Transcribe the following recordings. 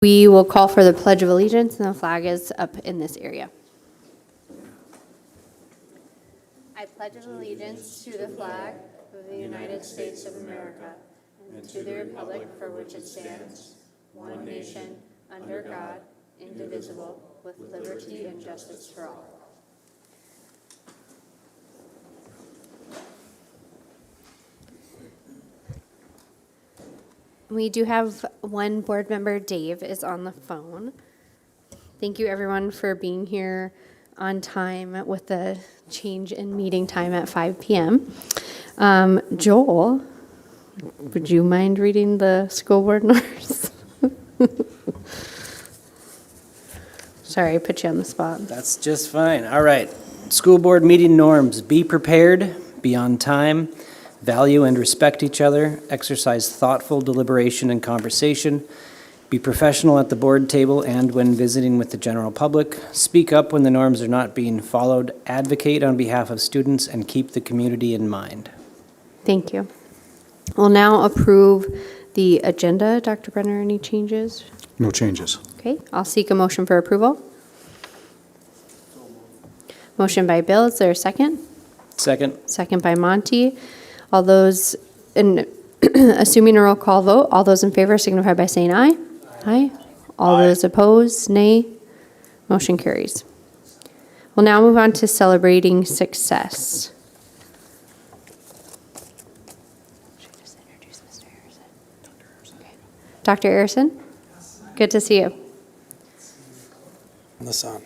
We will call for the Pledge of Allegiance, and the flag is up in this area. I pledge allegiance to the flag of the United States of America and to the republic for which it stands, one nation, under God, indivisible, with liberty and justice for all. We do have one board member, Dave, is on the phone. Thank you, everyone, for being here on time with the change in meeting time at 5 p.m. Joel, would you mind reading the school board numbers? Sorry, I put you on the spot. That's just fine. All right. School board meeting norms. Be prepared, be on time, value and respect each other, exercise thoughtful deliberation and conversation, be professional at the board table and when visiting with the general public, speak up when the norms are not being followed, advocate on behalf of students, and keep the community in mind. Thank you. We'll now approve the agenda. Dr. Brenner, any changes? No changes. Okay, I'll seek a motion for approval. Motion by Bill, is there a second? Second. Second by Monty. All those, assuming a roll call vote, all those in favor signify by saying aye. Aye. All those opposed, nay. Motion carries. We'll now move on to celebrating success. Should I just introduce Mr. Harrison? Okay. Dr. Harrison? Good to see you. The sun.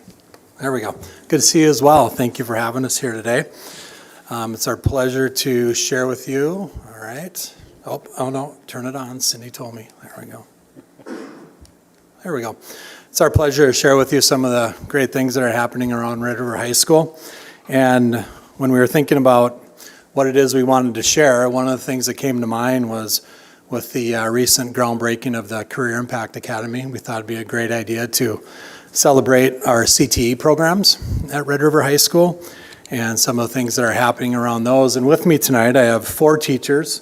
There we go. Good to see you as well. Thank you for having us here today. It's our pleasure to share with you. All right. Oh no, turn it on. Cindy told me. There we go. There we go. It's our pleasure to share with you some of the great things that are happening around Red River High School. And when we were thinking about what it is we wanted to share, one of the things that came to mind was with the recent groundbreaking of the Career Impact Academy. We thought it'd be a great idea to celebrate our CTE programs at Red River High School and some of the things that are happening around those. And with me tonight, I have 4 teachers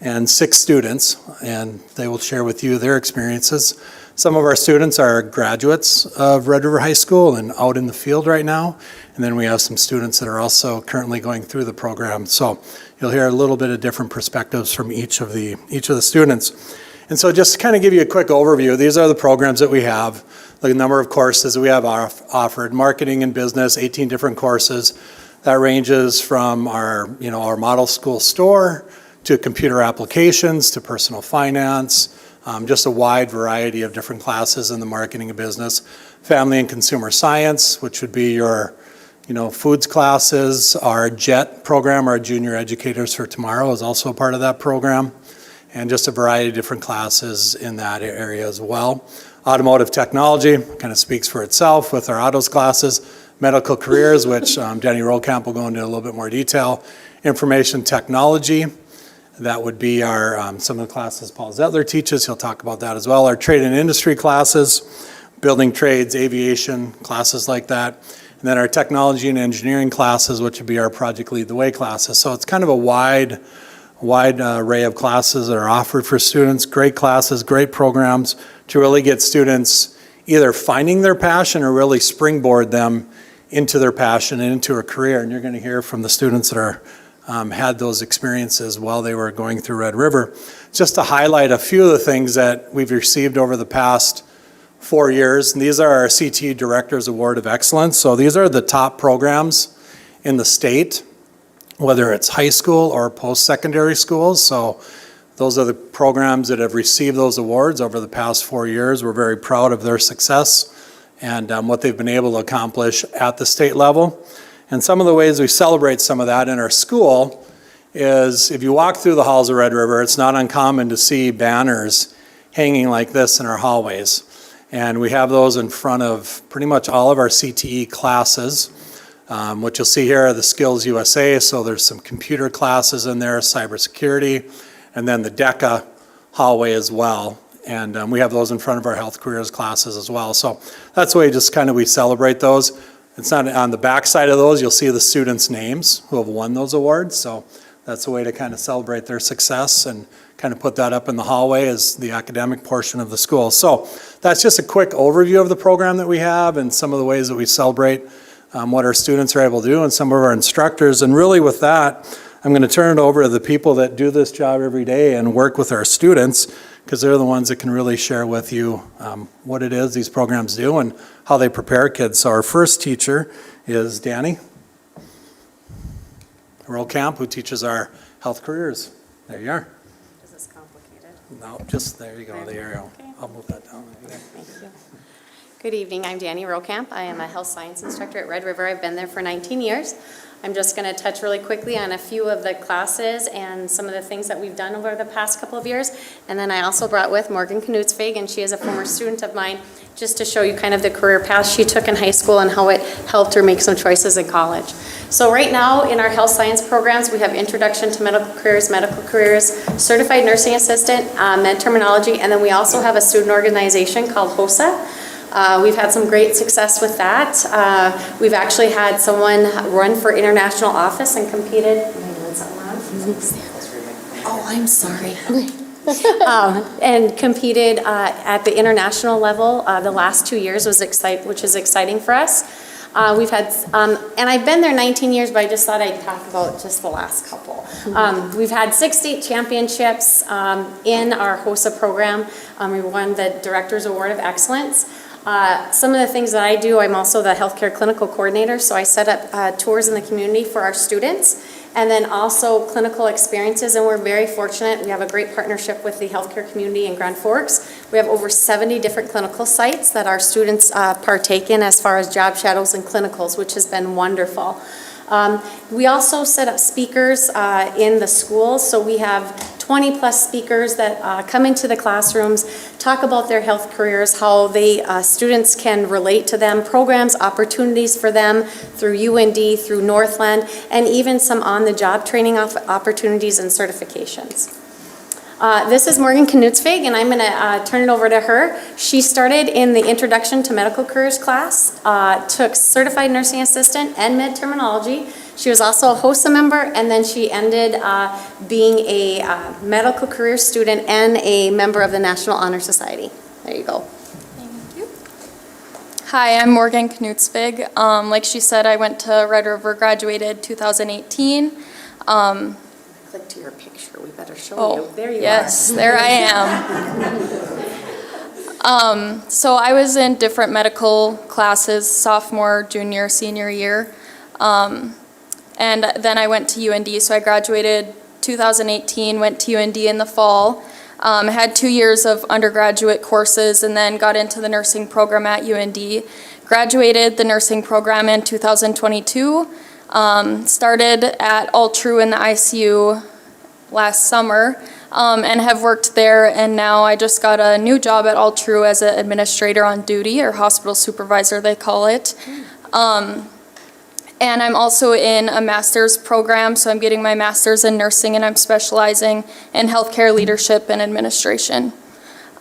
and 6 students, and they will share with you their experiences. Some of our students are graduates of Red River High School and out in the field right now. And then we have some students that are also currently going through the program. So you'll hear a little bit of different perspectives from each of the students. And so just to kind of give you a quick overview, these are the programs that we have, the number of courses that we have offered, marketing and business, 18 different courses. That ranges from our model school store to computer applications to personal finance, just a wide variety of different classes in the marketing and business. Family and consumer science, which would be your foods classes. Our JET program, our Junior Educators for Tomorrow, is also a part of that program. And just a variety of different classes in that area as well. Automotive technology kind of speaks for itself with our autos classes. Medical careers, which Denny Rollcamp will go into a little bit more detail. Information technology, that would be our some of the classes Paul Zettler teaches. He'll talk about that as well. Our trade and industry classes, building trades, aviation, classes like that. And then our technology and engineering classes, which would be our Project Lead the Way classes. So it's kind of a wide array of classes that are offered for students. Great classes, great programs to really get students either finding their passion or really springboard them into their passion and into a career. And you're going to hear from the students that are had those experiences while they were going through Red River. Just to highlight a few of the things that we've received over the past 4 years. And these are our CTE Directors Award of Excellence. So these are the top programs in the state, whether it's high school or post-secondary schools. So those are the programs that have received those awards over the past 4 years. We're very proud of their success and what they've been able to accomplish at the state level. And some of the ways we celebrate some of that in our school is if you walk through the halls of Red River, it's not uncommon to see banners hanging like this in our hallways. And we have those in front of pretty much all of our CTE classes. What you'll see here are the Skills USA, so there's some computer classes in there, cybersecurity, and then the DECA hallway as well. And we have those in front of our health careers classes as well. So that's the way just kind of we celebrate those. It's not on the back side of those, you'll see the students' names who have won those awards. So that's a way to kind of celebrate their success and kind of put that up in the hallway as the academic portion of the school. So that's just a quick overview of the program that we have and some of the ways that we celebrate what our students are able to do and some of our instructors. And really with that, I'm going to turn it over to the people that do this job every day and work with our students, because they're the ones that can really share with you what it is these programs do and how they prepare kids. So our first teacher is Danny Camp, who teaches our health careers. There you are. Is this complicated? No, just there you go, the arrow. Okay. I'll move that down. Thank you. Good evening, I'm Danny Rokamp. I am a health science instructor at Red River. I've been there for 19 years. I'm just going to touch really quickly on a few of the classes and some of the things that we've done over the past couple of years. And then I also brought with Morgan Knutsvig, and she is a former student of mine, just to show you kind of the career path she took in high school and how it helped her make some choices in college. So right now in our health science programs, we have Introduction to Medical Careers, Certified Nursing Assistant, Med Terminology, and then we also have a student organization called HOSA. We've had some great success with that. We've actually had someone run for international office and competed. Am I doing something wrong? Oh, I'm sorry. And competed at the international level the last 2 years, which is exciting for us. We've had, and I've been there 19 years, but I just thought I'd talk about just the last couple. We've had 6 state championships in our HOSA program. We won the Director's Award of Excellence. Some of the things that I do, I'm also the healthcare clinical coordinator, so I set up tours in the community for our students, and then also clinical experiences, and we're very fortunate. We have a great partnership with the healthcare community in Grand Forks. We have over 70 different clinical sites that our students partake in as far as job shadows and clinicals, which has been wonderful. We also set up speakers in the schools, so we have 20 plus speakers that come into the classrooms, talk about their health careers, how they students can relate to them, programs, opportunities for them through UND, through Northland, and even some on-the-job training opportunities and certifications. This is Morgan Knutsvig, and I'm going to turn it over to her. She started in the Introduction to Medical Careers class, took Certified Nursing Assistant and Med Terminology. She was also a HOSA member, and then she ended being a medical career student and a member of the National Honor Society. There you go. Thank you. Hi, I'm Morgan Knutsvig. Like she said, I went to Red River, graduated 2018. Click to your picture. We better show Oh, you. There you yes, are. there I am. So I was in different medical classes, sophomore, junior, senior year. And then I went to UND, so I graduated 2018, went to UND in the fall. Had 2 years of undergraduate courses and then got into the nursing program at UND. Graduated the nursing program in 2022. Started at All True in the ICU last summer and have worked there, and now I just got a new job at All True as an administrator on duty, or hospital supervisor they call it. And I'm also in a master's program, so I'm getting my master's in nursing, and I'm specializing in healthcare leadership and administration.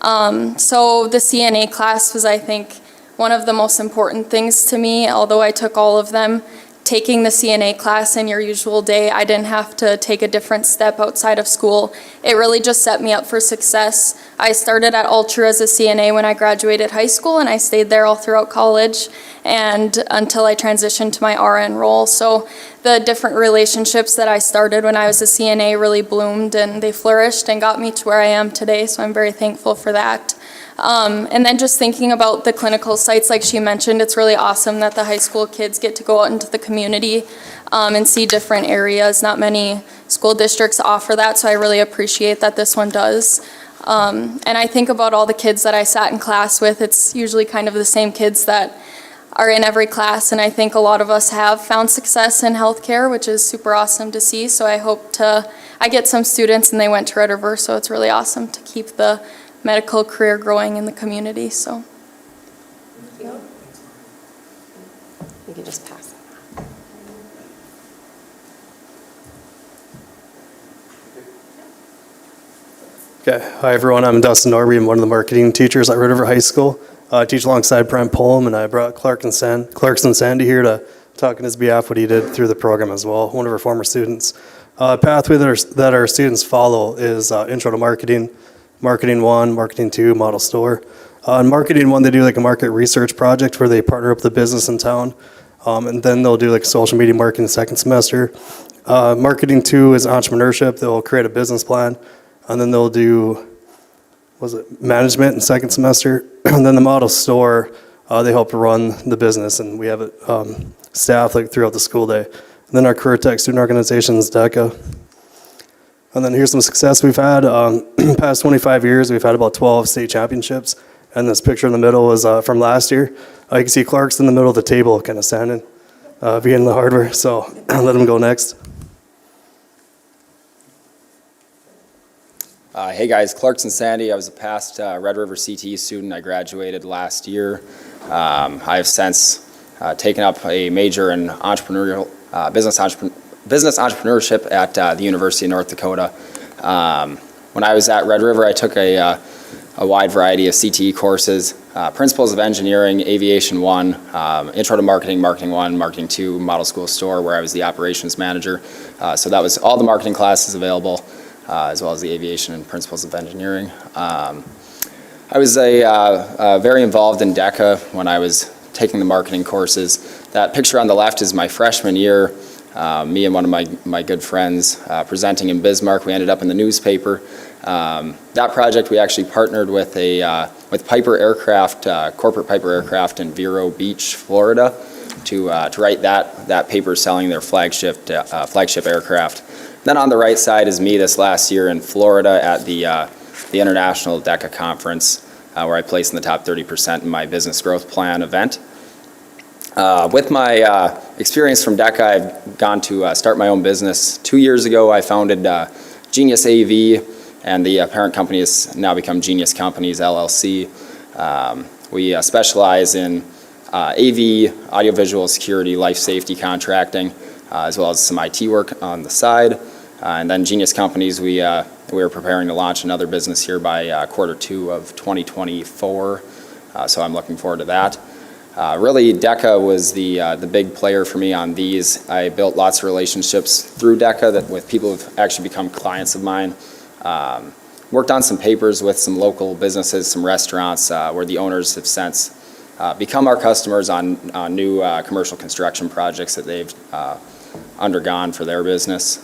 So the CNA class was, I think, one of the most important things to me, although I took all of them. Taking the CNA class in your usual day, I didn't have to take a different step outside of school. It really just set me up for success. I started at All True as a CNA when I graduated high school, and I stayed there all throughout college and until I transitioned to my RN role. So the different relationships that I started when I was a CNA really bloomed, and they flourished and got me to where I am today, so I'm very thankful for that. And then just thinking about the clinical sites, like she mentioned, it's really awesome that the high school kids get to go out into the community and see different areas. Not many school districts offer that, so I really appreciate that this one does. And I think about all the kids that I sat in class with. It's usually kind of the same kids that are in every class, and I think a lot of us have found success in healthcare, which is super awesome to see. So I get some students, and they went to Red River, so it's really awesome to keep the medical career growing in the community. So You can just pass it. Okay, hi everyone, I'm Dustin Norby. I'm one of the marketing teachers at Red River High School. I teach alongside Brent Pullum, and I brought Clarkson Sandy here to talk on his behalf what he did through the program as well, one of our former students. Pathway that our students follow is Intro to Marketing, Marketing 1, Marketing 2, Model Store. In Marketing 1, they do like a market research project where they partner up with the business in town, and then they'll do like social media marketing the second semester. Marketing 2 is entrepreneurship. They'll create a business plan, and then they'll do, management in second semester. And then the Model Store, they help run the business, and we have it staffed like throughout the school day. And then our career tech student organizations, DECA. And then here's some success we've had. Past 25 years, we've had about 12 state championships. And this picture in the middle is from last year. You can see Clark's in the middle of the table, kind of standing, beginning the hardware. So let him go next. Hey guys, Clarkson Sandy. I was a past Red River CTE student. I graduated last year. I have since taken up a major in entrepreneurial business entrepreneurship at the University of North Dakota. When I was at Red River, I took a wide variety of CTE courses, Principles of Engineering, Aviation 1, Intro to Marketing, Marketing 1, Marketing 2, Model School Store, where I was the operations manager. So that was all the marketing classes available, as well as the Aviation and Principles of Engineering. I was very involved in DECA when I was taking the marketing courses. That picture on the left is my freshman year. Me and one of my good friends presenting in Bismarck. We ended up in the newspaper. That project we actually partnered with Piper Aircraft, corporate Piper Aircraft in Vero Beach, Florida, to write that paper selling their flagship aircraft. Then on the right side is me this last year in Florida at the International DECA Conference, where I placed in the top 30% in my business growth plan event. With my experience from DECA, I've gone to start my own business. 2 years ago, I founded Genius AV, and the parent company has now become Genius Companies, LLC. We specialize in AV, audiovisual security, life safety contracting, as well as some IT work on the side. And then Genius Companies, we are preparing to launch another business here by Q2 of 2024, so I'm looking forward to that. Really, DECA was the big player for me on these. I built lots of relationships through DECA with people who've actually become clients of mine. Worked on some papers with some local businesses, some restaurants, where the owners have since become our customers on new commercial construction projects that they've undergone for their business.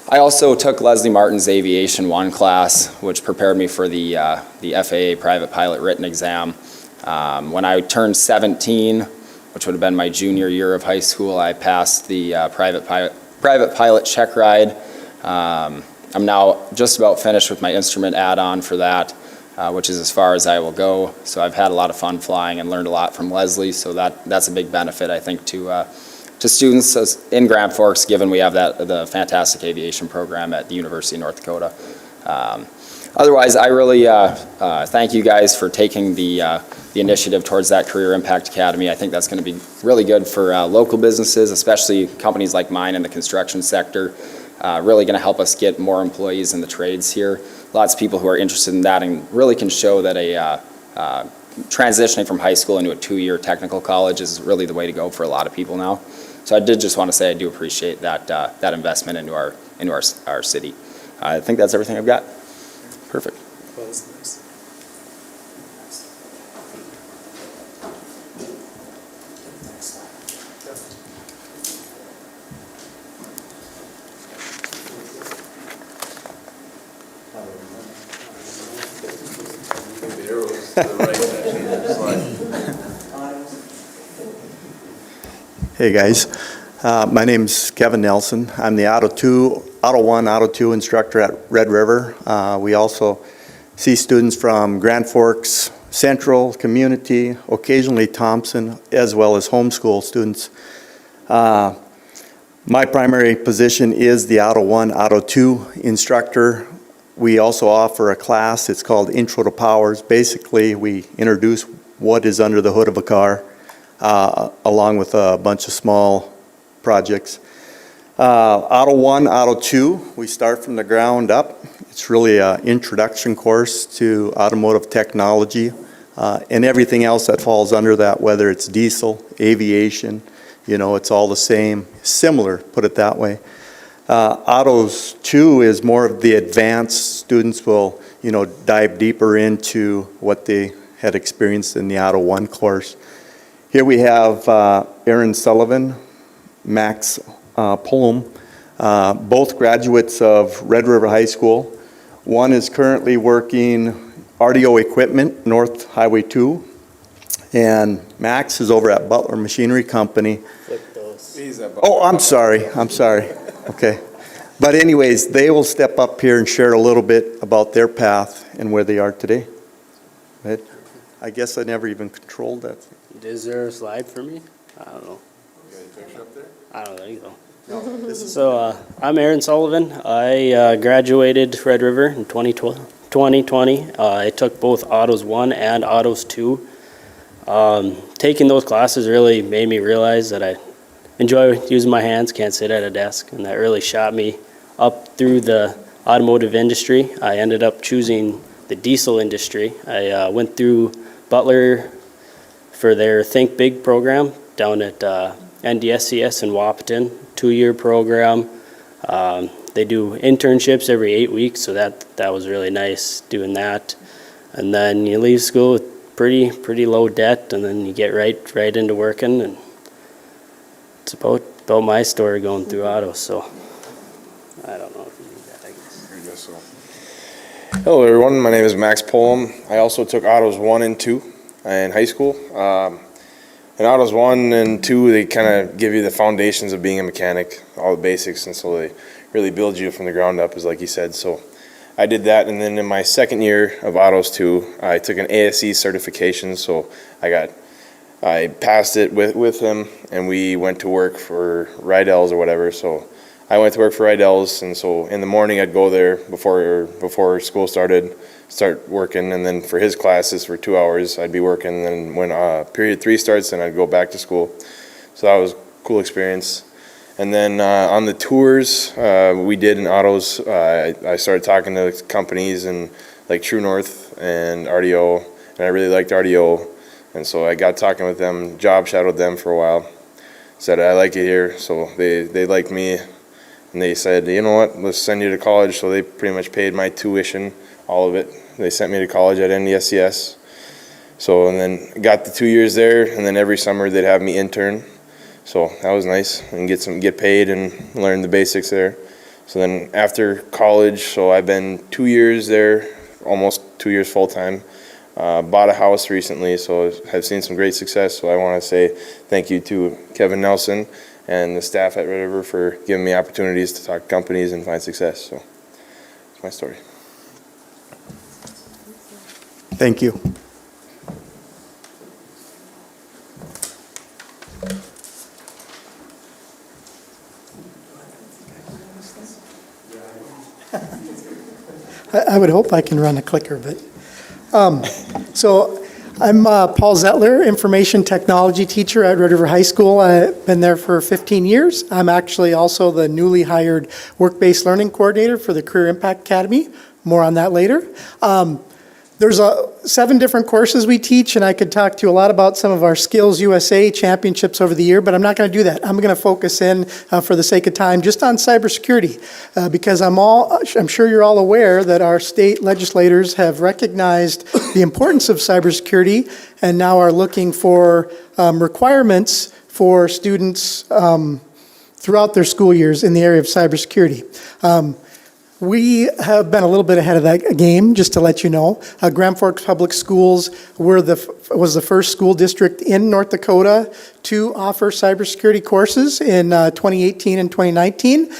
I also took Leslie Martin's Aviation 1 class, which prepared me for the FAA private pilot written exam. When I turned 17, which would have been my junior year of high school, I passed the private pilot check ride. I'm now just about finished with my instrument add-on for that, which is as far as I will go. So I've had a lot of fun flying and learned a lot from Leslie. So that's a big benefit, I think, to students in Grand Forks, given we have the fantastic aviation program at the University of North Dakota. Otherwise, I really thank you guys for taking the initiative towards that Career Impact Academy. I think that's going to be really good for local businesses, especially companies like mine in the construction sector. Really going to help us get more employees in the trades here. Lots of people who are interested in that and really can show that transitioning from high school into a 2-year technical college is really the way to go for a lot of people now. So I did just want to say I do appreciate that investment into our city. I think that's everything I've got. Perfect. Hey guys, my name's Kevin Nelson. I'm the Auto 1, Auto 2 instructor at Red River. We also see students from Grand Forks, Central, Community, occasionally Thompson, as well as homeschool students. My primary position is the Auto 1, Auto 2 instructor. We also offer a class, it's called Intro to Powers. Basically, we introduce what is under the hood of a car, along with a bunch of small projects. Auto 1, Auto 2, we start from the ground up. It's really an introduction course to automotive technology. and everything else that falls under that, whether it's diesel, aviation, it's all the same, similar, put it that way. Autos 2 is more of the advanced. Students will, dive deeper into what they had experienced in the Auto 1 course. Here we have Aaron Sullivan, Max Pullum, both graduates of Red River High School. One is currently working RDO equipment, North Highway 2, and Max is over at Butler Machinery Company. Oh, I'm sorry. Okay. But anyways, they will step up here and share a little bit about their path and where they are today. Right? I guess I never even controlled that. Is there a slide for me? I don't know. You got a picture up there? I don't think so. So I'm Aaron Sullivan. I graduated Red River in 2020. I took both Autos 1 and Autos 2. Taking those classes really made me realize that I enjoy using my hands, can't sit at a desk, and that really shot me up through the automotive industry. I ended up choosing the diesel industry. I went through Butler for their Think Big program down at NDSCS in Wahpeton, 2-year program. They do internships every 8 weeks, so that was really nice doing that. And then you leave school with pretty low debt, and then you get right into working, and it's about my story going through autos. So I don't know if you need that, I guess. I guess so. Hello everyone, my name is Max Pullum. I also took Autos 1 and 2 in high school. In Autos 1 and 2, they kind of give you the foundations of being a mechanic, all the basics, and so they really build you from the ground up, as like you said. So I did that, and then in my second year of Autos 2, I took an ASE certification, so I passed it with him, and we went to work for Rydell's or whatever. So I went to work for Rydell's, and so in the morning I'd go there before school started, start working, and then for his classes for 2 hours I'd be working, and then when period 3 starts, then I'd go back to school. So that was a cool experience. And then on the tours we did in autos, I started talking to companies and like True North and RDO, and I really liked RDO. And so I got talking with them, job shadowed them for a while, said, I like it here. So they liked me, and they said, you know what, let's send you to college. So they pretty much paid my tuition, all of it. They sent me to college at NDSCS. So, and then got the 2 years there, and then every summer they'd have me intern. So that was nice, and get paid and learn the basics there. So then after college, so I've been 2 years there, almost 2 years full time. Bought a house recently, so I've seen some great success. So I want to say thank you to Kevin Nelson and the staff at Red River for giving me opportunities to talk to companies and find success. So that's my story. Thank you. I would hope I can run a clicker, but so I'm Paul Zettler, information technology teacher at Red River High School. I've been there for 15 years. I'm actually also the newly hired work-based learning coordinator for the Career Impact Academy. More on that later. There's 7 different courses we teach, and I could talk to you a lot about some of our Skills USA championships over the year, but I'm not going to do that. I'm going to focus in, for the sake of time, just on cybersecurity, because I'm sure you're all aware that our state legislators have recognized the importance of cybersecurity and now are looking for requirements for students throughout their school years in the area of cybersecurity. We have been a little bit ahead of that game, just to let you know. Grand Forks Public Schools was the first school district in North Dakota to offer cybersecurity courses in 2018 and 2019.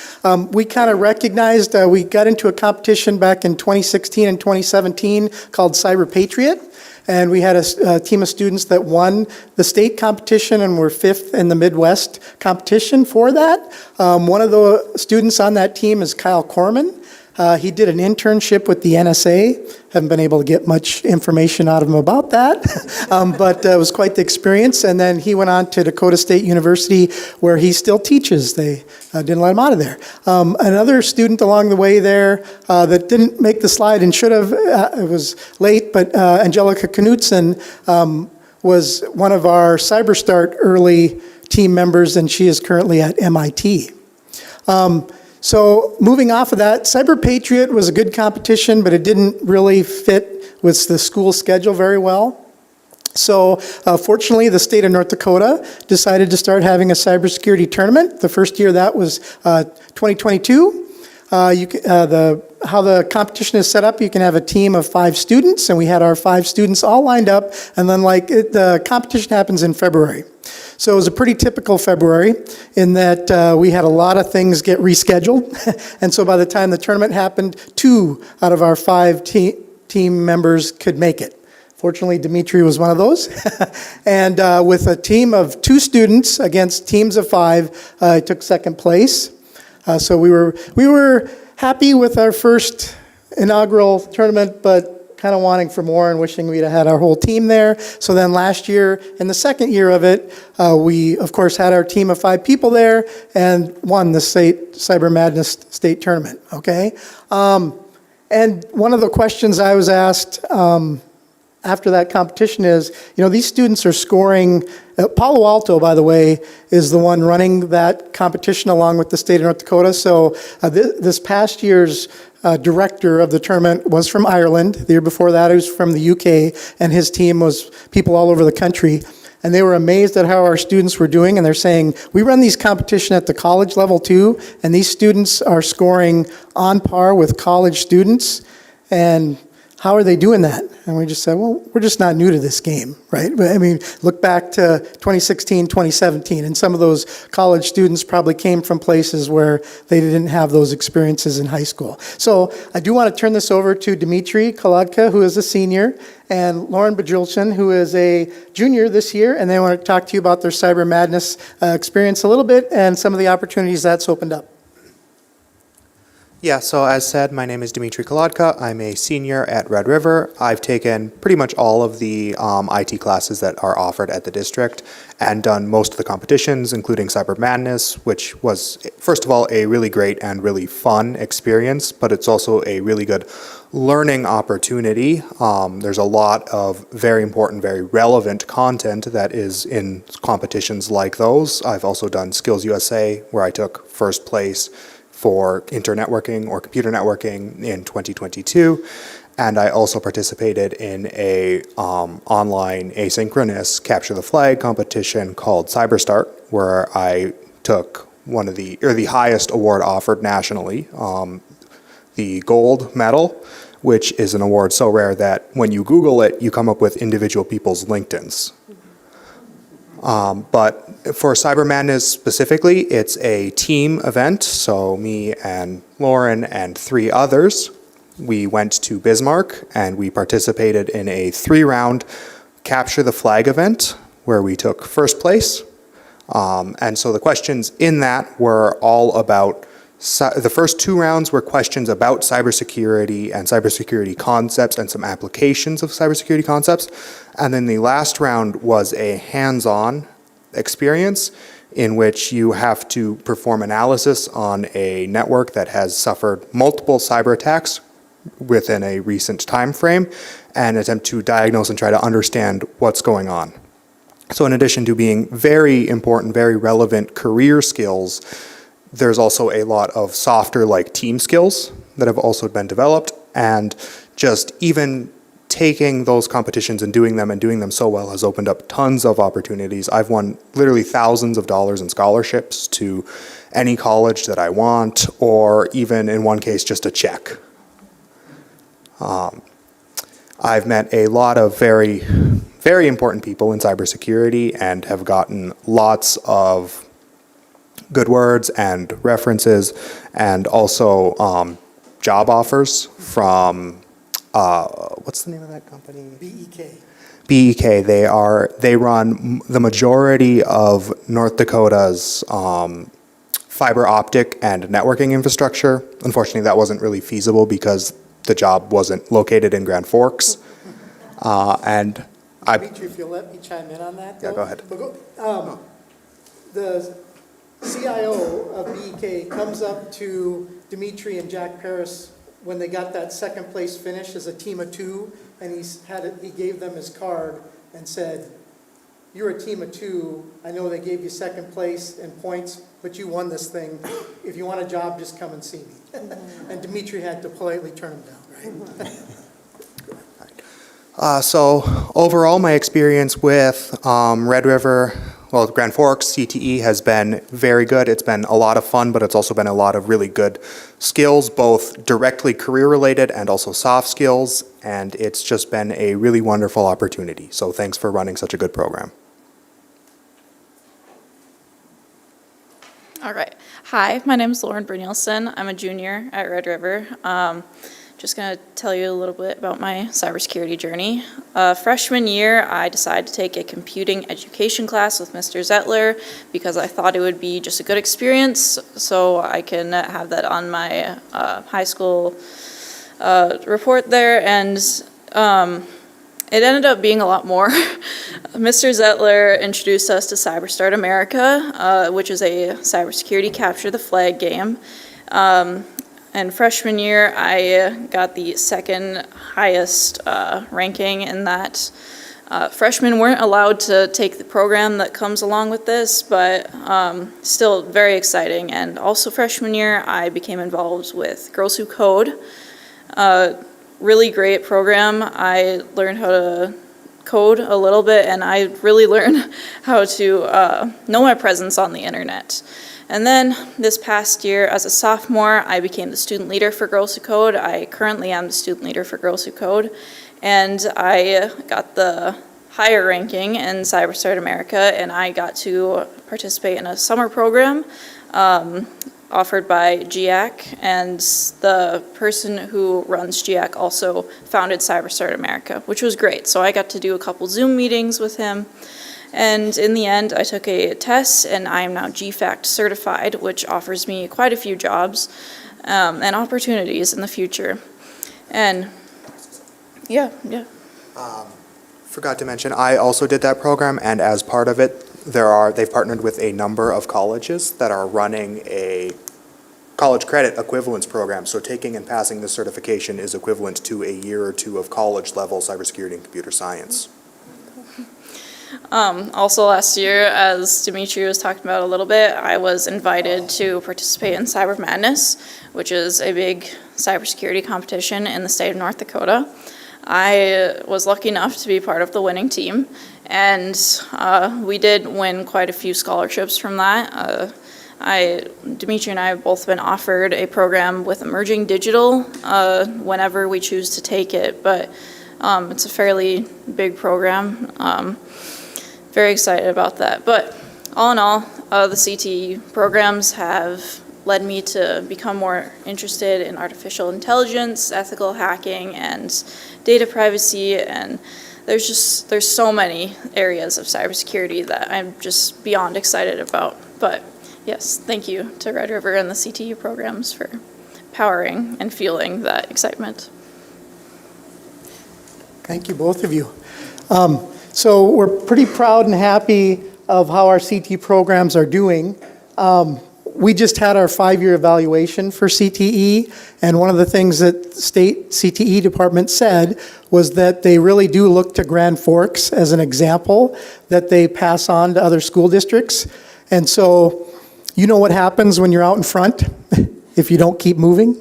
We kind of recognized, we got into a competition back in 2016 and 2017 called Cyber Patriot. And we had a team of students that won the state competition and were 5th in the Midwest competition for that. One of the students on that team is Kyle Corman. He did an internship with the NSA. Haven't been able to get much information out of him about that, but it was quite the experience. And then he went on to Dakota State University, where he still teaches. They didn't let him out of there. Another student along the way there that didn't make the slide and should have, it was late, but Angelica Knutson was one of our CyberStart early team members, and she is currently at MIT. So moving off of that, Cyber Patriot was a good competition, but it didn't really fit with the school schedule very well. So fortunately, the state of North Dakota decided to start having a cybersecurity tournament. The first year that was 2022. How the competition is set up, you can have a team of 5 students, and we had our 5 students all lined up, and then the competition happens in February. So it was a pretty typical February in that we had a lot of things get rescheduled, and so by the time the tournament happened, 2 out of our 5 team members could make it. Fortunately, Dimitri was one of those, and with a team of 2 students against teams of 5, I took second place. So we were happy with our first inaugural tournament, but kind of wanting for more and wishing we'd have had our whole team there. So then last year, in the second year of it, we of course had our team of 5 people there and won the state Cyber Madness state tournament. Okay, and one of the questions I was asked after that competition is, these students are scoring. Palo Alto, by the way, is the one running that competition along with the state of North Dakota. So this past year's director of the tournament was from Ireland. The year before that, he was from the UK, and his team was people all over the country. And they were amazed at how our students were doing, and they're saying, we run these competition at the college level too, and these students are scoring on par with college students. And how are they doing that? And we just said, well, we're just not new to this game, right? I mean, look back to 2016, 2017, and some of those college students probably came from places where they didn't have those experiences in high school. So I do want to turn this over to Dimitri Kolodka, who is a senior, and Lauren Bajulchin, who is a junior this year, and they want to talk to you about their Cyber Madness experience a little bit and some of the opportunities that's opened up. Yeah, so as said, my name is Dimitri Kolodka. I'm a senior at Red River. I've taken pretty much all of the IT classes that are offered at the district and done most of the competitions, including Cyber Madness, which was, first of all, a really great and really fun experience, but it's also a really good learning opportunity. There's a lot of very important, very relevant content that is in competitions like those. I've also done Skills USA, where I took first place for internet networking or computer networking in 2022, and I also participated in a online asynchronous capture the flag competition called CyberStart, where I took the highest award offered nationally, the gold medal, which is an award so rare that when you Google it, you come up with individual people's LinkedIns. But for Cyber Madness specifically, it's a team event, so me and Lauren and 3 others, we went to Bismarck and we participated in a 3-round capture the flag event where we took first place. And so the questions in that were all about, the first 2 rounds were questions about cybersecurity and cybersecurity concepts and some applications of cybersecurity concepts. And then the last round was a hands-on experience in which you have to perform analysis on a network that has suffered multiple cyber attacks within a recent time frame and attempt to diagnose and try to understand what's going on. So in addition to being very important, very relevant career skills, there's also a lot of softer like team skills that have also been developed, and just even taking those competitions and doing them so well has opened up tons of opportunities. I've won literally thousands of dollars in scholarships to any college that I want, or even in one case just a check. I've met a lot of very, very important people in cybersecurity and have gotten lots of good words and references, and also job offers from, what's the name of that company? BEK. BEK. They run the majority of North Dakota's fiber optic and networking infrastructure. Unfortunately, that wasn't really feasible because the job wasn't located in Grand Forks. And I, Dimitri, if you'll let me chime in on that, Yeah, though. go ahead. The CIO of BEK comes up to Dimitri and Jack Paris when they got that second place finish as a team of two, and he gave them his card and said, "You're a team of two. I know they gave you second place in points, but you won this thing. If you want a job, just come and see me." And Dimitri had to politely turn him down, right? So overall, my experience with Red River, well, Grand Forks, CTE has been very good. It's been a lot of fun, but it's also been a lot of really good skills, both directly career-related and also soft skills, and it's just been a really wonderful opportunity. So thanks for running such a good program. All right. Hi, my name is Lauren Brynjolfsson. I'm a junior at Red River. Just going to tell you a little bit about my cybersecurity journey. Freshman year, I decided to take a computing education class with Mr. Zettler because I thought it would be just a good experience, so I can have that on my high school report there, and it ended up being a lot more. Mr. Zettler introduced us to CyberStart America, which is a cybersecurity capture the flag game. And freshman year, I got the second highest ranking in that. Freshmen weren't allowed to take the program that comes along with this, but still very exciting. And also freshman year, I became involved with Girls Who Code. Really great program. I learned how to code a little bit, and I really learned how to know my presence on the internet. And then this past year, as a sophomore, I became the student leader for Girls Who Code. I currently am the student leader for Girls Who Code, and I got the higher ranking in CyberStart America, and I got to participate in a summer program offered by GIAC, and the person who runs GIAC also founded CyberStart America, which was great. So I got to do a couple Zoom meetings with him. And in the end, I took a test, and I am now GFACT certified, which offers me quite a few jobs and opportunities in the future. And yeah. Forgot to mention, I also did that program, and as part of it, they've partnered with a number of colleges that are running a college credit equivalence program. So taking and passing this certification is equivalent to a year or two of college level cybersecurity and computer science. Also last year, as Dimitri was talking about a little bit, I was invited to participate in Cyber Madness, which is a big cybersecurity competition in the state of North Dakota. I was lucky enough to be part of the winning team, and we did win quite a few scholarships from that. Dimitri and I have both been offered a program with Emerging Digital whenever we choose to take it, but it's a fairly big program. Very excited about that. But all in all, the CTE programs have led me to become more interested in artificial intelligence, ethical hacking, and data privacy, and there's so many areas of cybersecurity that I'm just beyond excited about. But yes, thank you to Red River and the CTE programs for powering and fueling that excitement. Thank you, both of you. So we're pretty proud and happy of how our CTE programs are doing. We just had our 5-year evaluation for CTE, and one of the things that state CTE department said was that they really do look to Grand Forks as an example that they pass on to other school districts. And so you know what happens when you're out in front if you don't keep moving.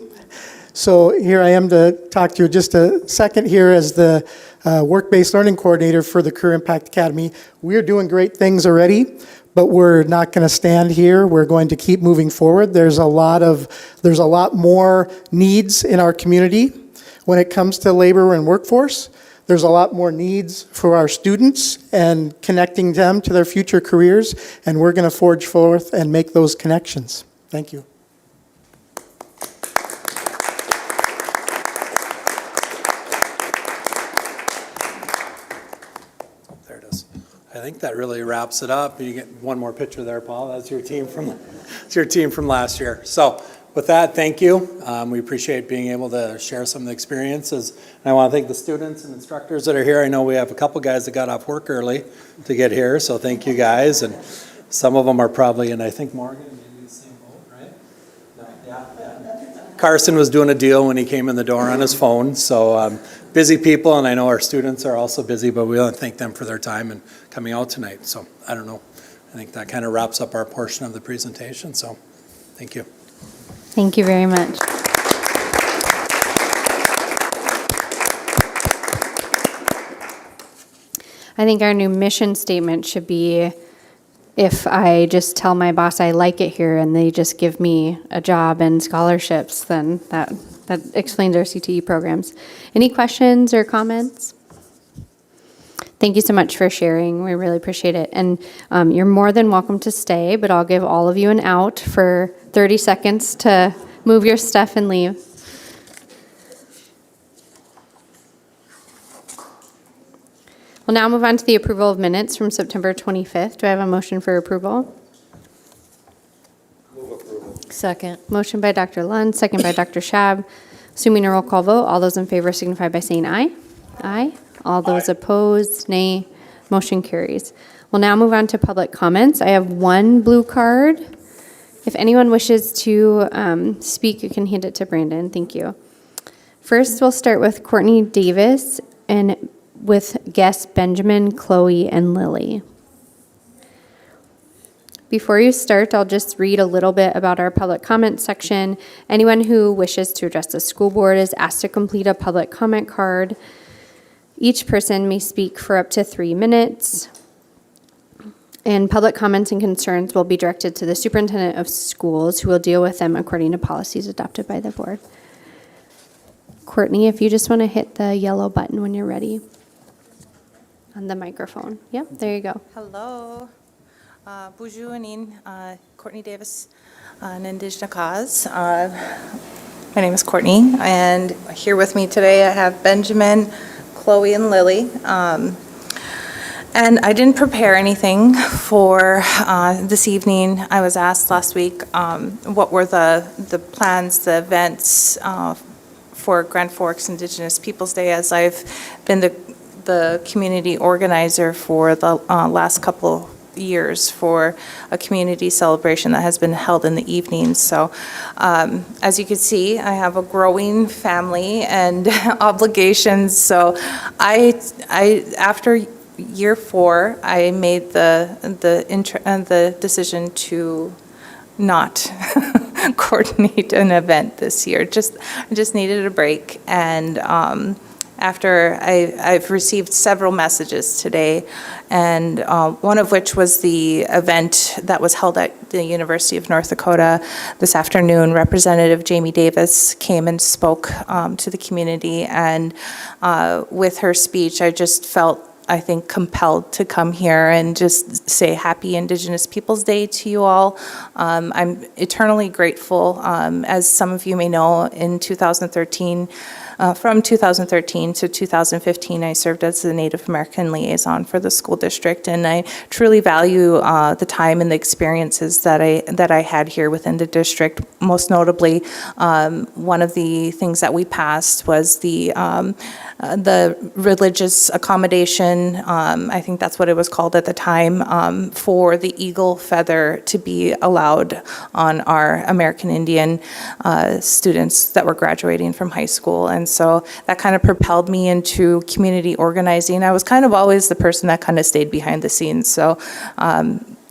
So here I am to talk to you just a second here as the work-based learning coordinator for the Career Impact Academy. We're doing great things already, but we're not going to stand here. We're going to keep moving forward. There's a lot more needs in our community when it comes to labor and workforce. There's a lot more needs for our students and connecting them to their future careers, and we're going to forge forth and make those connections. Thank you. There it is. I think that really wraps it up. You get one more picture there, Paul. That's your team from last year. So with that, thank you. We appreciate being able to share some of the experiences. And I want to thank the students and instructors that are here. I know we have a couple guys that got off work early to get here, so thank you guys. And some of them are probably in, I think, Morgan, maybe the same boat, right? No, yeah. Carson was doing a deal when he came in the door on his phone. So busy people, and I know our students are also busy, but we want to thank them for their time and coming out tonight. So I don't know. I think that kind of wraps up our portion of the presentation. So thank you. Thank you very much. I think our new mission statement should be, if I just tell my boss I like it here and they just give me a job and scholarships, then that explains our CTE programs. Any questions or comments? Thank you so much for sharing. We really appreciate it. And you're more than welcome to stay, but I'll give all of you an out for 30 seconds to move your stuff and leave. We'll now move on to the approval of minutes from September 25th. Do I have a motion for approval? Move approval. Second. Motion by Dr. Lund, second by Dr. Shab. Assuming a roll call vote, all those in favor signify by saying aye. Aye. All those opposed, nay. Motion carries. We'll now move on to public comments. I have one blue card. If anyone wishes to speak, you can hand it to Brandon. Thank you. First, we'll start with Courtney Davis and with guests Benjamin, Chloe, and Lily. Before you start, I'll just read a little bit about our public comment section. Anyone who wishes to address the school board is asked to complete a public comment card. Each person may speak for up to 3 minutes. And public comments and concerns will be directed to the superintendent of schools, who will deal with them according to policies adopted by the board. Courtney, if you just want to hit the yellow button when you're ready on the microphone. Yep, there you go. Hello. Bonjour, Anin. Courtney Davis, an Indigenous cause. My name is Courtney, and here with me today I have Benjamin, Chloe, and Lily. And I didn't prepare anything for this evening. I was asked last week what were the plans, the events for Grand Forks Indigenous Peoples Day, as I've been the community organizer for the last couple years for a community celebration that has been held in the evenings. So as you can see, I have a growing family and obligations. So I after year 4, I made the decision to not coordinate an event this year. I just needed a break, and after I've received several messages today, and one of which was the event that was held at the University of North Dakota this afternoon. Representative Jamie Davis came and spoke to the community, and with her speech, I just felt, I think, compelled to come here and just say Happy Indigenous Peoples Day to you all. I'm eternally grateful. As some of you may know, in 2013, from 2013 to 2015, I served as the Native American liaison for the school district, and I truly value the time and the experiences that I had here within the district. Most notably, one of the things that we passed was the religious accommodation, I think that's what it was called at the time, for the eagle feather to be allowed on our American Indian students that were graduating from high school. And so that kind of propelled me into community organizing. I was kind of always the person that kind of stayed behind the scenes. So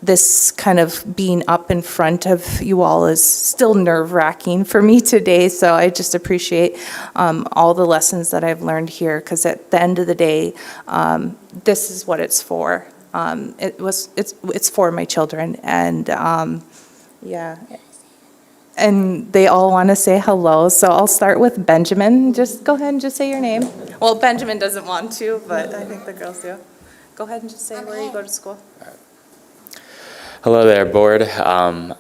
this kind of being up in front of you all is still nerve-wracking for me today. So I just appreciate all the lessons that I've learned here, because at the end of the day, this is what it's for. It's for my children, and yeah. And they all want to say hello, so I'll start with Benjamin. Just go ahead and just say your name. Well, Benjamin doesn't want to, but I think the girls do. Go ahead and just say where you go to school. Hello there, board.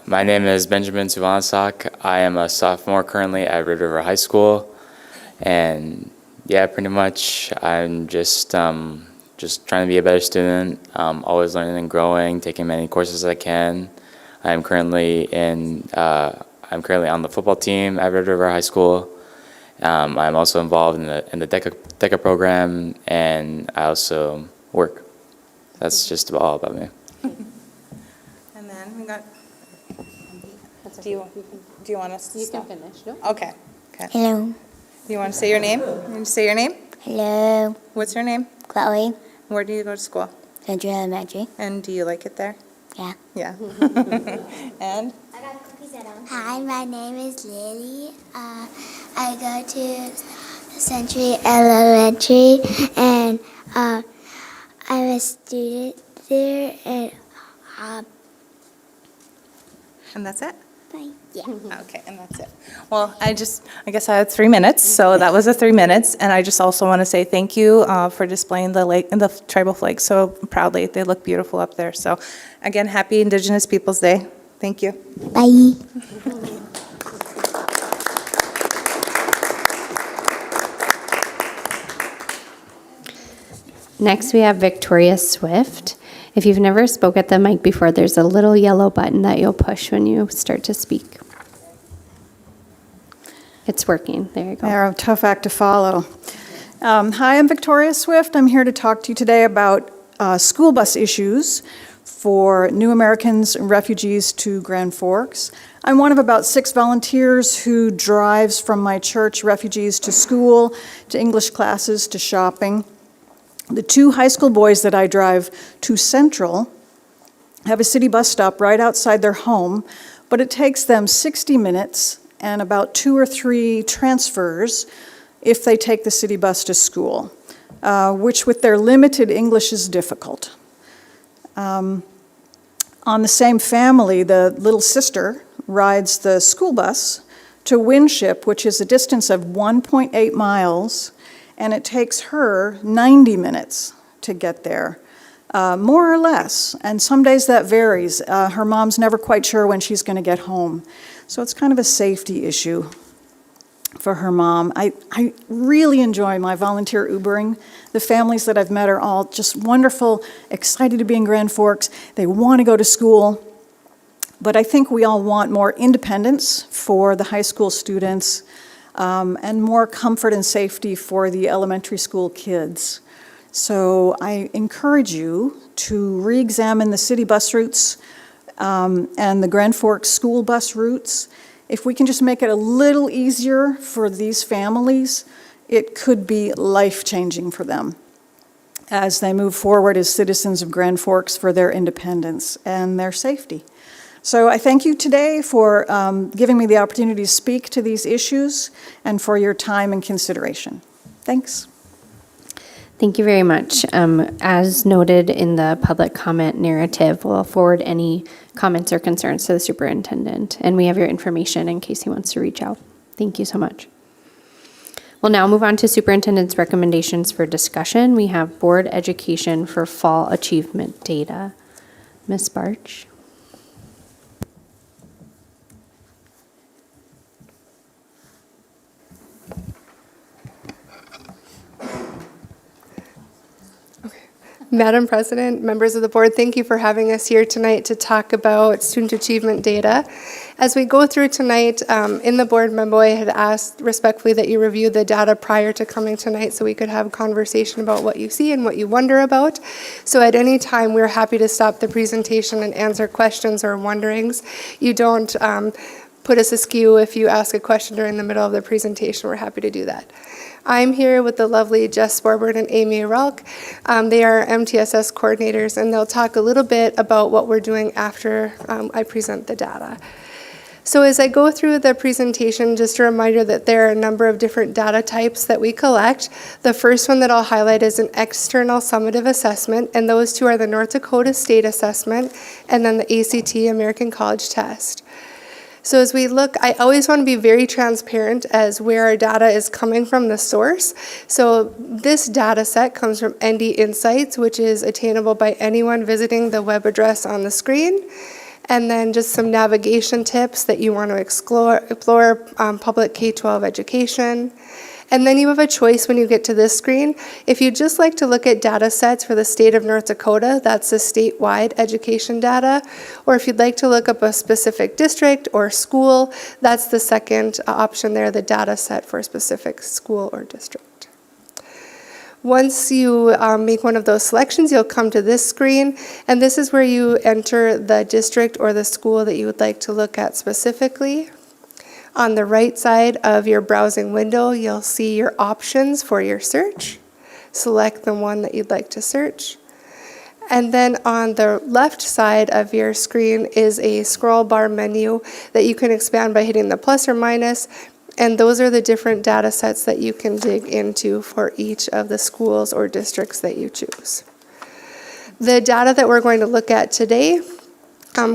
My name is Benjamin Suvansak. I am a sophomore currently at Red River High School. And yeah, pretty much I'm just just trying to be a better student, always learning and growing, taking many courses I can. I'm currently on the football team at Red River High School. I'm also involved in the DECA program, and I also work. That's just all about me. And then we got, do you want us to You stop? can finish, no? Okay. Hello. Do you want to say your name? You want to say your name? Hello. What's your name? Chloe. Where do you go to school? Central Elementary. And do you like it there? Yeah. Yeah. And? Hi, my name is Lily. I go to Century Elementary, and I'm a student there, And that's it? yeah. Okay, and that's it. Well, I guess I had 3 minutes, so that was the 3 minutes. And I just also want to say thank you for displaying the tribal flag so proudly. They look beautiful up there. So again, happy Indigenous Peoples' Day. Thank you. Bye. Next, we have Victoria Swift. If you've never spoke at the mic before, there's a little yellow button that you'll push when you start to speak. It's working. There you go. They're a tough act to follow. Hi, I'm Victoria Swift. I'm here to talk to you today about school bus issues for new Americans and refugees to Grand Forks. I'm one of about 6 volunteers who drives from my church refugees to school, to English classes, to shopping. The 2 high school boys that I drive to Central have a city bus stop right outside their home, but it takes them 60 minutes and about 2 or 3 transfers if they take the city bus to school, which with their limited English is difficult. On the same family, the little sister rides the school bus to Winship, which is a distance of 1.8 miles, and it takes her 90 minutes to get there, more or less. And some days that varies. Her mom's never quite sure when she's going to get home. So it's kind of a safety issue for her mom. I really enjoy my volunteer Ubering. The families that I've met are all just wonderful, excited to be in Grand Forks. They want to go to school. But I think we all want more independence for the high school students, and more comfort and safety for the elementary school kids. So I encourage you to re-examine the city bus routes and the Grand Forks school bus routes. If we can just make it a little easier for these families, it could be life-changing for them as they move forward as citizens of Grand Forks for their independence and their safety. So I thank you today for giving me the opportunity to speak to these issues and for your time and consideration. Thanks. Thank you very much. As noted in the public comment narrative, we'll forward any comments or concerns to the superintendent, and we have your information in case he wants to reach out. Thank you so much. We'll now move on to superintendent's recommendations for discussion. We have board education for fall achievement data. Ms. Barch. Madam President, members of the board, thank you for having us here tonight to talk about student achievement data. As we go through tonight, in the board memo, I had asked respectfully that you review the data prior to coming tonight so we could have a conversation about what you see and what you wonder about. So at any time, we're happy to stop the presentation and answer questions or wonderings. You don't put us askew if you ask a question during the middle of the presentation. We're happy to do that. I'm here with the lovely Jess Sporbert and Amy Ralk. They are MTSS coordinators, and they'll talk a little bit about what we're doing after I present the data. So as I go through the presentation, just a reminder that there are a number of different data types that we collect. The first one that I'll highlight is an external summative assessment, and those two are the North Dakota State Assessment and then the ACT American College Test. So as we look, I always want to be very transparent as where our data is coming from, the source. So this data set comes from ND Insights, which is attainable by anyone visiting the web address on the screen. And then just some navigation tips that you want to explore public K-12 education. And then you have a choice when you get to this screen. If you'd just like to look at data sets for the state of North Dakota, that's the statewide education data. Or if you'd like to look up a specific district or school, that's the second option there, the data set for a specific school or district. Once you make one of those selections, you'll come to this screen, and this is where you enter the district or the school that you would like to look at specifically. On the right side of your browsing window, you'll see your options for your search. Select the one that you'd like to search. And then on the left side of your screen is a scroll bar menu that you can expand by hitting the plus or minus. And those are the different data sets that you can dig into for each of the schools or districts that you choose. The data that we're going to look at today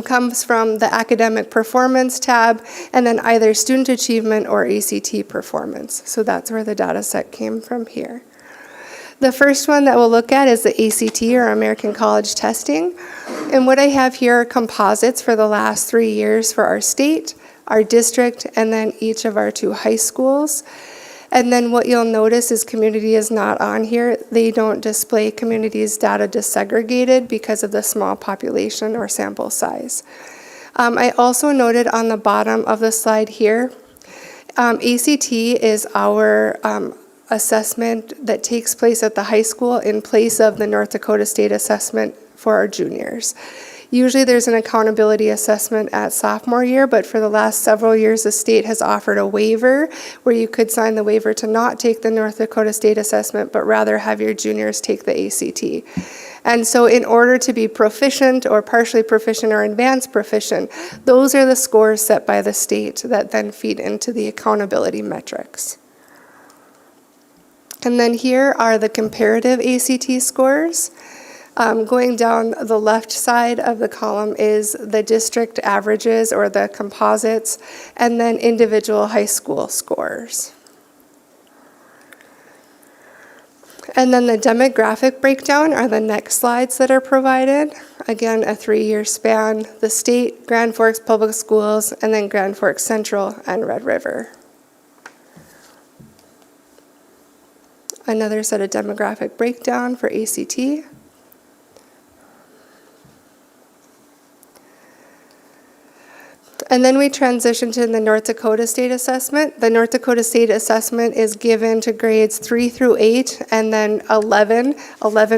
comes from the academic performance tab and then either student achievement or ACT performance. So that's where the data set came from here. The first one that we'll look at is the ACT, or American College Testing. And what I have here are composites for the last 3 years for our state, our district, and then each of our 2 high schools. And then what you'll notice is community is not on here. They don't display community's data desegregated because of the small population or sample size. I also noted on the bottom of the slide here, ACT is our assessment that takes place at the high school in place of the North Dakota State assessment for our juniors. Usually there's an accountability assessment at sophomore year, but for the last several years, the state has offered a waiver where you could sign the waiver to not take the North Dakota State assessment, but rather have your juniors take the ACT. And so in order to be proficient or partially proficient or advanced proficient, those are the scores set by the state that then feed into the accountability metrics. And then here are the comparative ACT scores. Going down the left side of the column is the district averages or the composites, and then individual high school scores. And then the demographic breakdown are the next slides that are provided. Again, a 3-year span, the state, Grand Forks Public Schools, and then Grand Forks Central and Red River. Another set of demographic breakdown for ACT. And then we transition to the North Dakota State Assessment. The North Dakota State Assessment is given to grades 3 through 8 and then 11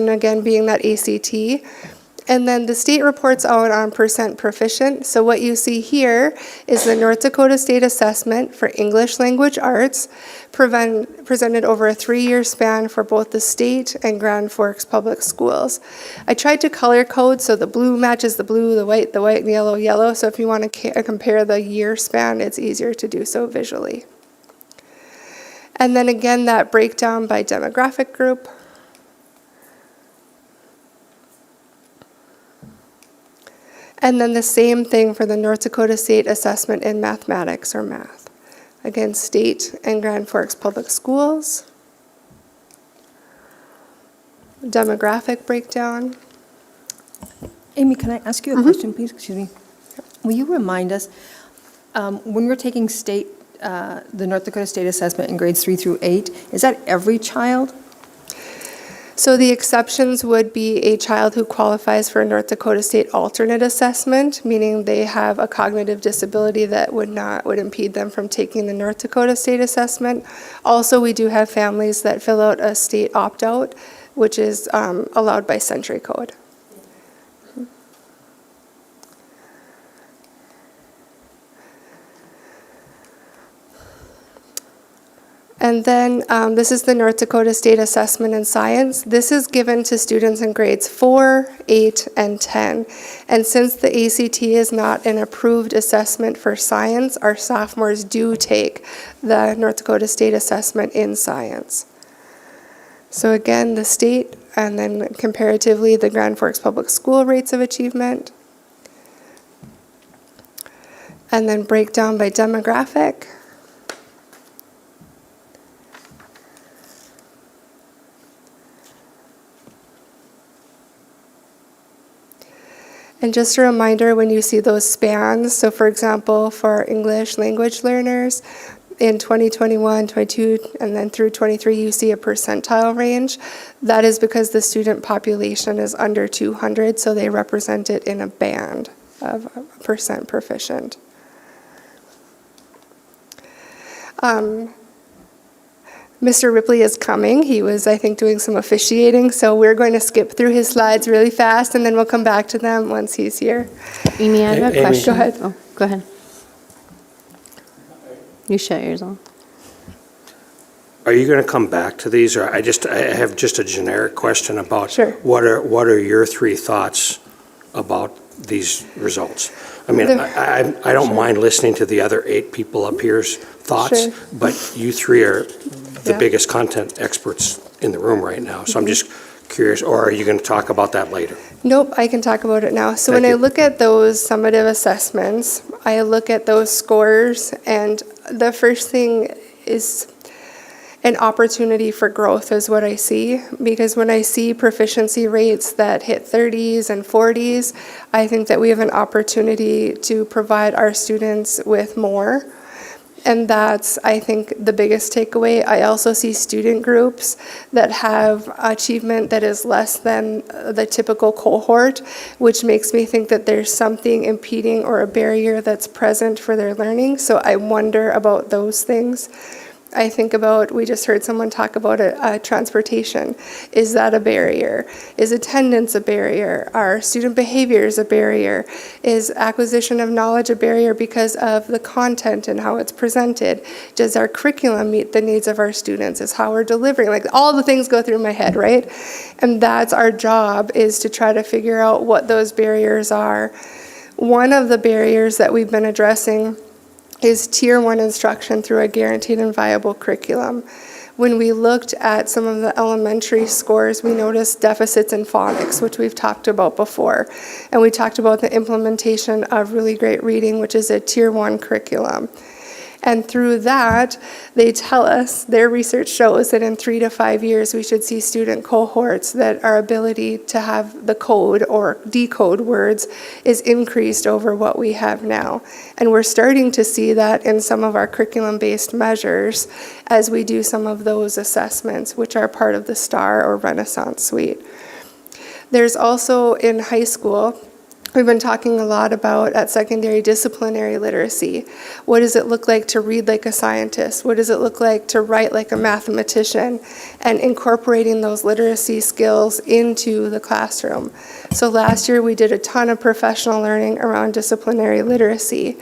again being that ACT. And then the state reports out on percent proficient. So what you see here is the North Dakota State Assessment for English Language Arts presented over a 3-year span for both the state and Grand Forks Public Schools. I tried to color code so the blue matches the blue, the white, and yellow, yellow. So if you want to compare the year span, it's easier to do so visually. And then again, that breakdown by demographic group. And then the same thing for the North Dakota State Assessment in Mathematics or Math. Again, state and Grand Forks Public Schools. Demographic breakdown. Amy, can I ask you a question, please? Excuse me. Will you remind us, when we're taking the North Dakota State Assessment in grades 3 through 8, is that every child? So the exceptions would be a child who qualifies for a North Dakota State alternate assessment, meaning they have a cognitive disability that would impede them from taking the North Dakota State assessment. Also, we do have families that fill out a state opt-out, which is allowed by Century Code. And then this is the North Dakota State Assessment in Science. This is given to students in grades 4, 8, and 10. And since the ACT is not an approved assessment for science, our sophomores do take the North Dakota State Assessment in Science. So again, the state, and then comparatively the Grand Forks Public School rates of achievement. And then breakdown by demographic. And just a reminder, when you see those spans, so for example, for our English language learners, in 2021, 22, and then through 23, you see a percentile range. That is because the student population is under 200, so they represent it in a band of percent proficient. Mr. Ripley is coming. He was, I think, doing some officiating, so we're going to skip through his slides really fast, and then we'll come back to them once he's here. Amy, I have a question. Go ahead. Oh, go ahead. You shut yours off. Are you going to come back to these, or I have just a generic question about Sure. what are your three thoughts about these results? I mean, I don't mind listening to the other 8 people up here's thoughts, Sure. but you 3 are the Yeah. biggest content experts in the room right now. So I'm just curious, or are you going to talk about that later? Nope, I can talk about it now. So Thank when I you. look at those summative assessments, I look at those scores, and the first thing is an opportunity for growth is what I see, because when I see proficiency rates that hit 30s and 40s, I think that we have an opportunity to provide our students with more. And that's, I think, the biggest takeaway. I also see student groups that have achievement that is less than the typical cohort, which makes me think that there's something impeding or a barrier that's present for their learning. So I wonder about those things. I think about, we just heard someone talk about transportation. Is that a barrier? Is attendance a barrier? Are student behaviors a barrier? Is acquisition of knowledge a barrier because of the content and how it's presented? Does our curriculum meet the needs of our students? Is how we're delivering? Like, all the things go through my head, right? And that's our job, is to try to figure out what those barriers are. One of the barriers that we've been addressing is Tier 1 instruction through a guaranteed and viable curriculum. When we looked at some of the elementary scores, we noticed deficits in phonics, which we've talked about before. And we talked about the implementation of Really Great Reading, which is a Tier 1 curriculum. And through that, they tell us, their research shows that in 3 to 5 years, we should see student cohorts that our ability to have the code or decode words is increased over what we have now. And we're starting to see that in some of our curriculum-based measures as we do some of those assessments, which are part of the STAR or Renaissance Suite. There's also in high school, we've been talking a lot about at secondary disciplinary literacy. What does it look like to read like a scientist? What does it look like to write like a mathematician? And incorporating those literacy skills into the classroom. So last year we did a ton of professional learning around disciplinary literacy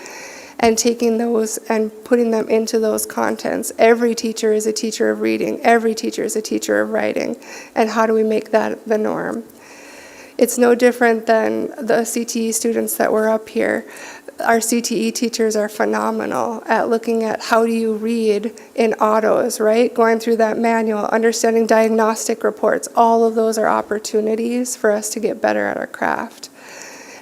and taking those and putting them into those contents. Every teacher is a teacher of reading. Every teacher is a teacher of writing. And how do we make that the norm? It's no different than the CTE students that were up here. Our CTE teachers are phenomenal at looking at how do you read in autos, right? Going through that manual, understanding diagnostic reports. All of those are opportunities for us to get better at our craft.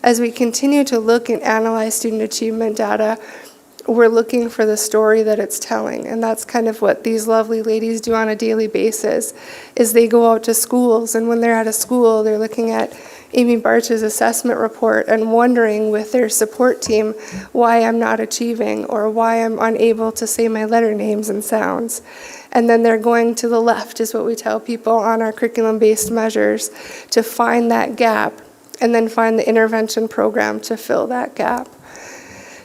As we continue to look and analyze student achievement data, we're looking for the story that it's telling. And that's kind of what these lovely ladies do on a daily basis, is they go out to schools, and when they're at a school, they're looking at Amy Barch's assessment report and wondering with their support team why I'm not achieving or why I'm unable to say my letter names and sounds. And then they're going to the left, is what we tell people on our curriculum-based measures, to find that gap and then find the intervention program to fill that gap.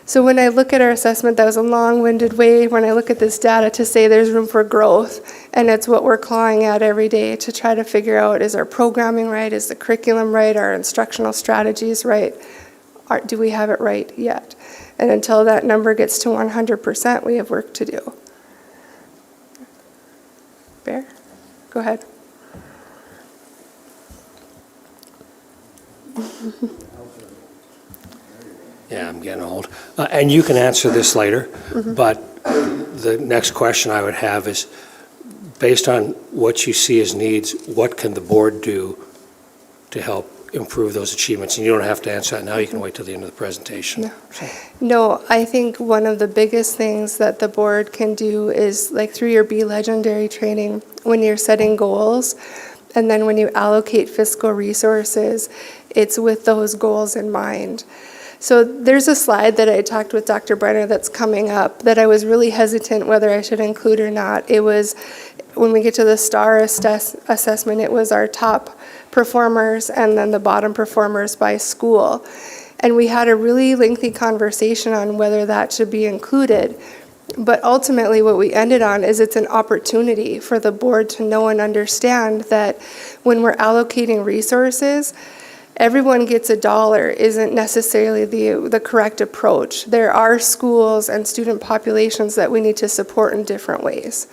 So when I look at our assessment, that was a long-winded way when I look at this data to say there's room for growth, and it's what we're clawing at every day to try to figure out, is our programming right, is the curriculum right, our instructional strategies right, do we have it right yet? And until that number gets to 100%, we have work to do. Bear, go ahead. Yeah, I'm getting old. And you can answer this later, Mhm. but the next question I would have is, based on what you see as needs, what can the board do to help improve those achievements? And you don't have to answer that now, you can wait till the end of the presentation. No, I think one of the biggest things that the board can do is, like, through your Be Legendary training, when you're setting goals, and then when you allocate fiscal resources, it's with those goals in mind. So there's a slide that I talked with Dr. Brenner that's coming up that I was really hesitant whether I should include or not. It was, when we get to the STAR assessment, it was our top performers and then the bottom performers by school. And we had a really lengthy conversation on whether that should be included. But ultimately what we ended on is it's an opportunity for the board to know and understand that when we're allocating resources, everyone gets $1 isn't necessarily the correct approach. There are schools and student populations that we need to support in different ways.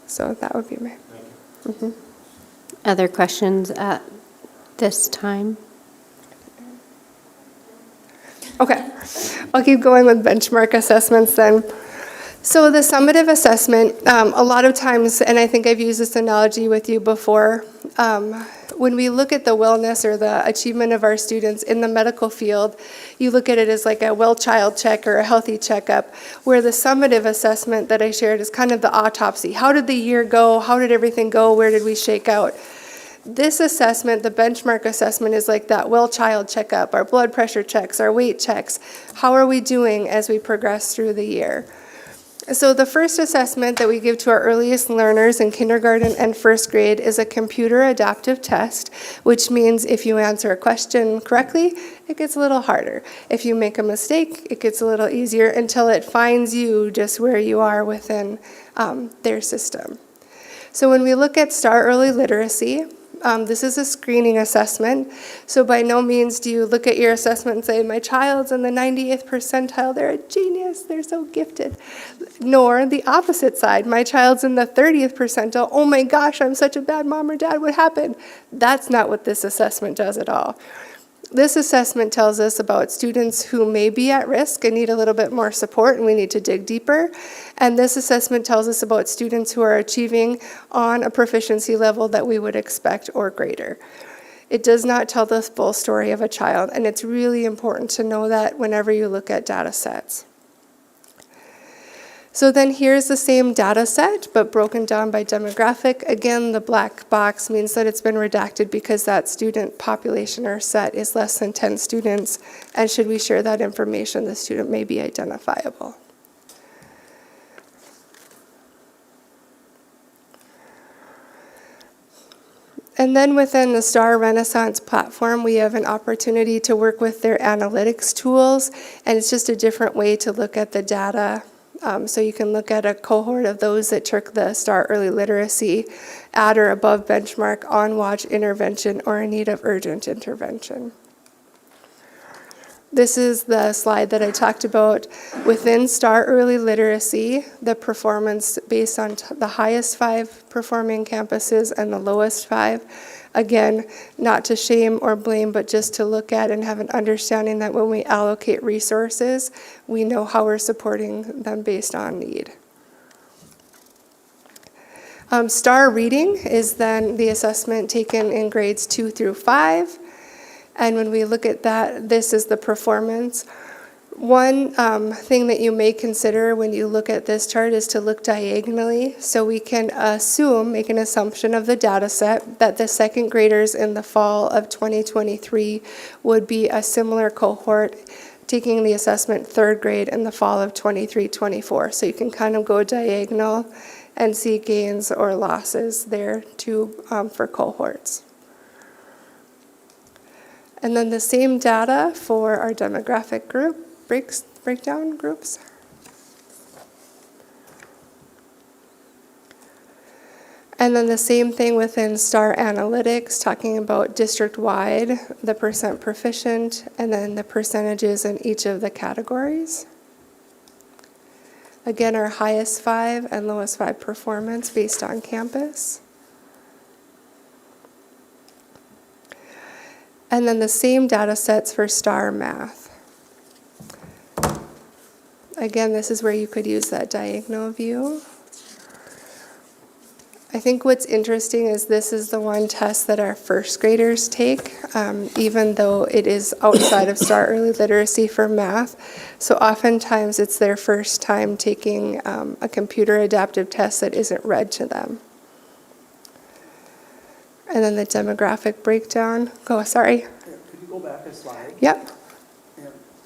So that would be my. Mm-hmm. Other questions at this time? Okay, I'll keep going with benchmark assessments then. So the summative assessment, a lot of times, and I think I've used this analogy with you before, when we look at the wellness or the achievement of our students in the medical field, you look at it as like a well child check or a healthy checkup, where the summative assessment that I shared is kind of the autopsy. How did the year go? How did everything go? Where did we shake out? This assessment, the benchmark assessment, is like that well child checkup, our blood pressure checks, our weight checks. How are we doing as we progress through the year? So the first assessment that we give to our earliest learners in kindergarten and first grade is a computer adaptive test, which means if you answer a question correctly, it gets a little harder. If you make a mistake, it gets a little easier until it finds you just where you are within their system. So when we look at STAR Early Literacy, this is a screening assessment. So by no means do you look at your assessment and say, my child's in the 90th percentile, they're a genius, they're so gifted. Nor the opposite side, my child's in the 30th percentile, oh my gosh, I'm such a bad mom or dad, what happened? That's not what this assessment does at all. This assessment tells us about students who may be at risk and need a little bit more support, and we need to dig deeper. And this assessment tells us about students who are achieving on a proficiency level that we would expect or greater. It does not tell the full story of a child, and it's really important to know that whenever you look at data sets. So then here's the same data set, but broken down by demographic. Again, the black box means that it's been redacted because that student population or set is less than 10 students, and should we share that information, the student may be identifiable. And then within the STAR Renaissance platform, we have an opportunity to work with their analytics tools, and it's just a different way to look at the data. So you can look at a cohort of those that took the STAR Early Literacy at or above benchmark, on watch intervention, or in need of urgent intervention. This is the slide that I talked about within STAR Early Literacy, the performance based on the highest 5 performing campuses and the lowest 5. Again, not to shame or blame, but just to look at and have an understanding that when we allocate resources, we know how we're supporting them based on need. STAR Reading is then the assessment taken in grades 2 through 5. And when we look at that, this is the performance. One thing that you may consider when you look at this chart is to look diagonally. So we can make an assumption of the data set that the second graders in the fall of 2023 would be a similar cohort taking the assessment third grade in the fall of 23-24. So you can kind of go diagonal and see gains or losses there too for cohorts. And then the same data for our demographic group, breakdown groups. And then the same thing within STAR Analytics, talking about district-wide, the percent proficient, and then the percentages in each of the categories. Again, our highest 5 and lowest 5 performance based on campus. And then the same data sets for STAR Math. Again, this is where you could use that diagonal view. I think what's interesting is this is the one test that our first graders take, even though it is outside of STAR Early Literacy for math. So oftentimes it's their first time taking a computer adaptive test that isn't read to them. And then the demographic breakdown. Sorry. Could you go back a slide? Yep.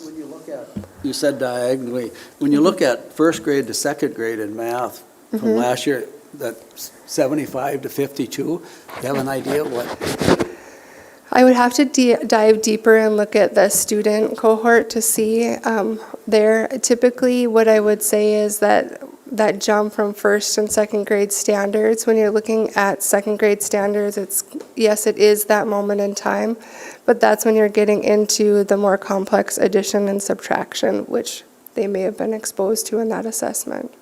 When you look at, you said diagonally, when you look at first grade to second grade in math from last year, that's 75 to 52, you have an idea what? I would have to dive deeper and look at the student cohort to see there. Typically, what I would say is that jump from first and second grade standards, when you're looking at second grade standards, yes, it is that moment in time, but that's when you're getting into the more complex addition and subtraction, which they may have been exposed to in that assessment.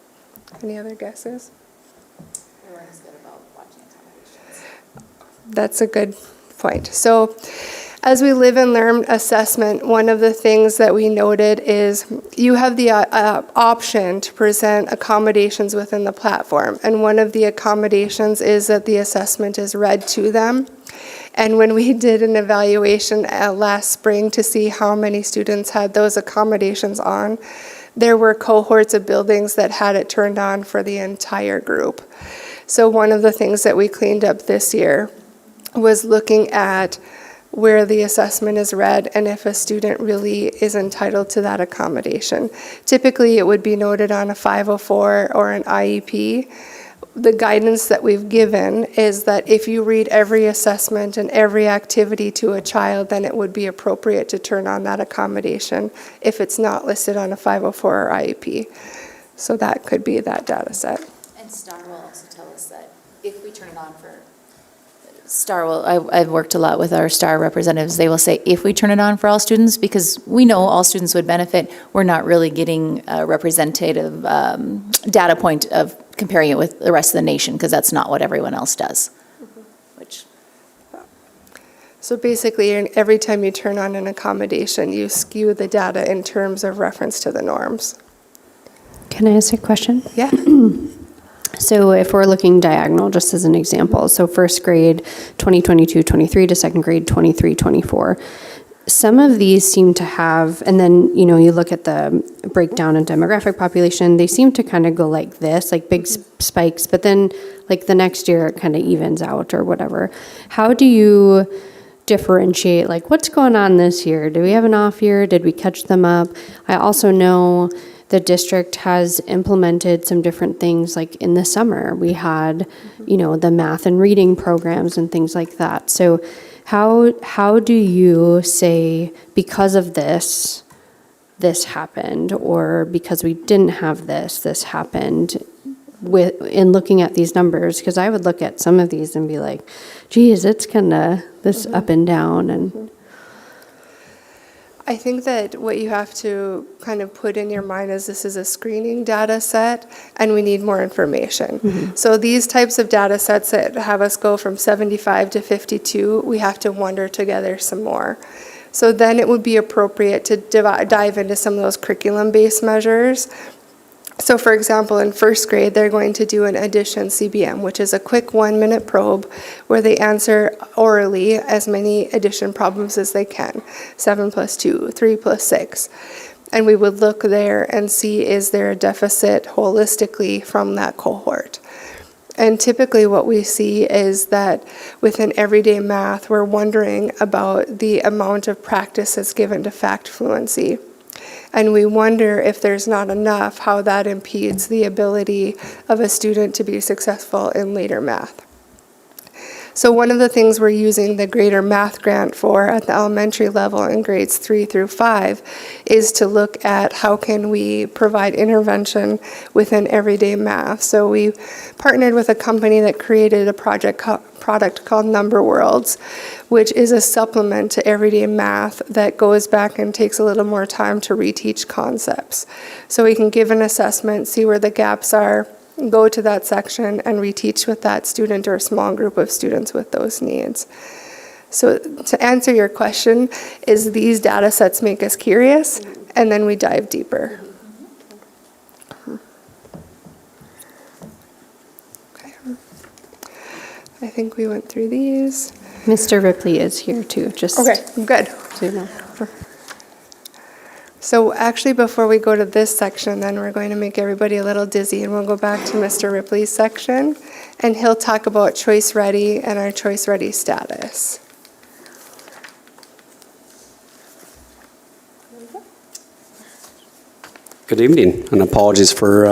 Any other guesses? Everyone's good about watching accommodations. That's a good point. So as we live and learn assessment, one of the things that we noted is you have the option to present accommodations within the platform. And one of the accommodations is that the assessment is read to them. And when we did an evaluation last spring to see how many students had those accommodations on, there were cohorts of buildings that had it turned on for the entire group. So one of the things that we cleaned up this year was looking at where the assessment is read and if a student really is entitled to that accommodation. Typically, it would be noted on a 504 or an IEP. The guidance that we've given is that if you read every assessment and every activity to a child, then it would be appropriate to turn on that accommodation if it's not listed on a 504 or IEP. So that could be that data set. And STAR will also tell us that if we turn it on for STAR will, I've worked a lot with our STAR representatives. They will say, if we turn it on for all students, because we know all students would benefit, we're not really getting a representative data point of comparing it with the rest of the nation, because that's not what everyone else does. So basically, every time you turn on an accommodation, you skew the data in terms of reference to the norms. Can I ask a question? Yeah. So if we're looking diagonal, just as an example, so first grade 2022-23 to second grade 23-24, some of these seem to have, and then, you know, you look at the breakdown in demographic population, they seem to kind of go like this, like big spikes, but then like the next year it kind of evens out or whatever. How do you differentiate, like what's going on this year? Do we have an off year? Did we catch them up? I also know the district has implemented some different things, like in the summer, we had, you know, the math and reading programs and things like that. So how do you say, because of this happened, or because we didn't have this happened, in looking at these numbers? Because I would look at some of these and be like, geez, it's kind of this up and down. And I think that what you have to kind of put in your mind is this is a screening data set and we need more information. So these types of data sets that have us go from 75 to 52, we have to wonder together some more. So then it would be appropriate to dive into some of those curriculum-based measures. So for example, in first grade, they're going to do an addition CBM, which is a quick 1-minute probe where they answer orally as many addition problems as they can. 7 + 2, 3 + 6. And we would look there and see, is there a deficit holistically from that cohort? And typically what we see is that within everyday math, we're wondering about the amount of practice that's given to fact fluency. And we wonder if there's not enough, how that impedes the ability of a student to be successful in later math. So one of the things we're using the Greater Math Grant for at the elementary level in grades 3 through 5 is to look at how can we provide intervention within everyday math. So we partnered with a company that created a product called Number Worlds, which is a supplement to everyday math that goes back and takes a little more time to reteach concepts. So we can give an assessment, see where the gaps are, go to that section and reteach with that student or a small group of students with those needs. So to answer your question, is these data sets make us curious, and then we dive deeper. Okay. I think we went through these. Mr. Ripley is here too, just okay, good. So you know. So actually, before we go to this section, then we're going to make everybody a little dizzy, and we'll go back to Mr. Ripley's section, and he'll talk about Choice Ready and our Choice Ready status. Good evening, and apologies for,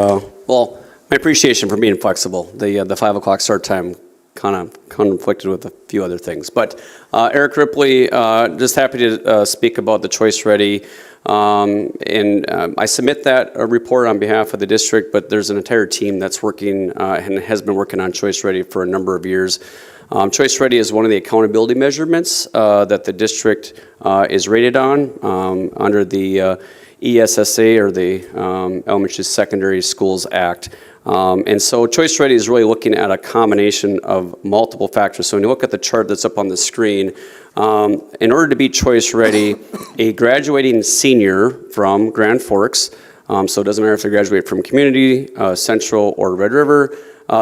my appreciation for being flexible. The 5 o'clock start time kind of conflicted with a few other things. But Eric Ripley, just happy to speak about the Choice Ready. And I submit that report on behalf of the district, but there's an entire team that's working and has been working on Choice Ready for a number of years. Choice Ready is one of the accountability measurements that the district is rated on under the ESSA, or the Elementary Secondary Schools Act. And so Choice Ready is really looking at a combination of multiple factors. So when you look at the chart that's up on the screen, in order to be Choice Ready, a graduating senior from Grand Forks, so it doesn't matter if they graduate from Community, Central, or Red River,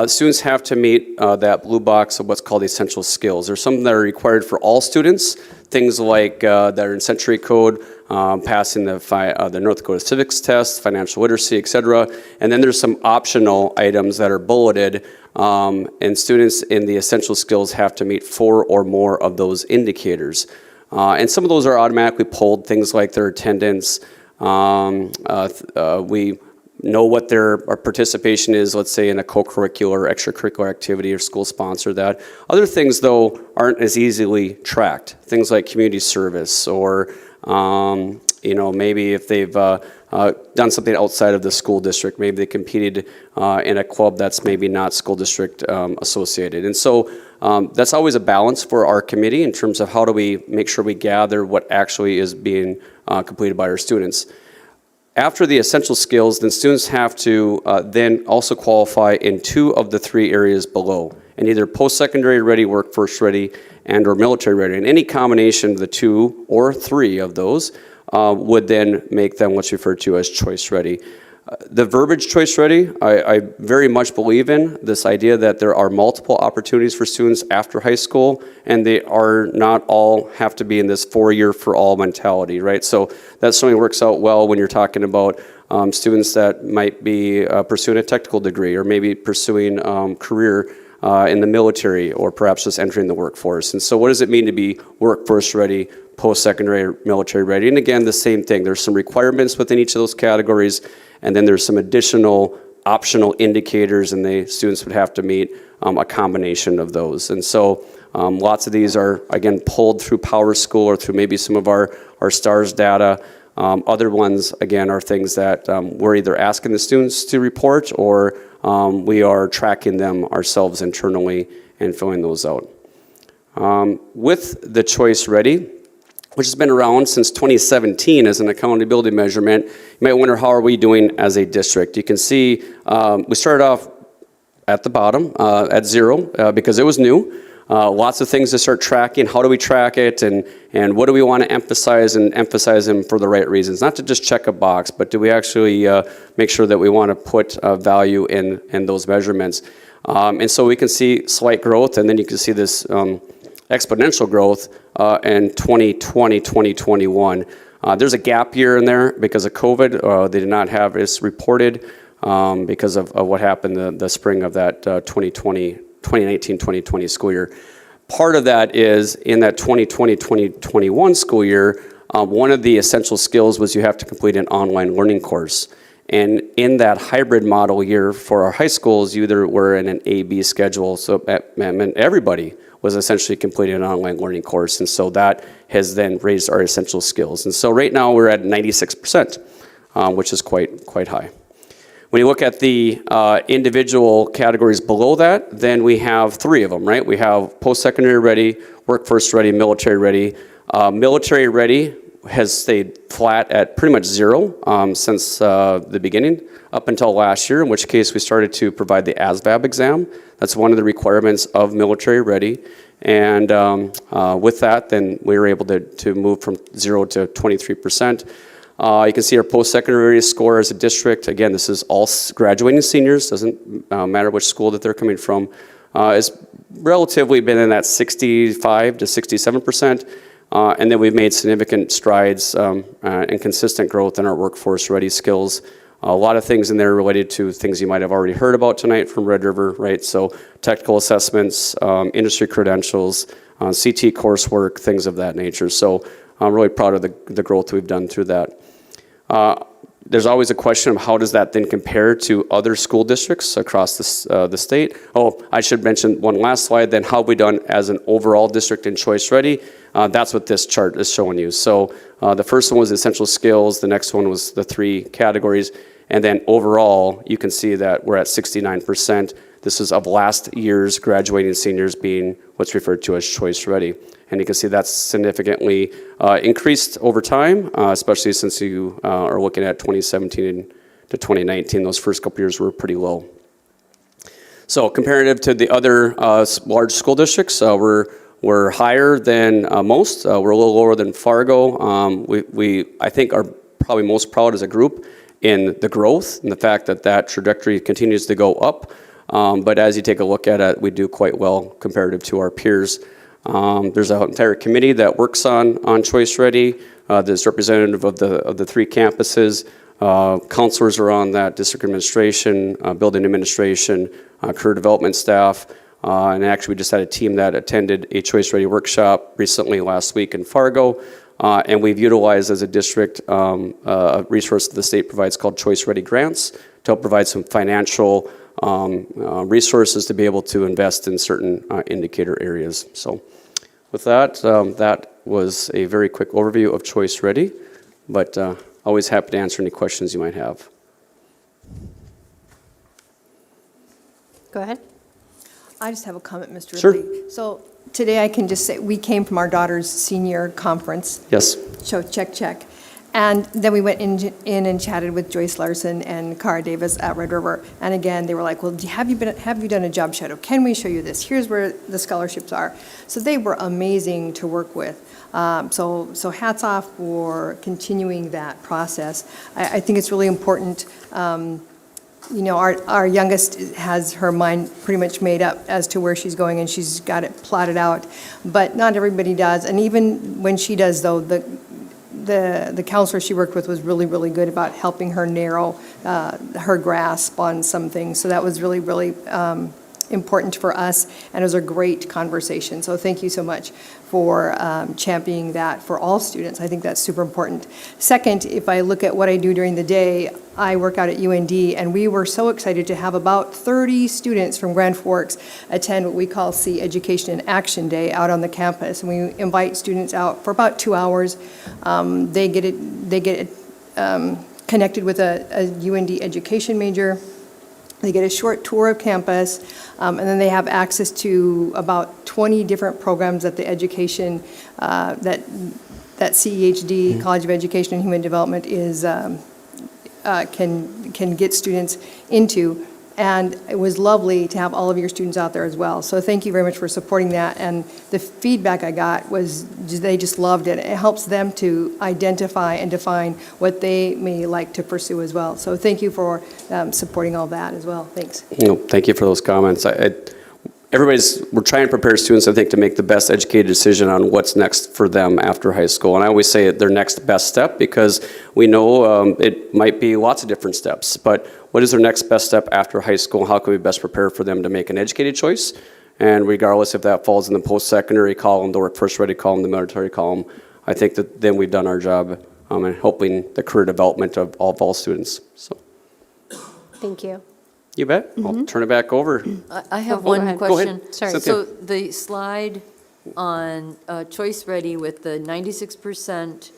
students have to meet that blue box of what's called essential skills. There's some that are required for all students, things like that are in Century Code, passing the North Dakota Civics Test, financial literacy, et cetera. And then there's some optional items that are bulleted, and students in the essential skills have to meet 4 or more of those indicators. And some of those are automatically pulled, things like their attendance. We know what their participation is, let's say in a co-curricular or extracurricular activity or school sponsor that. Other things, though, aren't as easily tracked. Things like community service, or maybe if they've done something outside of the school district, maybe they competed in a club that's maybe not school district associated. And so that's always a balance for our committee in terms of how do we make sure we gather what actually is being completed by our students. After the essential skills, then students have to then also qualify in 2 of the 3 areas below, and either post-secondary ready, workforce ready, and or military ready. And any combination of the 2 or 3 of those would then make them what's referred to as Choice Ready. The verbiage Choice Ready, I very much believe in this idea that there are multiple opportunities for students after high school, and they are not all have to be in this 4-year for all mentality, right? So that certainly works out well when you're talking about students that might be pursuing a technical degree, or maybe pursuing career in the military, or perhaps just entering the workforce. And so what does it mean to be workforce ready, post-secondary, military ready? And again, the same thing. There's some requirements within each of those categories, and then there's some additional optional indicators, and the students would have to meet a combination of those. And so lots of these are, again, pulled through PowerSchool or through maybe some of our STARS data. Other ones, again, are things that we're either asking the students to report, or we are tracking them ourselves internally and filling those out. With the Choice Ready, which has been around since 2017 as an accountability measurement, you might wonder, how are we doing as a district? You can see we started off at the bottom at 0 because it was new. Lots of things to start tracking. How do we track it, and what do we want to emphasize, and emphasize them for the right reasons? Not to just check a box, but do we actually make sure that we want to put value in those measurements? And so we can see slight growth, and then you can see this exponential growth in 2020, 2021. There's a gap year in there because of COVID. They did not have this reported because of what happened the spring of that 2019-2020 school year. Part of that is in that 2020-2021 school year, one of the essential skills was you have to complete an online learning course. And in that hybrid model year for our high schools, you either were in an A-B schedule, so that meant everybody was essentially completing an online learning course. And so that has then raised our essential skills. And so right now we're at 96%, which is quite high. When you look at the individual categories below that, then we have 3 of them, right? We have post-secondary ready, workforce ready, military ready. Military ready has stayed flat at pretty much 0 since the beginning, up until last year, in which case we started to provide the ASVAB exam. That's one of the requirements of military ready. And with that, then we were able to move from 0 to 23%. You can see our post-secondary score as a district. Again, this is all graduating seniors, doesn't matter which school that they're coming from. It's relatively been in that 65 to 67%. And then we've made significant strides and consistent growth in our workforce ready skills. A lot of things in there related to things you might have already heard about tonight from Red River, right? So technical assessments, industry credentials, CT coursework, things of that nature. So I'm really proud of the growth we've done through that. there's always a question of how does that then compare to other school districts across the state. Oh, I should mention one last slide, then how have we done as an overall district in Choice Ready? That's what this chart is showing you. So the first one was essential skills, the next one was the 3 categories, and then overall, you can see that we're at 69%. This is of last year's graduating seniors being what's referred to as Choice Ready. And you can see that's significantly increased over time, especially since you are looking at 2017 to 2019. Those first couple years were pretty low. So comparative to the other large school districts, we're higher than most. We're a little lower than Fargo. We I think, are probably most proud as a group in the growth and the fact that that trajectory continues to go up. But as you take a look at it, we do quite well comparative to our peers. There's an entire committee that works on Choice Ready. There's representative of the 3 campuses. Counselors are on that, district administration, building administration, career development staff. And actually, we just had a team that attended a Choice Ready workshop recently last week in Fargo. And we've utilized as a district a resource that the state provides called Choice Ready Grants to help provide some financial resources to be able to invest in certain indicator areas. So with that, that was a very quick overview of Choice Ready, but always happy to answer any questions you might have. Go ahead. I just have a comment, Mr. Sure. Ridley. So today I can just say, we came from our daughter's senior conference. Yes. So check. And then we went in and chatted with Joyce Larson and Cara Davis at Red River. And again, they were like, well, have you done a job shadow? Can we show you this? Here's where the scholarships are. So they were amazing to work with. So hats off for continuing that process. I think it's really important. You know, our youngest has her mind pretty much made up as to where she's going, and she's got it plotted out. But not everybody does. And even when she does, though, the counselor she worked with was really, really good about helping her narrow her grasp on some things. So that was really, really important for us, and it was a great conversation. So thank you so much for championing that for all students. I think that's super important. Second, if I look at what I do during the day, I work out at UND, and we were so excited to have about 30 students from Grand Forks attend what we call C Education in Action Day out on the campus. And we invite students out for about 2 hours. They get connected with a UND education major. They get a short tour of campus, and then they have access to about 20 different programs that the education, that CEHD, College of Education and Human Development, is can get students into. And it was lovely to have all of your students out there as well. So thank you very much for supporting that. And the feedback I got was they just loved it. It helps them to identify and define what they may like to pursue as well. So thank you for supporting all that as well. Thanks. No, thank you for those comments. We're trying to prepare students, I think, to make the best educated decision on what's next for them after high school. And I always say their next best step, because we know it might be lots of different steps, but what is their next best step after high school? How can we best prepare for them to make an educated choice? And regardless if that falls in the post-secondary column, the workforce ready column, the military column, I think that then we've done our job in helping the career development of all students. So, Thank you. you bet. I'll turn it back over. I have Go one ahead. Go question. ahead. Sorry. So Cynthia. the slide on Choice Ready with the 96%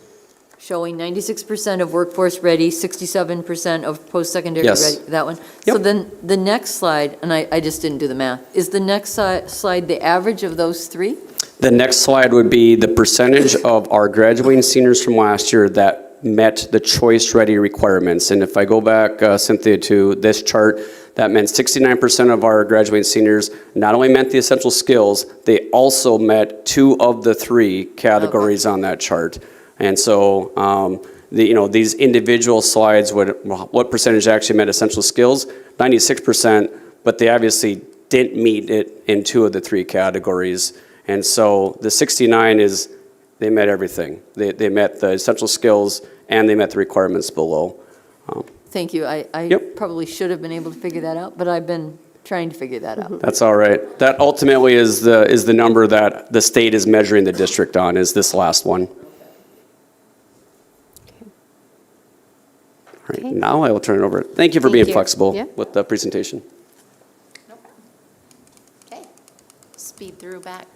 showing 96% of workforce ready, 67% of post-secondary Yes. ready, that one? Yep. So then the next slide, and I just didn't do the math, is the next slide the average of those 3? The next slide would be the percentage of our graduating seniors from last year that met the Choice Ready requirements. And if I go back, Cynthia, to this chart, that meant 69% of our graduating seniors not only met the essential skills, they also met 2 of the 3 categories on that chart. And so, these individual slides, what percentage actually met essential skills? 96%, but they obviously didn't meet it in 2 of the 3 categories. And so the 69 is, they met everything. They met the essential skills and they met the requirements below. Thank you. I Yep. probably should have been able to figure that out, but I've been trying to figure that out. That's all right. That ultimately is the number that the state is measuring the district on, is this last one. right, Okay. now I will turn it over. Thank you for Thank being you. flexible Yeah. with the presentation. Okay. Speed through back.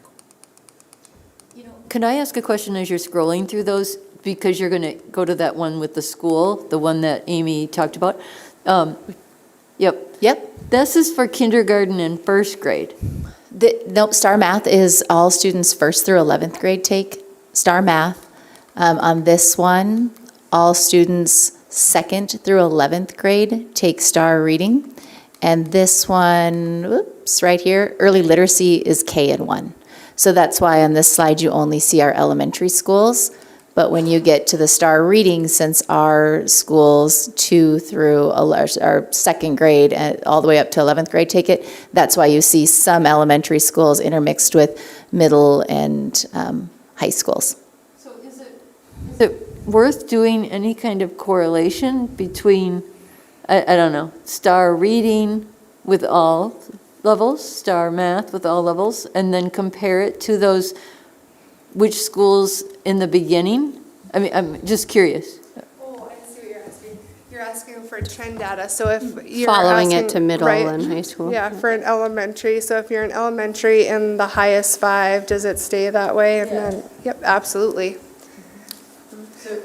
Can I ask a question as you're scrolling through those? Because you're going to go to that one with the school, the one that Amy talked about. Yep. This is for kindergarten and first grade. Nope, Star Math is all students 1st through 11th grade take Star Math. On this one, all students 2nd through 11th grade take Star Reading. And this one, oops, right here, early literacy is K and 1. So that's why on this slide you only see our elementary schools. But when you get to the Star Reading, since our schools 2 through our 2nd grade and all the way up to 11th grade take it, that's why you see some elementary schools intermixed with middle and high schools. So is it worth doing any kind of correlation between, I don't know, Star Reading with all levels, Star Math with all levels, and then compare it to those, which schools in the beginning? I mean, I'm just curious. Oh, I see what you're asking. You're asking for trend data, so if you're Following it asking- to middle right, and high school. Yeah, for an elementary, so if you're in elementary in the highest 5, does it stay that way? And then, yep, absolutely.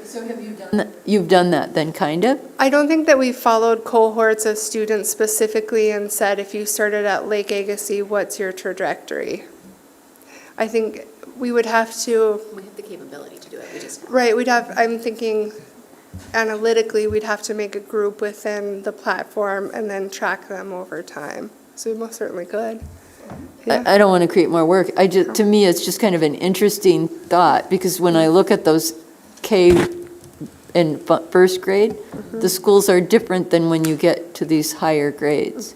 So have you done that? You've done that then, kind of? I don't think that we followed cohorts of students specifically and said, if you started at Lake Agassiz, what's your trajectory? I think we would have to, We have the capability to do it, we just. right, I'm thinking analytically, we'd have to make a group within the platform and then track them over time. So we most certainly could. Yeah. I don't want to create more work. To me, it's just kind of an interesting thought, because when I look at those K in first grade, the schools are different than when you get to these higher grades.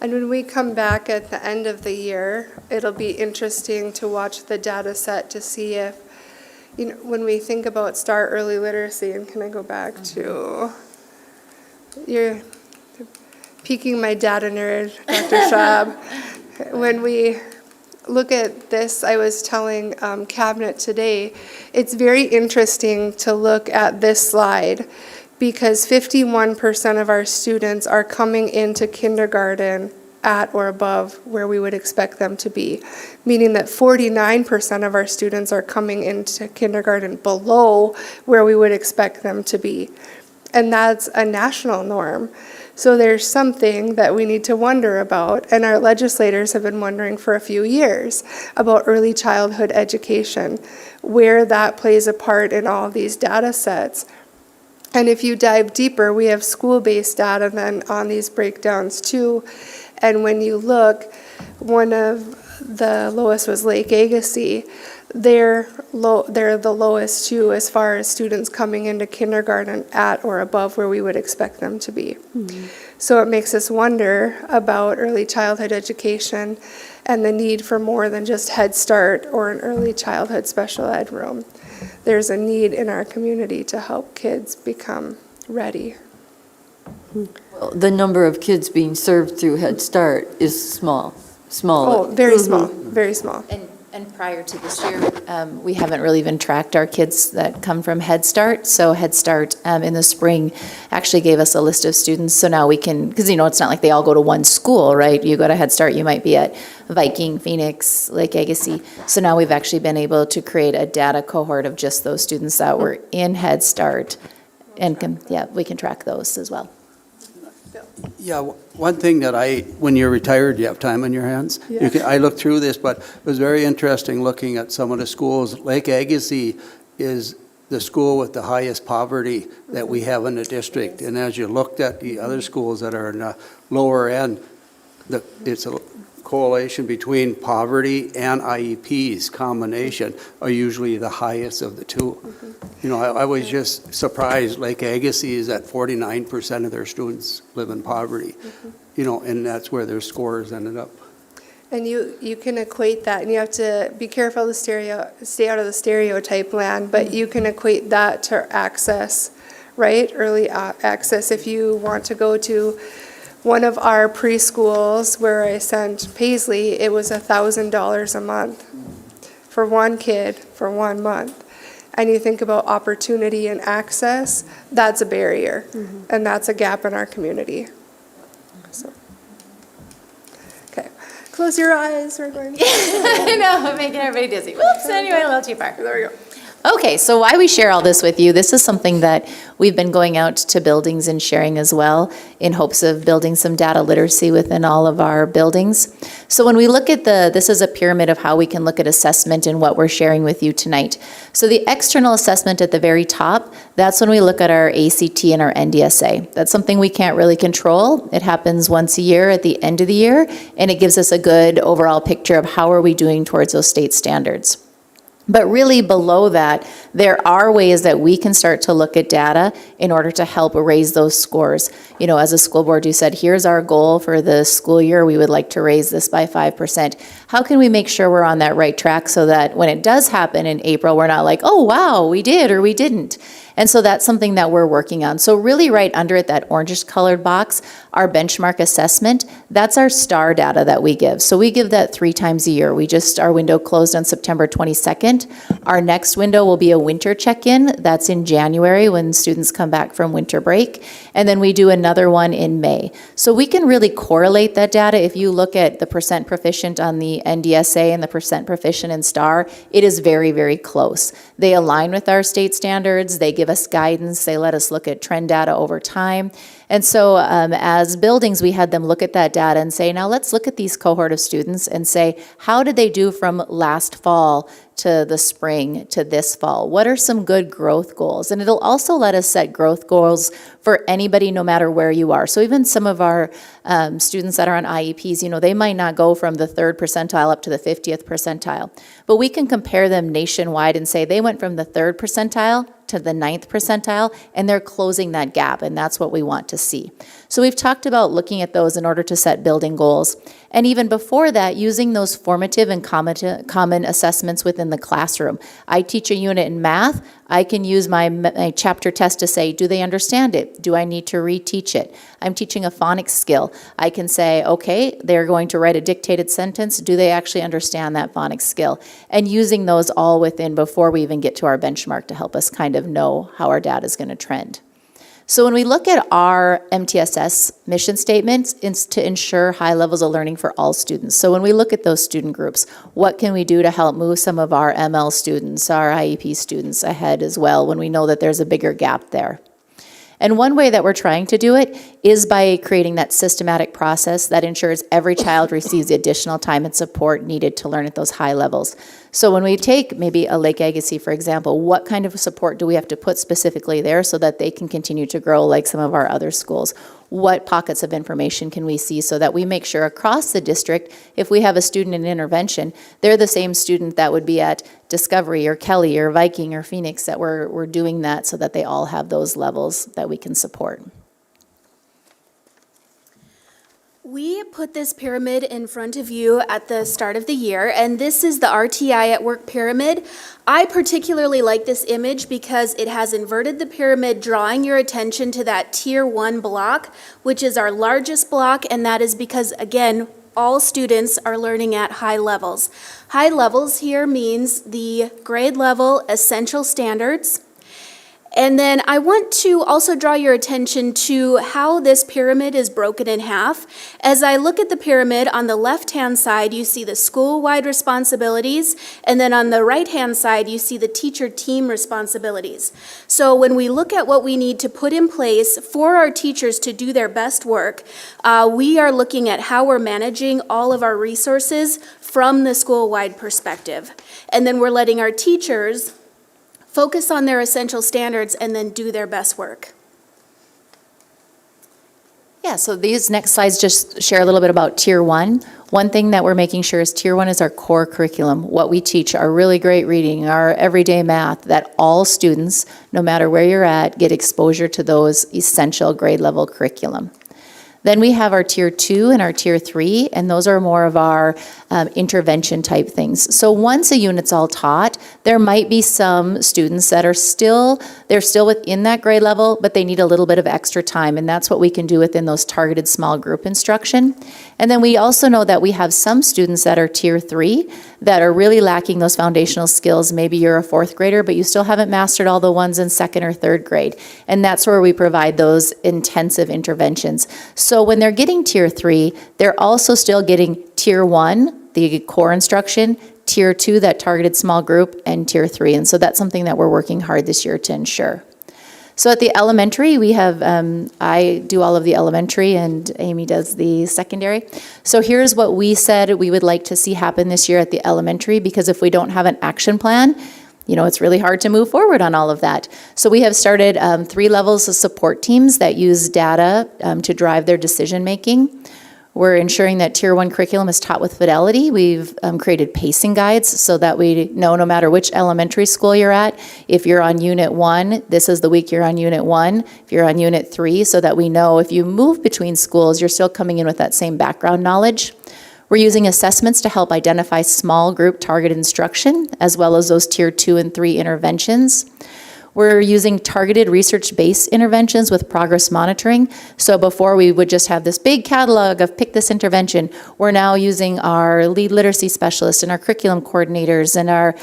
And when we come back at the end of the year, it'll be interesting to watch the data set to see if, when we think about Star Early Literacy, and can I go back to, you're piquing my data nerd, Dr. Schwab. When we look at this, I was telling Cabinet today, it's very interesting to look at this slide because 51% of our students are coming into kindergarten at or above where we would expect them to be, meaning that 49% of our students are coming into kindergarten below where we would expect them to be. And that's a national norm. So there's something that we need to wonder about, and our legislators have been wondering for a few years about early childhood education, where that plays a part in all these data sets. And if you dive deeper, we have school-based data then on these breakdowns too. And when you look, one of the lowest was Lake Agassiz. They're the lowest too as far as students coming into kindergarten at or above where we would expect them to be. So it makes us wonder about early childhood education and the need for more than just Head Start or an early childhood special ed room. There's a need in our community to help kids become ready. The number of kids being served through Head Start is small. Oh, very small, very small. And prior to this year, we haven't really even tracked our kids that come from Head Start. So Head Start in the spring actually gave us a list of students. So now we can, because it's not like they all go to one school, right? You go to Head Start, you might be at Viking, Phoenix, Lake Agassiz. So now we've actually been able to create a data cohort of just those students that were in Head Start. And we can track those as well. Yeah, one thing that when you're retired, you have time on your hands. Yeah. I looked through this, but it was very interesting looking at some of the schools. Lake Agassiz is the school with the highest poverty that we have in the district. And as you looked at the other schools that are in the lower end, it's a correlation between poverty and IEPs combination are usually the highest of the two. I was just surprised Lake Agassiz is at 49% of their students live in poverty, and that's where their scores ended up. And you can equate that, and you have to be careful to stay out of the stereotype land, but you can equate that to access, right? Early access. If you want to go to one of our preschools where I sent Paisley, it was $1,000 a month for one kid for 1 month. and you think about opportunity and access, that's a barrier, and that's a gap in our community. So. Okay, close your eyes. We're going. I know, I'm making everybody dizzy. Whoops, anyway, a little too far. There we go. Okay, so why we share all this with you, this is something that we've been going out to buildings and sharing as well in hopes of building some data literacy within all of our buildings. So when we look at this is a pyramid of how we can look at assessment and what we're sharing with you tonight. So the external assessment at the very top, that's when we look at our ACT and our NDSA. That's something we can't really control. It happens once a year at the end of the year, and it gives us a good overall picture of how are we doing towards those state standards. But really below that, there are ways that we can start to look at data in order to help raise those scores. You know, as a school board, you said, here's our goal for the school year. We would like to raise this by 5%. How can we make sure we're on that right track so that when it does happen in April, we're not like, oh, wow, we did or we didn't. And so that's something that we're working on. So really right under it, that orangish colored box, our benchmark assessment, that's our STAR data that we give. So we give that 3 times a year. Our window closed on September 22nd. Our next window will be a winter check-in. That's in January when students come back from winter break. And then we do another one in May. So we can really correlate that data. If you look at the percent proficient on the NDSA and the percent proficient in STAR, it is very, very close. They align with our state standards. They give us guidance. They let us look at trend data over time. And so as buildings, we had them look at that data and say, now let's look at these cohort of students and say, how did they do from last fall to the spring to this fall? What are some good growth goals? And it'll also let us set growth goals for anybody, no matter where you are. So even some of our students that are on IEPs, you know, they might not go from the 3rd percentile up to the 50th percentile. But we can compare them nationwide and say they went from the 3rd percentile to the 9th percentile, and they're closing that gap, and that's what we want to see. So we've talked about looking at those in order to set building goals. And even before that, using those formative and common assessments within the classroom. I teach a unit in math. I can use my chapter test to say, do they understand it? Do I need to reteach it? I'm teaching a phonics skill. I can say, okay, they're going to write a dictated sentence. Do they actually understand that phonics skill? And using those all within before we even get to our benchmark to help us kind of know how our data is going to trend. So when we look at our MTSS mission statements, it's to ensure high levels of learning for all students. So when we look at those student groups, what can we do to help move some of our ML students, our IEP students ahead as well when we know that there's a bigger gap there? And one way that we're trying to do it is by creating that systematic process that ensures every child receives the additional time and support needed to learn at those high levels. So when we take maybe a Lake Agassiz, for example, what kind of support do we have to put specifically there so that they can continue to grow like some of our other schools? What pockets of information can we see so that we make sure across the district, if we have a student in intervention, they're the same student that would be at Discovery or Kelly or Viking or Phoenix, that we're doing that so that they all have those levels that we can support. We put this pyramid in front of you at the start of the year, and this is the RTI at Work pyramid. I particularly like this image because it has inverted the pyramid, drawing your attention to that Tier 1 block, which is our largest block, and that is because, again, all students are learning at high levels. High levels here means the grade level essential standards. And then I want to also draw your attention to how this pyramid is broken in half. As I look at the pyramid, on the left-hand side, you see the school-wide responsibilities, and then on the right-hand side, you see the teacher-team responsibilities. So when we look at what we need to put in place for our teachers to do their best work, we are looking at how we're managing all of our resources from the school-wide perspective. And then we're letting our teachers focus on their essential standards and then do their best work. Yeah, so these next slides just share a little bit about Tier 1. One thing that we're making sure is Tier 1 is our core curriculum. What we teach, our really great reading, our everyday math, that all students, no matter where you're at, get exposure to those essential grade level curriculum. Then we have our tier 2 and our tier 3, and those are more of our intervention type things. So once a unit's all taught, there might be some students that are still within that grade level, but they need a little bit of extra time, and that's what we can do within those targeted small group instruction. And then we also know that we have some students that are tier 3 that are really lacking those foundational skills. Maybe you're a 4th grader, but you still haven't mastered all the ones in 2nd or 3rd grade. And that's where we provide those intensive interventions. So when they're getting tier 3, they're also still getting tier 1, the core instruction, tier 2, that targeted small group, and tier 3. And so that's something that we're working hard this year to ensure. So at the elementary, we have, I do all of the elementary and Amy does the secondary. So here's what we said we would like to see happen this year at the elementary, because if we don't have an action plan, it's really hard to move forward on all of that. So we have started 3 levels of support teams that use data to drive their decision making. We're ensuring that Tier 1 curriculum is taught with fidelity. We've created pacing guides so that we know no matter which elementary school you're at, if you're on Unit 1, this is the week you're on Unit 1. If you're on Unit 3, so that we know if you move between schools, you're still coming in with that same background knowledge. We're using assessments to help identify small group targeted instruction, as well as those Tier 2 and 3 interventions. We're using targeted research-based interventions with progress monitoring. So before we would just have this big catalog of pick this intervention, we're now using our lead literacy specialists and our curriculum coordinators and our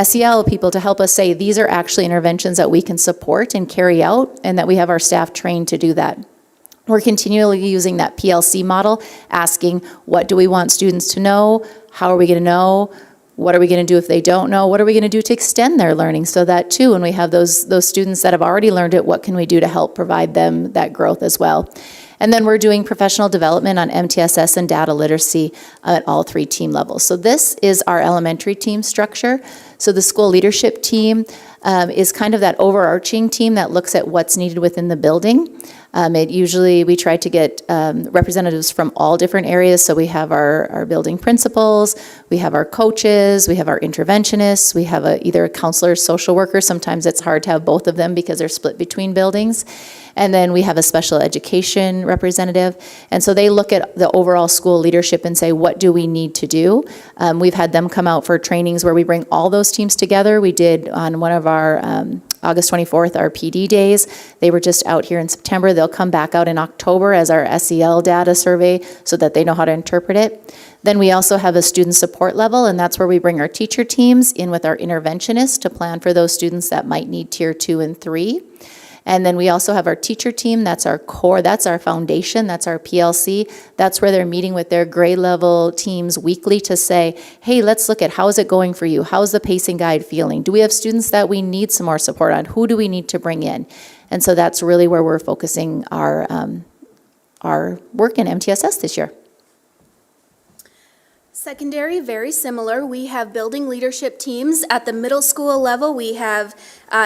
SEL people to help us say these are actually interventions that we can support and carry out, and that we have our staff trained to do that. We're continually using that PLC model, asking what do we want students to know, how are we going to know, what are we going to do if they don't know? What are we going to do to extend their learning? So that too, when we have those students that have already learned it, what can we do to help provide them that growth as well? And then we're doing professional development on MTSS and data literacy at all 3 team levels. So this is our elementary team structure. So the school leadership team is kind of that overarching team that looks at what's needed within the building. We try to get representatives from all different areas. So we have our building principals, we have our coaches, we have our interventionists, we have either a counselor or social worker. Sometimes it's hard to have both of them because they're split between buildings. And then we have a special education representative. And so they look at the overall school leadership and say, what do we need to do? We've had them come out for trainings where we bring all those teams together. We did on one of our August 24th, our PD days. They were just out here in September. They'll come back out in October as our SEL data survey so that they know how to interpret it. Then we also have a student support level, and that's where we bring our teacher teams in with our interventionists to plan for those students that might need Tier 2 and 3. And then we also have our teacher team. That's our core, that's our foundation, that's our PLC. That's where they're meeting with their grade level teams weekly to say, hey, let's look at how is it going for you? How's the pacing guide feeling? Do we have students that we need some more support on? Who do we need to bring in? And so that's really where we're focusing our work in MTSS this year. Secondary, very similar. We have building leadership teams. At the middle school level, we have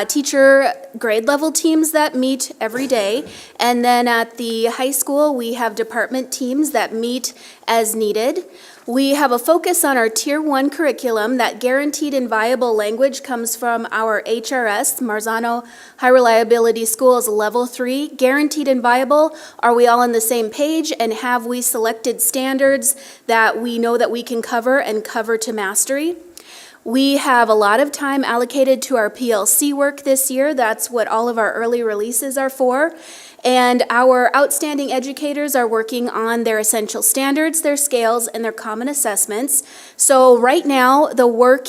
teacher grade level teams that meet every day. And then at the high school, we have department teams that meet as needed. We have a focus on our Tier 1 curriculum. That guaranteed and viable language comes from our HRS, Marzano High Reliability Schools Level 3. Guaranteed and viable, are we all on the same page, and have we selected standards that we know that we can cover and cover to mastery? We have a lot of time allocated to our PLC work this year. That's what all of our early releases are for. And our outstanding educators are working on their essential standards, their scales, and their common assessments. So right now, the work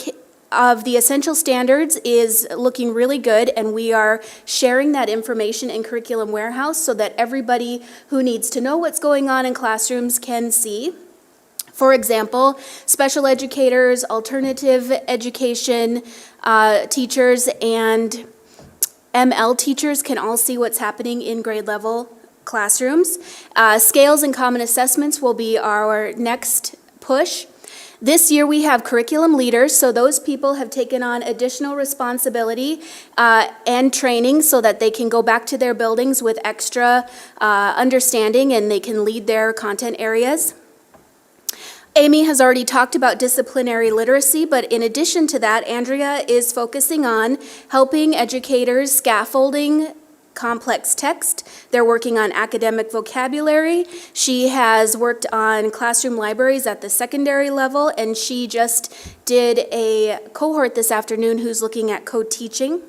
of the essential standards is looking really good, and we are sharing that information in Curriculum Warehouse so that everybody who needs to know what's going on in classrooms can see. For example, special educators, alternative education teachers, and ML teachers can all see what's happening in grade level classrooms. Scales and common assessments will be our next push. This year we have curriculum leaders, so those people have taken on additional responsibility and training so that they can go back to their buildings with extra understanding and they can lead their content areas. Amy has already talked about disciplinary literacy, but in addition to that, Andrea is focusing on helping educators scaffolding complex text. They're working on academic vocabulary. She has worked on classroom libraries at the secondary level, and she just did a cohort this afternoon who's looking at co-teaching.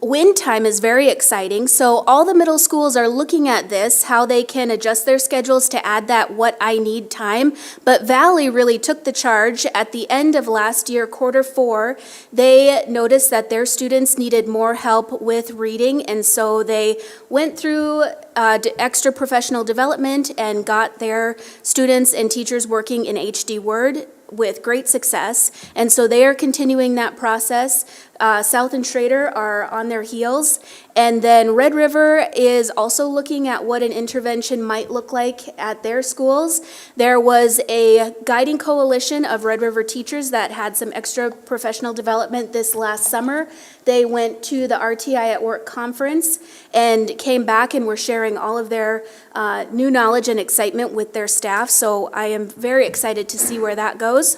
Wind time is very exciting, so all the middle schools are looking at this, how they can adjust their schedules to add that what I need time. But Valley really took the charge. At the end of last year, quarter 4, they noticed that their students needed more help with reading, and so they went through extra professional development and got their students and teachers working in HD Word with great success. And so they are continuing that process. South and Schrader are on their heels. And then Red River is also looking at what an intervention might look like at their schools. There was a guiding coalition of Red River teachers that had some extra professional development this last summer. They went to the RTI at Work conference and came back and were sharing all of their new knowledge and excitement with their staff. So I am very excited to see where that goes.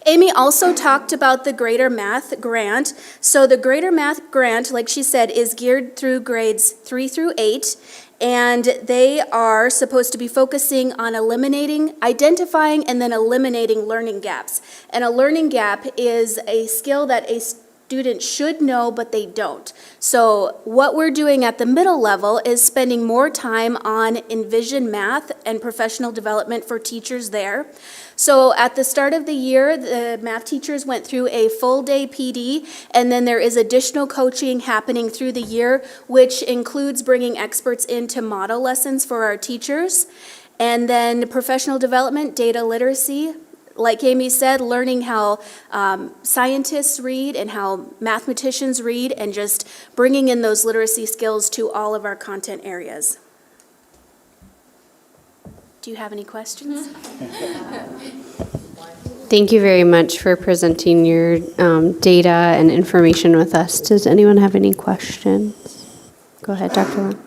Amy also talked about the Greater Math Grant. So the Greater Math Grant, like she said, is geared through grades 3 through 8, and they are supposed to be focusing on identifying and then eliminating learning gaps. And a learning gap is a skill that a student should know, but they don't. So what we're doing at the middle level is spending more time on Envision Math and professional development for teachers there. So at the start of the year, the math teachers went through a full day PD, and then there is additional coaching happening through the year, which includes bringing experts into model lessons for our teachers. And then professional development, data literacy, like Amy said, learning how scientists read and how mathematicians read, and just bringing in those literacy skills to all of our content areas. Do you have any questions? Thank you very much for presenting your data and information with us. Does anyone have any questions? Go ahead, Dr. Ron.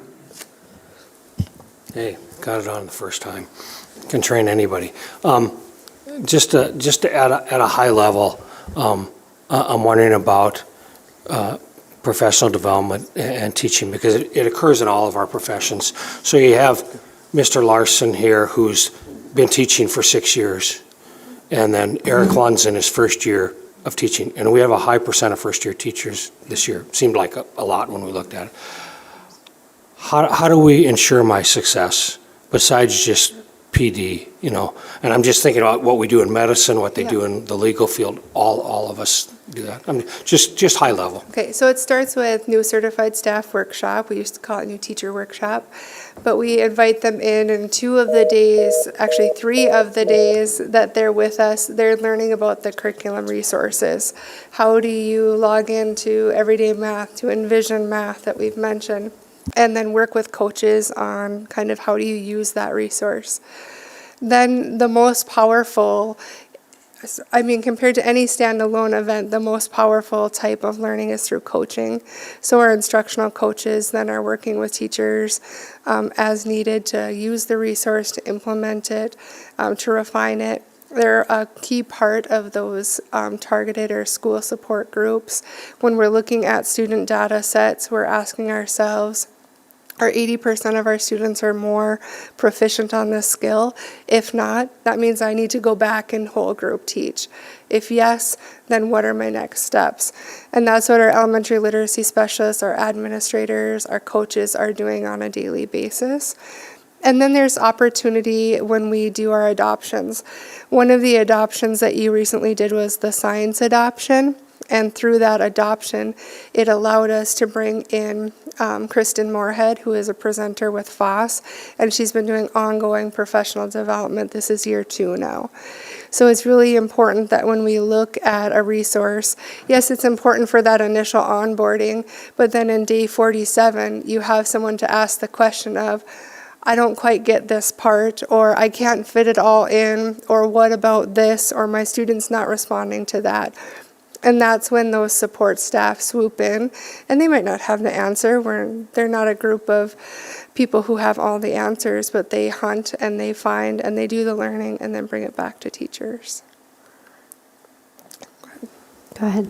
Hey, got it on the first time. Can train anybody. Just at a high level, I'm wondering about professional development and teaching, because it occurs in all of our professions. So you have Mr. Larson here, who's been teaching for 6 years, and then Eric Lund's in his first year of teaching, and we have a high percent of first-year teachers this year. Seemed like a lot when we looked at it. How do we ensure my success besides just PD, and I'm just thinking about what we do in medicine, what they do in the legal field. All of us do that. I mean, just high level. Okay, so it starts with new certified staff workshop. We used to call it new teacher workshop, but we invite them in, and 2 of the days, actually 3 of the days that they're with us, they're learning about the curriculum resources. How do you log into everyday math, to Envision Math that we've mentioned, and then work with coaches on kind of how do you use that resource. Then the most powerful, compared to any standalone event, the most powerful type of learning is through coaching. So our instructional coaches then are working with teachers as needed to use the resource, to implement it, to refine it. They're a key part of those targeted or school support groups. When we're looking at student data sets, we're asking ourselves, are 80% of our students or more proficient on this skill? If not, that means I need to go back and whole group teach. If yes, then what are my next steps? And that's what our elementary literacy specialists, our administrators, our coaches are doing on a daily basis. And then there's opportunity when we do our adoptions. One of the adoptions that you recently did was the science adoption. And through that adoption, it allowed us to bring in Kristen Moorhead, who is a presenter with FOSS, and she's been doing ongoing professional development. This is year 2 now. So it's really important that when we look at a resource, yes, it's important for that initial onboarding, but then in day 47, you have someone to ask the question of, I don't quite get this part, or I can't fit it all in, or what about this, or my student's not responding to that. And that's when those support staff swoop in, and they might not have the answer. They're not a group of people who have all the answers, but they hunt and they find and they do the learning and then bring it back to teachers. Go ahead.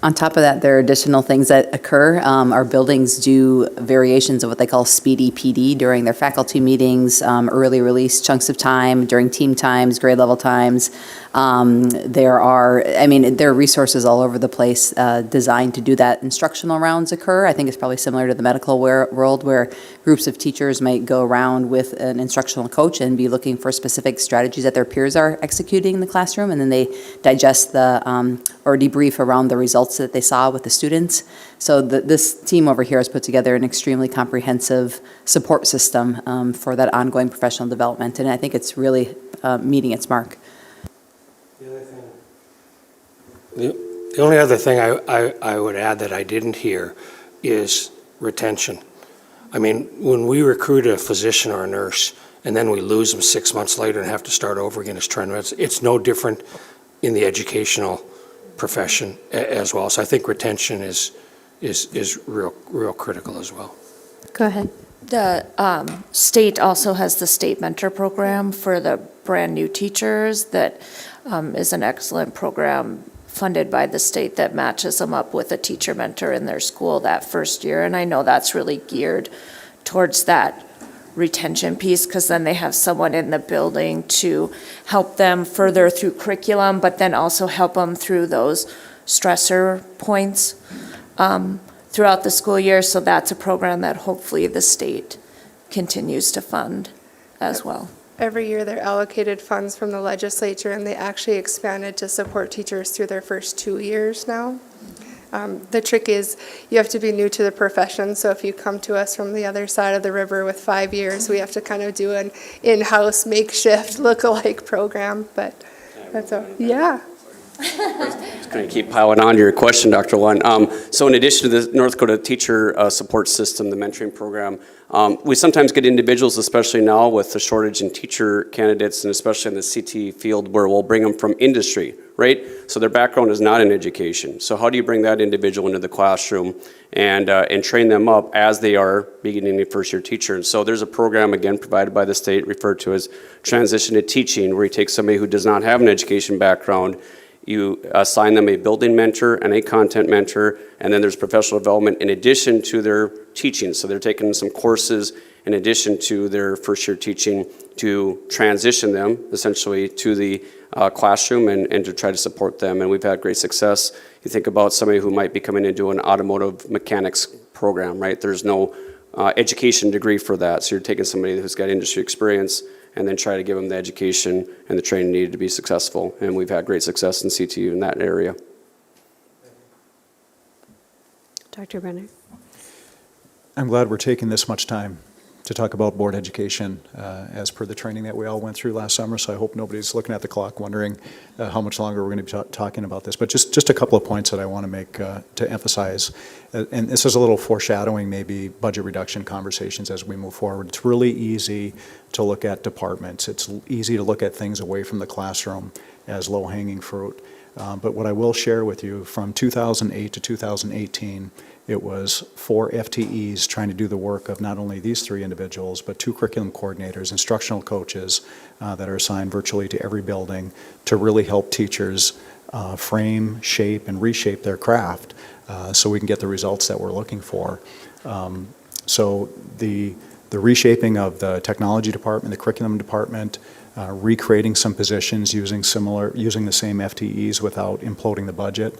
On top of that, there are additional things that occur. Our buildings do variations of what they call speedy PD during their faculty meetings, early release chunks of time, during team times, grade level times. There are resources all over the place designed to do that. Instructional rounds occur. I think it's probably similar to the medical world where groups of teachers might go around with an instructional coach and be looking for specific strategies that their peers are executing in the classroom, and then they digest or debrief around the results that they saw with the students. So this team over here has put together an extremely comprehensive support system for that ongoing professional development, and I think it's really meeting its mark. The only other thing I would add that I didn't hear is retention. I mean, when we recruit a physician or a nurse, and then we lose them 6 months later and have to start over again as trend runs, it's no different in the educational profession as well. So I think retention is real critical as well. Go ahead. The state also has the state mentor program for the brand new teachers that is an excellent program funded by the state that matches them up with a teacher mentor in their school that first year. And I know that's really geared towards that retention piece, because then they have someone in the building to help them further through curriculum, but then also help them through those stressor points throughout the school year. So that's a program that hopefully the state continues to fund as well. Every year they're allocated funds from the legislature, and they actually expanded to support teachers through their first 2 years now. The trick is you have to be new to the profession, so if you come to us from the other side of the river with 5 years, we have to kind of do an in-house makeshift look-alike program, but that's yeah. Just going to keep piling on to your question, Dr. Lund. So in addition to the North Dakota Teacher Support System, the mentoring program, we sometimes get individuals, especially now with the shortage in teacher candidates, and especially in the CT field, where we'll bring them from industry, right? So their background is not in education. So how do you bring that individual into the classroom and train them up as they are beginning a first-year teacher? And so there's a program, again, provided by the state, referred to as Transition to Teaching, where you take somebody who does not have an education background, you assign them a building mentor and a content mentor, and then there's professional development in addition to their teaching. So they're taking some courses in addition to their first year teaching to transition them essentially to the classroom and to try to support them. And we've had great success. You think about somebody who might be coming into an automotive mechanics program, right? There's no education degree for that. So you're taking somebody who's got industry experience and then try to give them the education and the training needed to be successful. And we've had great success in CTU in that area. Dr. Brenner. I'm glad we're taking this much time to talk about board education as per the training that we all went through last summer. So I hope nobody's looking at the clock wondering how much longer we're going to be talking about this. But just a couple of points that I want to make to emphasize. And this is a little foreshadowing maybe budget reduction conversations as we move forward. It's really easy to look at departments. It's easy to look at things away from the classroom as low-hanging fruit. But what I will share with you, from 2008 to 2018, it was 4 FTEs trying to do the work of not only these 3 individuals, but 2 curriculum coordinators, instructional coaches that are assigned virtually to every building to really help teachers frame, shape, and reshape their craft so we can get the results that we're looking for. So the reshaping of the technology department, the curriculum department, recreating some positions using the same FTEs without imploding the budget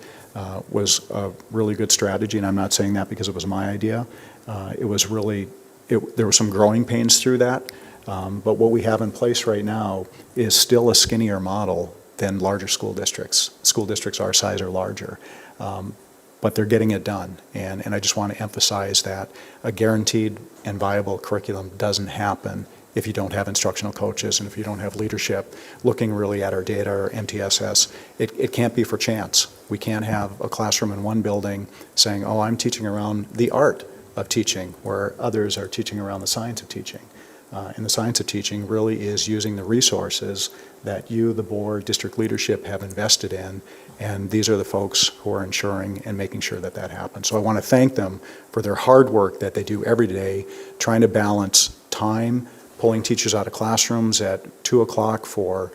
was a really good strategy, and I'm not saying that because it was my idea. There were some growing pains through that, but what we have in place right now is still a skinnier model than larger school districts. School districts our size are larger, but they're getting it done, and I just want to emphasize that a guaranteed and viable curriculum doesn't happen if you don't have instructional coaches and if you don't have leadership looking really at our data or MTSS. It can't be for chance. We can't have a classroom in one building saying, oh, I'm teaching around the art of teaching, where others are teaching around the science of teaching. And the science of teaching really is using the resources that you, the board, district leadership have invested in, and these are the folks who are ensuring and making sure that that happens. So I want to thank them for their hard work that they do every day, trying to balance time, pulling teachers out of classrooms at 2 o'clock for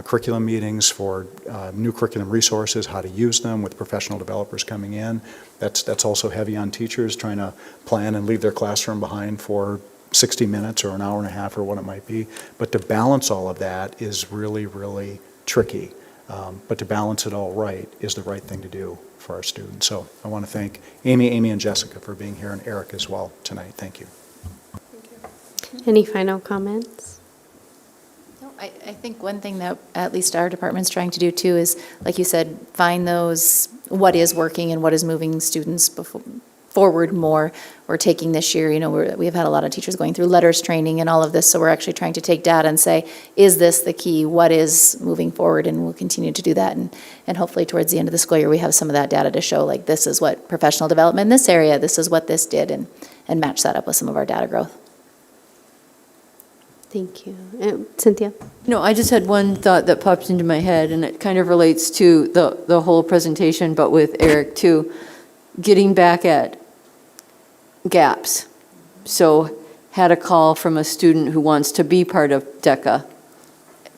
curriculum meetings, for new curriculum resources, how to use them with professional developers coming in. That's also heavy on teachers trying to plan and leave their classroom behind for 60 minutes or an hour and a half or what it might be. But to balance all of that is really, really tricky. But to balance it all right is the right thing to do for our students. So I want to thank Amy, and Jessica for being here, and Eric as well tonight. Thank you. Any final comments? No, I think one thing that at least our department's trying to do too is, like you said, find those, what is working and what is moving students forward more. We're taking this year, we've had a lot of teachers going through letters training and all of this, so we're actually trying to take data and say, is this the key? What is moving forward? And we'll continue to do that. And hopefully towards the end of the school year, we have some of that data to show, like, this is what professional development in this area, this is what this did, and match that up with some of our data growth. Thank you. Cynthia? I just had one thought that popped into my head, and it kind of relates to the whole presentation, but with Eric too, getting back at gaps. So had a call from a student who wants to be part of DECA,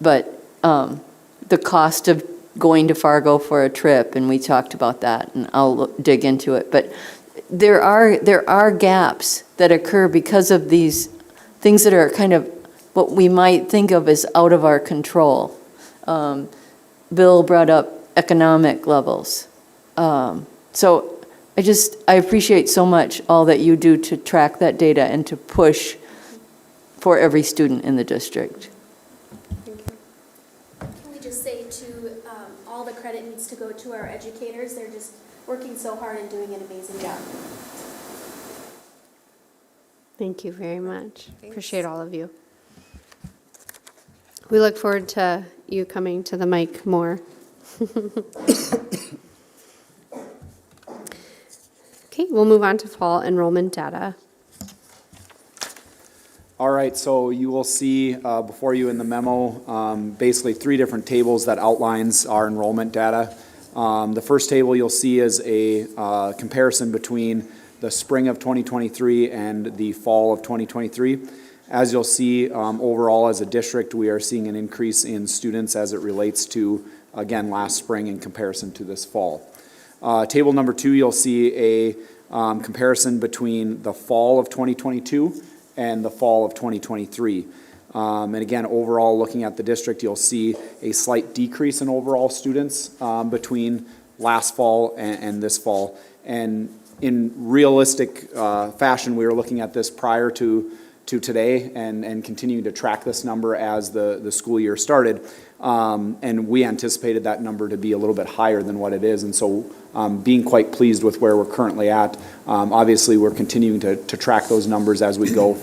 but the cost of going to Fargo for a trip, and we talked about that, and I'll dig into it. But there are gaps that occur because of these things that are kind of what we might think of as out of our control. Bill brought up economic levels. So I appreciate so much all that you do to track that data and to push for every student in the district. Can we just say all the credit needs to go to our educators? They're just working so hard and doing an amazing job. Thank you very much. Appreciate all of you. We look forward to you coming to the mic more. Okay, we'll move on to fall enrollment data. All right, so you will see before you in the memo basically 3 different tables that outlines our enrollment data. The first table you'll see is a comparison between the spring of 2023 and the fall of 2023. As you'll see, overall as a district, we are seeing an increase in students as it relates to, again, last spring in comparison to this fall. Table number 2, you'll see a comparison between the fall of 2022 and the fall of 2023. And again, overall, looking at the district, you'll see a slight decrease in overall students between last fall and this fall. And in realistic fashion, we were looking at this prior to today and continuing to track this number as the school year started. And we anticipated that number to be a little bit higher than what it is. And so being quite pleased with where we're currently at. Obviously, we're continuing to track those numbers as we go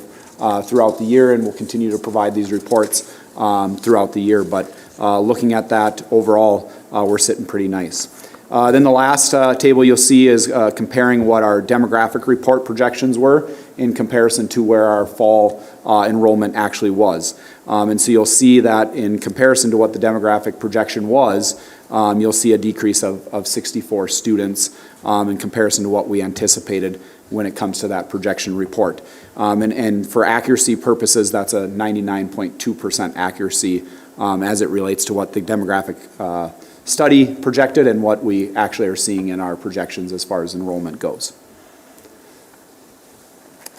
throughout the year, and we'll continue to provide these reports throughout the year. But looking at that overall, we're sitting pretty nice. Then the last table you'll see is comparing what our demographic report projections were in comparison to where our fall enrollment actually was. And so you'll see that in comparison to what the demographic projection was, you'll see a decrease of 64 students in comparison to what we anticipated when it comes to that projection report. And for accuracy purposes, that's a 99.2% accuracy as it relates to what the demographic study projected and what we actually are seeing in our projections as far as enrollment goes.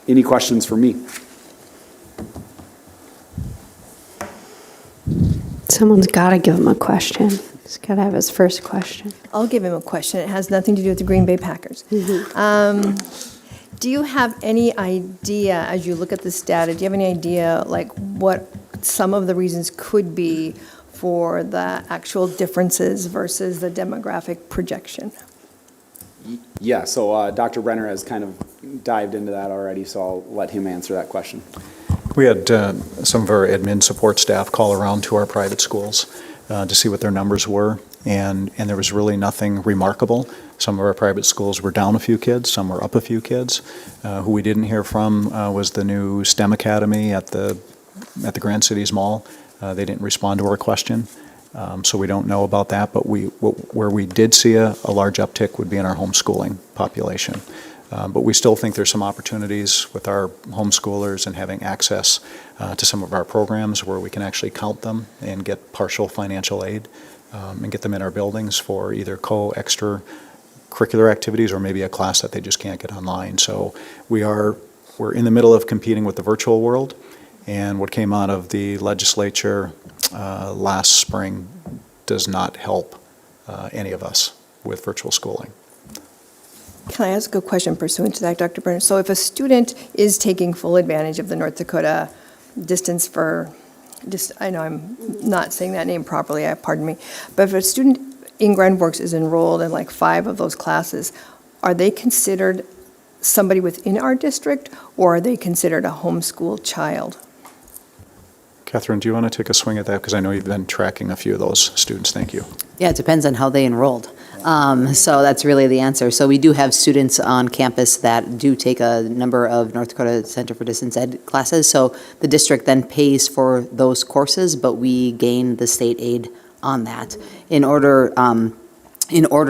Any questions for me? Someone's got to give him a question. He's got to have his first question. I'll give him a question. It has nothing to do with the Green Bay Packers. Do you have any idea, as you look at this data, do you have any idea like what some of the reasons could be for the actual differences versus the demographic projection? Yeah, so Dr. Brenner has kind of dived into that already, so I'll let him answer that question. We had some of our admin support staff call around to our private schools to see what their numbers were, and there was really nothing remarkable. Some of our private schools were down a few kids, some were up a few kids. Who we didn't hear from was the new STEM Academy at the Grand Cities Mall. They didn't respond to our question, so we don't know about that, but where we did see a large uptick would be in our homeschooling population. But we still think there's some opportunities with our homeschoolers and having access to some of our programs where we can actually count them and get partial financial aid and get them in our buildings for either extra curricular activities or maybe a class that they just can't get online. So we're in the middle of competing with the virtual world, and what came out of the legislature last spring does not help any of us with virtual schooling. Can I ask a question pursuant to that, Dr. Brenner? So if a student is taking full advantage of the North Dakota distance I know I'm not saying that name properly, pardon me, but if a student in Grand Forks is enrolled in like 5 of those classes, are they considered somebody within our district, or are they considered a homeschool child? Catherine, do you want to take a swing at that? Because I know you've been tracking a few of those students. Thank you. Yeah, it depends on how they enrolled. So that's really the answer. So we do have students on campus that do take a number of North Dakota Center for Distance Ed classes. So the district then pays for those courses, but we gain the state aid on that. In order,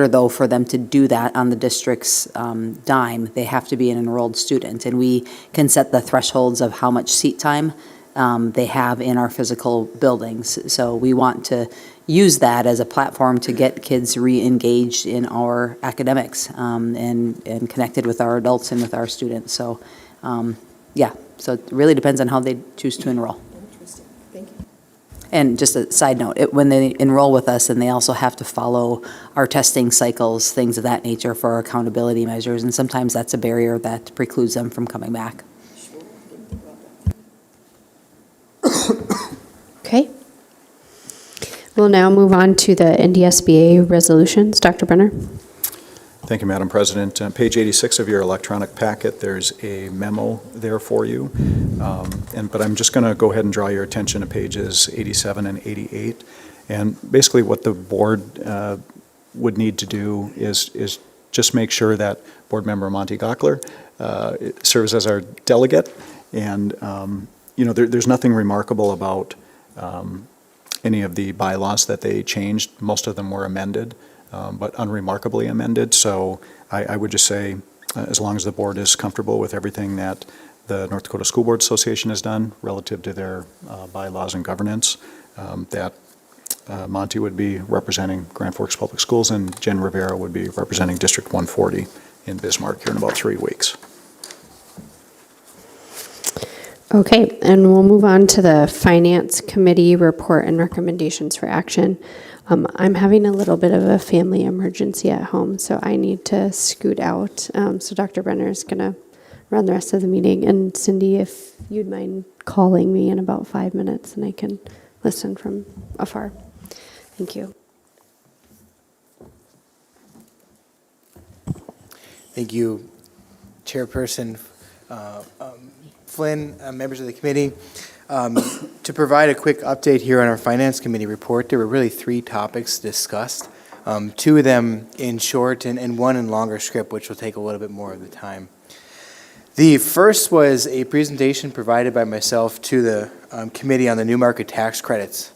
though, for them to do that on the district's dime, they have to be an enrolled student. And we can set the thresholds of how much seat time they have in our physical buildings. So we want to use that as a platform to get kids re-engaged in our academics and connected with our adults and with our students. So, yeah, so it really depends on how they choose to enroll. Interesting. Thank you. And just a side note, when they enroll with us, and they also have to follow our testing cycles, things of that nature for our accountability measures, and sometimes that's a barrier that precludes them from coming back. Okay. We'll now move on to the NDSBA resolutions. Dr. Brenner. Thank you, Madam President. On page 86 of your electronic packet, there's a memo there for you. But I'm just going to go ahead and draw your attention to pages 87 and 88. And basically what the board would need to do is just make sure that Board Member Monty Gockler serves as our delegate. And, there's nothing remarkable about any of the bylaws that they changed. Most of them were amended, but unremarkably amended. So I would just say, as long as the board is comfortable with everything that the North Dakota School Board Association has done relative to their bylaws and governance, that Monty would be representing Grand Forks Public Schools and Jen Rivera would be representing District 140 in Bismarck here in about 3 weeks. Okay, and we'll move on to the Finance Committee report and recommendations for action. I'm having a little bit of a family emergency at home, so I need to scoot out. So Dr. Brenner is going to run the rest of the meeting. And Cindy, if you'd mind calling me in about 5 minutes, and I can listen from afar. Thank you. Thank you, Chairperson Flynn, members of the committee. To provide a quick update here on our Finance Committee report, there were really 3 topics discussed. 2 of them in short and 1 in longer script, which will take a little bit more of the time. The first was a presentation provided by myself to the Committee on the New Market Tax Credits,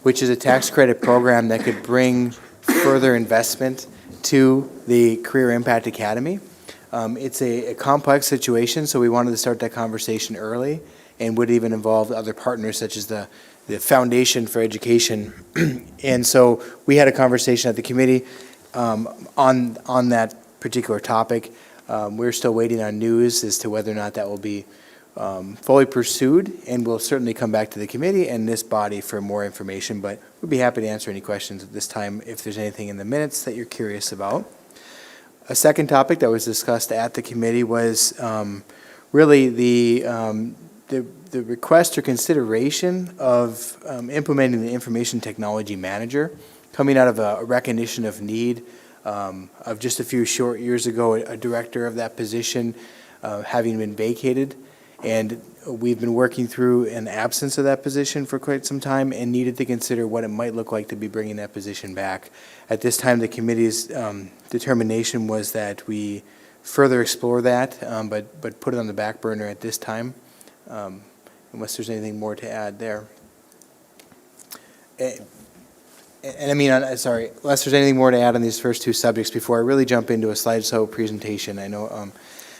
which is a tax credit program that could bring further investment to the Career Impact Academy. It's a complex situation, so we wanted to start that conversation early and would even involve other partners such as the Foundation for Education. And so we had a conversation at the committee on that particular topic. We're still waiting on news as to whether or not that will be fully pursued, and we'll certainly come back to the committee and this body for more information, but we'd be happy to answer any questions at this time if there's anything in the minutes that you're curious about. A second topic that was discussed at the committee was really the request or consideration of implementing the Information Technology Manager, coming out of a recognition of need of just a few short years ago, a director of that position having been vacated. And we've been working through an absence of that position for quite some time and needed to consider what it might look like to be bringing that position back. At this time, the committee's determination was that we further explore that, but put it on the back burner at this time, unless there's anything more to add there. Unless there's anything more to add on these first 2 subjects before I really jump into a slideshow presentation. I know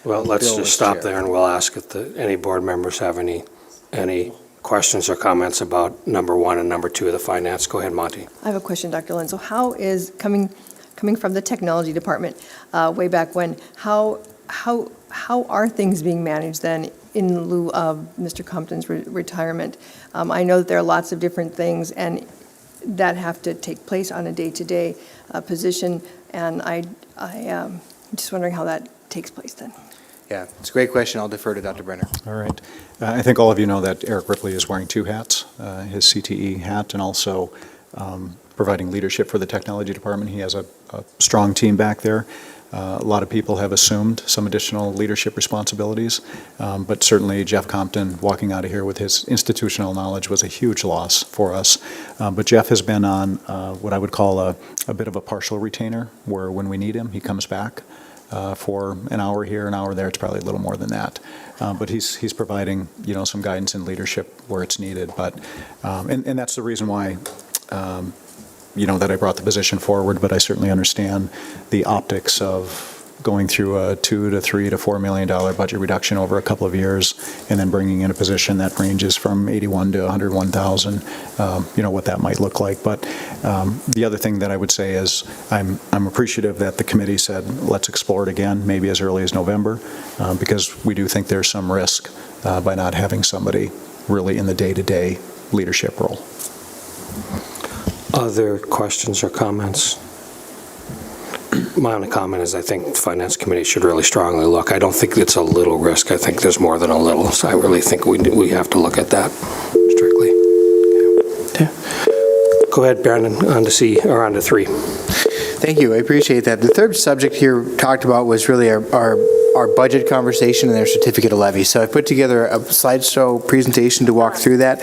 Well, let's Bill just was stop chair. there and we'll ask if any board members have any questions or comments about number 1 and number 2 of the finance. Go ahead, Monty. I have a question, Dr. Lynn. So how is, coming from the technology department, way back when, how are things being managed then in lieu of Mr. Compton's retirement? I know that there are lots of different things and that have to take place on a day-to-day position, and I'm just wondering how that takes place then. Yeah, it's a great question. I'll defer to Dr. Brenner. All right. I think all of you know that Eric Ripley is wearing 2 hats, his CTE hat and also providing leadership for the technology department. He has a strong team back there. A lot of people have assumed some additional leadership responsibilities, but certainly Jeff Compton walking out of here with his institutional knowledge was a huge loss for us. But Jeff has been on what I would call a bit of a partial retainer, where when we need him, he comes back for an hour here, an hour there. It's probably a little more than that. But he's providing, some guidance and leadership where it's needed. But and that's the reason why that I brought the position forward, but I certainly understand the optics of going through a $2 to $3 to $4 million budget reduction over a couple of years, and then bringing in a position that ranges from 81 to 101,000. What that might look like. But the other thing that I would say is I'm appreciative that the committee said let's explore it again, maybe as early as November, because we do think there's some risk by not having somebody really in the day-to-day leadership role. Other questions or comments? My only comment is I think the Finance Committee should really strongly look. I don't think it's a little risk. I think there's more than a little. So I really think we have to look at that strictly. Okay. Go ahead, Brandon, on to 3. Thank you. I appreciate that. The third subject here talked about was really our budget conversation and their certificate of levy. So I put together a slideshow presentation to walk through that.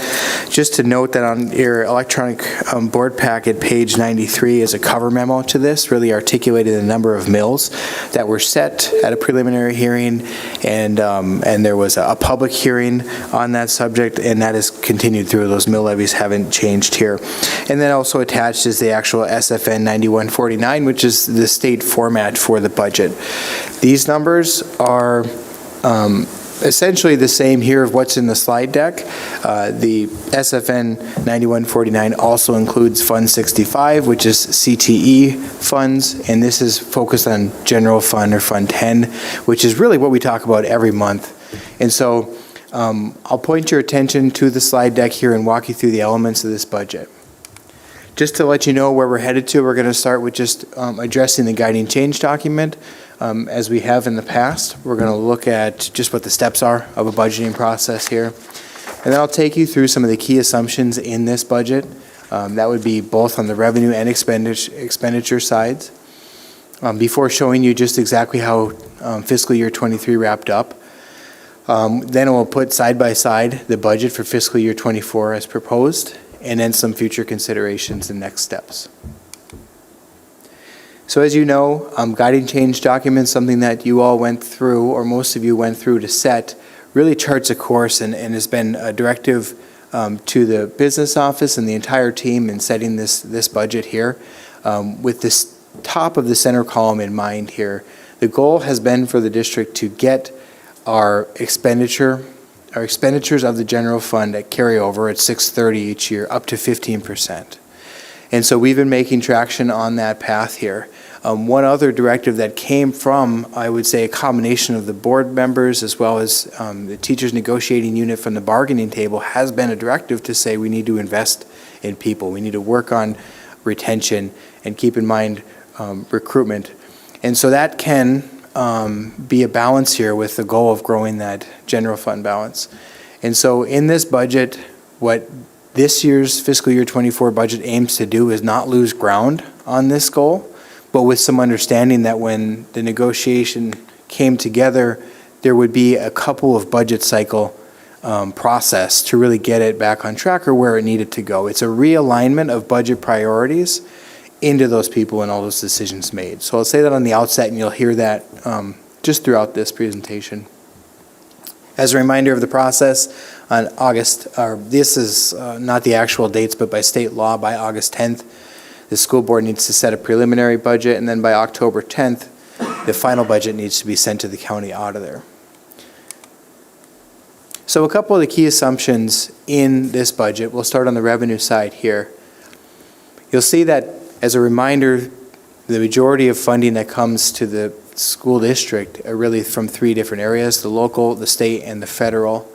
Just to note that on your electronic board packet, page 93 is a cover memo to this, really articulated the number of mills that were set at a preliminary hearing, and there was a public hearing on that subject, and that has continued through. Those mill levies haven't changed here. And then also attached is the actual SFN 9149, which is the state format for the budget. These numbers are essentially the same here of what's in the slide deck. The SFN 9149 also includes Fund 65, which is CTE funds, and this is focused on General Fund or Fund 10, which is really what we talk about every month. And so I'll point your attention to the slide deck here and walk you through the elements of this budget. Just to let you know where we're headed to, we're going to start with just addressing the guiding change document. As we have in the past, we're going to look at just what the steps are of a budgeting process here. And then I'll take you through some of the key assumptions in this budget. That would be both on the revenue and expenditure sides. Before showing you just exactly how fiscal year 23 wrapped up, then we'll put side by side the budget for fiscal year 24 as proposed, and then some future considerations and next steps. So as you know, guiding change documents, something that you all went through, or most of you went through to set, really charts a course and has been a directive to the business office and the entire team in setting this budget here. With this top of the center column in mind here, the goal has been for the district to get our expenditures of the general fund at carryover at 630 each year up to 15%. And so we've been making traction on that path here. One other directive that came from, I would say, a combination of the board members as well as the teachers negotiating unit from the bargaining table has been a directive to say we need to invest in people. We need to work on retention and keep in mind recruitment. And so that can be a balance here with the goal of growing that general fund balance. And so in this budget, what this year's fiscal year 24 budget aims to do is not lose ground on this goal, but with some understanding that when the negotiation came together, there would be a couple of budget cycle process to really get it back on track or where it needed to go. It's a realignment of budget priorities into those people and all those decisions made. So I'll say that on the outset, and you'll hear that just throughout this presentation. As a reminder of the process, on August, this is not the actual dates, but by state law, by August 10th, the school board needs to set a preliminary budget, and then by October 10th, the final budget needs to be sent to the county auditor. So a couple of the key assumptions in this budget, we'll start on the revenue side here. You'll see that, as a reminder, the majority of funding that comes to the school district are really from three different areas: the local, the state, and the federal.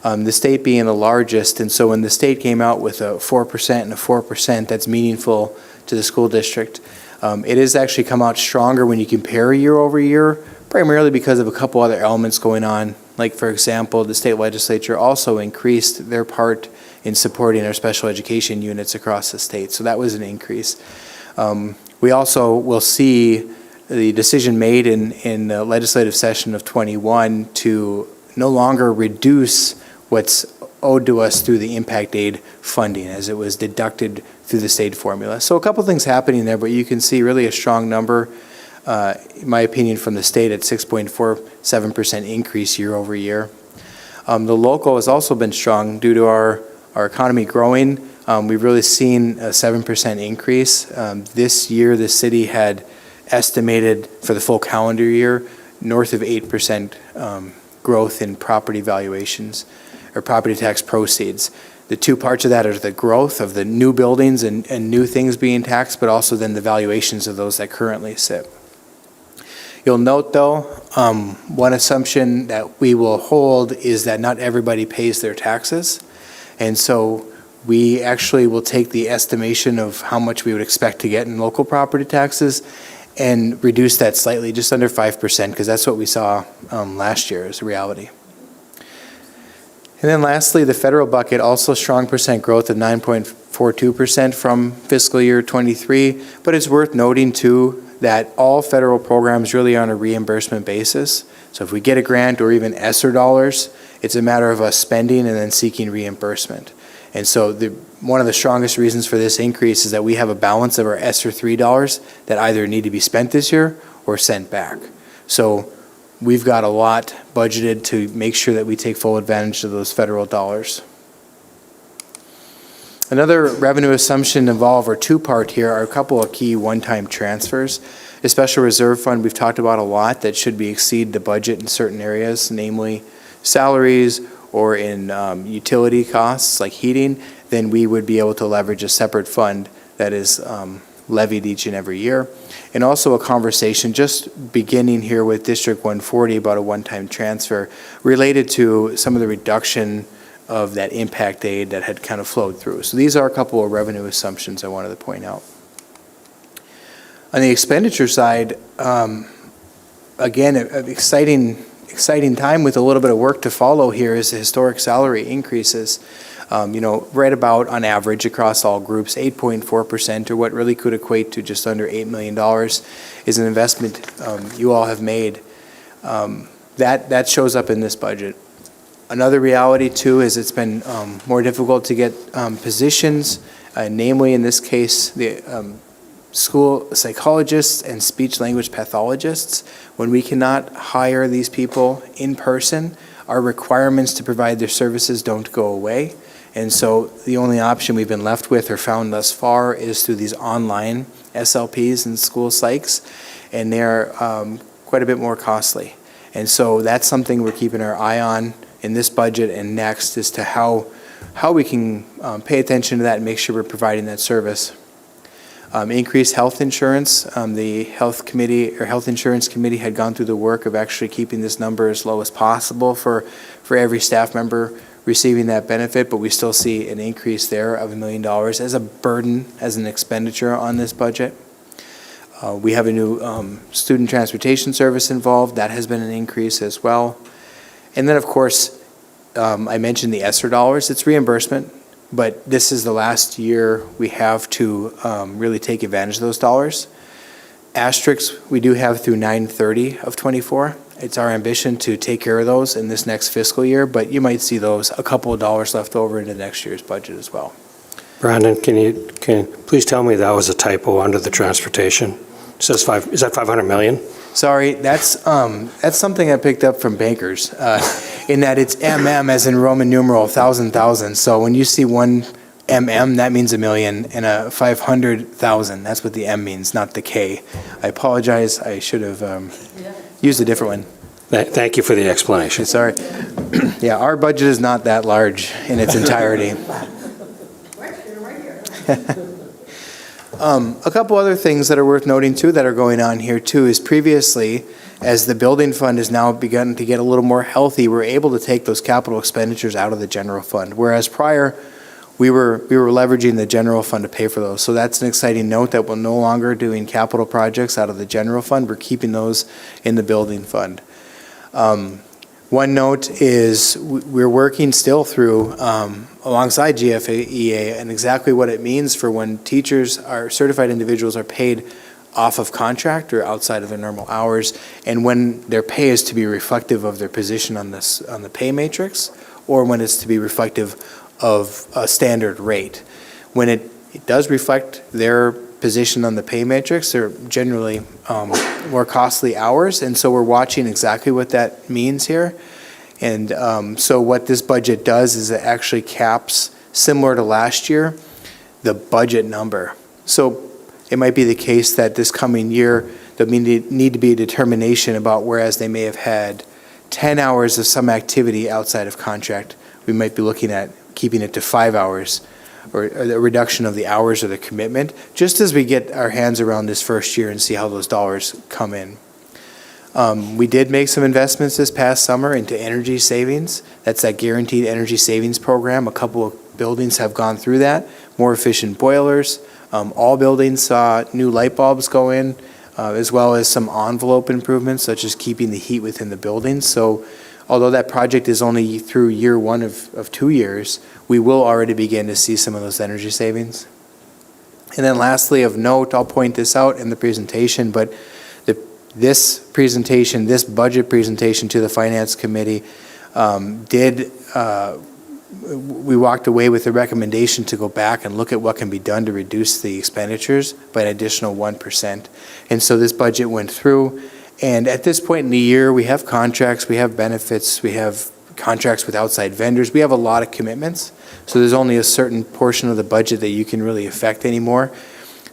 The state being the largest, and so when the state came out with a 4% and a 4%, that's meaningful to the school district. It has actually come out stronger when you compare year over year, primarily because of a couple other elements going on. Like, for example, the state legislature also increased their part in supporting our special education units across the state, so that was an increase. We also will see the decision made in the legislative session of 21 to no longer reduce what's owed to us through the impact aid funding, as it was deducted through the state formula. So a couple things happening there, but you can see really a strong number, in my opinion, from the state at 6.47% increase year over year. The local has also been strong due to our economy growing. We've really seen a 7% increase. This year, the city had estimated for the full calendar year north of 8% growth in property valuations or property tax proceeds. The two parts of that are the growth of the new buildings and new things being taxed, but also then the valuations of those that currently sit. You'll note, though, one assumption that we will hold is that not everybody pays their taxes. And so we actually will take the estimation of how much we would expect to get in local property taxes and reduce that slightly, just under 5%, because that's what we saw last year as a reality. And then lastly, the federal bucket, also strong percent growth of 9.42% from fiscal year 23, but it's worth noting too that all federal programs really are on a reimbursement basis. So if we get a grant or even ESSER dollars, it's a matter of us spending and then seeking reimbursement. And so one of the strongest reasons for this increase is that we have a balance of our ESSER 3 dollars that either need to be spent this year or sent back. So we've got a lot budgeted to make sure that we take full advantage of those federal dollars. Another revenue assumption involved, or two-part here, are a couple of key one-time transfers. The special reserve fund we've talked about a lot that should be exceed the budget in certain areas, namely salaries or in utility costs like heating. Then we would be able to leverage a separate fund that is levied each and every year. And also a conversation just beginning here with District 140 about a one-time transfer related to some of the reduction of that impact aid that had kind of flowed through. So these are a couple of revenue assumptions I wanted to point out. On the expenditure side, again, an exciting time with a little bit of work to follow here is the historic salary increases. Right about on average across all groups, 8.4%, or what really could equate to just under $8 million, is an investment you all have made. That shows up in this budget. Another reality, too, is it's been more difficult to get positions, namely in this case, the school psychologists and speech-language pathologists. When we cannot hire these people in person, our requirements to provide their services don't go away. And so the only option we've been left with or found thus far is through these online SLPs and school psychs, and they're quite a bit more costly. And so that's something we're keeping our eye on in this budget and next, as to how we can pay attention to that and make sure we're providing that service. Increased health insurance. The health insurance committee had gone through the work of actually keeping this number as low as possible for every staff member receiving that benefit, but we still see an increase there of $1 million as a burden, as an expenditure on this budget. We have a new student transportation service involved. That has been an increase as well. And then, of course, I mentioned the ESSER dollars. It's reimbursement, but this is the last year we have to really take advantage of those dollars. Asterisks we do have through 9/30 of 24. It's our ambition to take care of those in this next fiscal year, but you might see those, a couple of dollars left over into next year's budget as well. Brandon, can you please tell me that was a typo under the transportation? It says is that 500 million? Sorry, that's something I picked up from bankers, in that it's MM as in Roman numeral 1,000,000. So when you see one that means a million, and a 500,000, that's what the M means, not the K. I apologize, I should have used a different one. Thank you for the explanation. Sorry. Yeah, our budget is not that large in its entirety. A couple other things that are worth noting too that are going on here too is previously, as the building fund has now begun to get a little more healthy, we're able to take those capital expenditures out of the general fund, whereas prior we were leveraging the general fund to pay for those. So that's an exciting note that we're no longer doing capital projects out of the general fund. We're keeping those in the building fund. One note is we're working still through alongside GFEA and exactly what it means for when teachers are certified individuals are paid off of contract or outside of their normal hours, and when their pay is to be reflective of their position on the pay matrix, or when it's to be reflective of a standard rate. When it does reflect their position on the pay matrix, they're generally more costly hours, and so we're watching exactly what that means here. And so what this budget does is it actually caps, similar to last year, the budget number. So it might be the case that this coming year there need to be a determination about, whereas they may have had 10 hours of some activity outside of contract, we might be looking at keeping it to 5 hours, or the reduction of the hours or the commitment, just as we get our hands around this first year and see how those dollars come in. We did make some investments this past summer into energy savings. That's that guaranteed energy savings program. A couple of buildings have gone through that. More efficient boilers. All buildings saw new light bulbs go in, as well as some envelope improvements, such as keeping the heat within the buildings. So although that project is only through year one of 2 years, we will already begin to see some of those energy savings. And then lastly, of note, I'll point this out in the presentation, but this budget presentation to the Finance Committee we walked away with a recommendation to go back and look at what can be done to reduce the expenditures by an additional 1%. And so this budget went through, and at this point in the year, we have contracts, we have benefits, we have contracts with outside vendors, we have a lot of commitments. So there's only a certain portion of the budget that you can really affect anymore.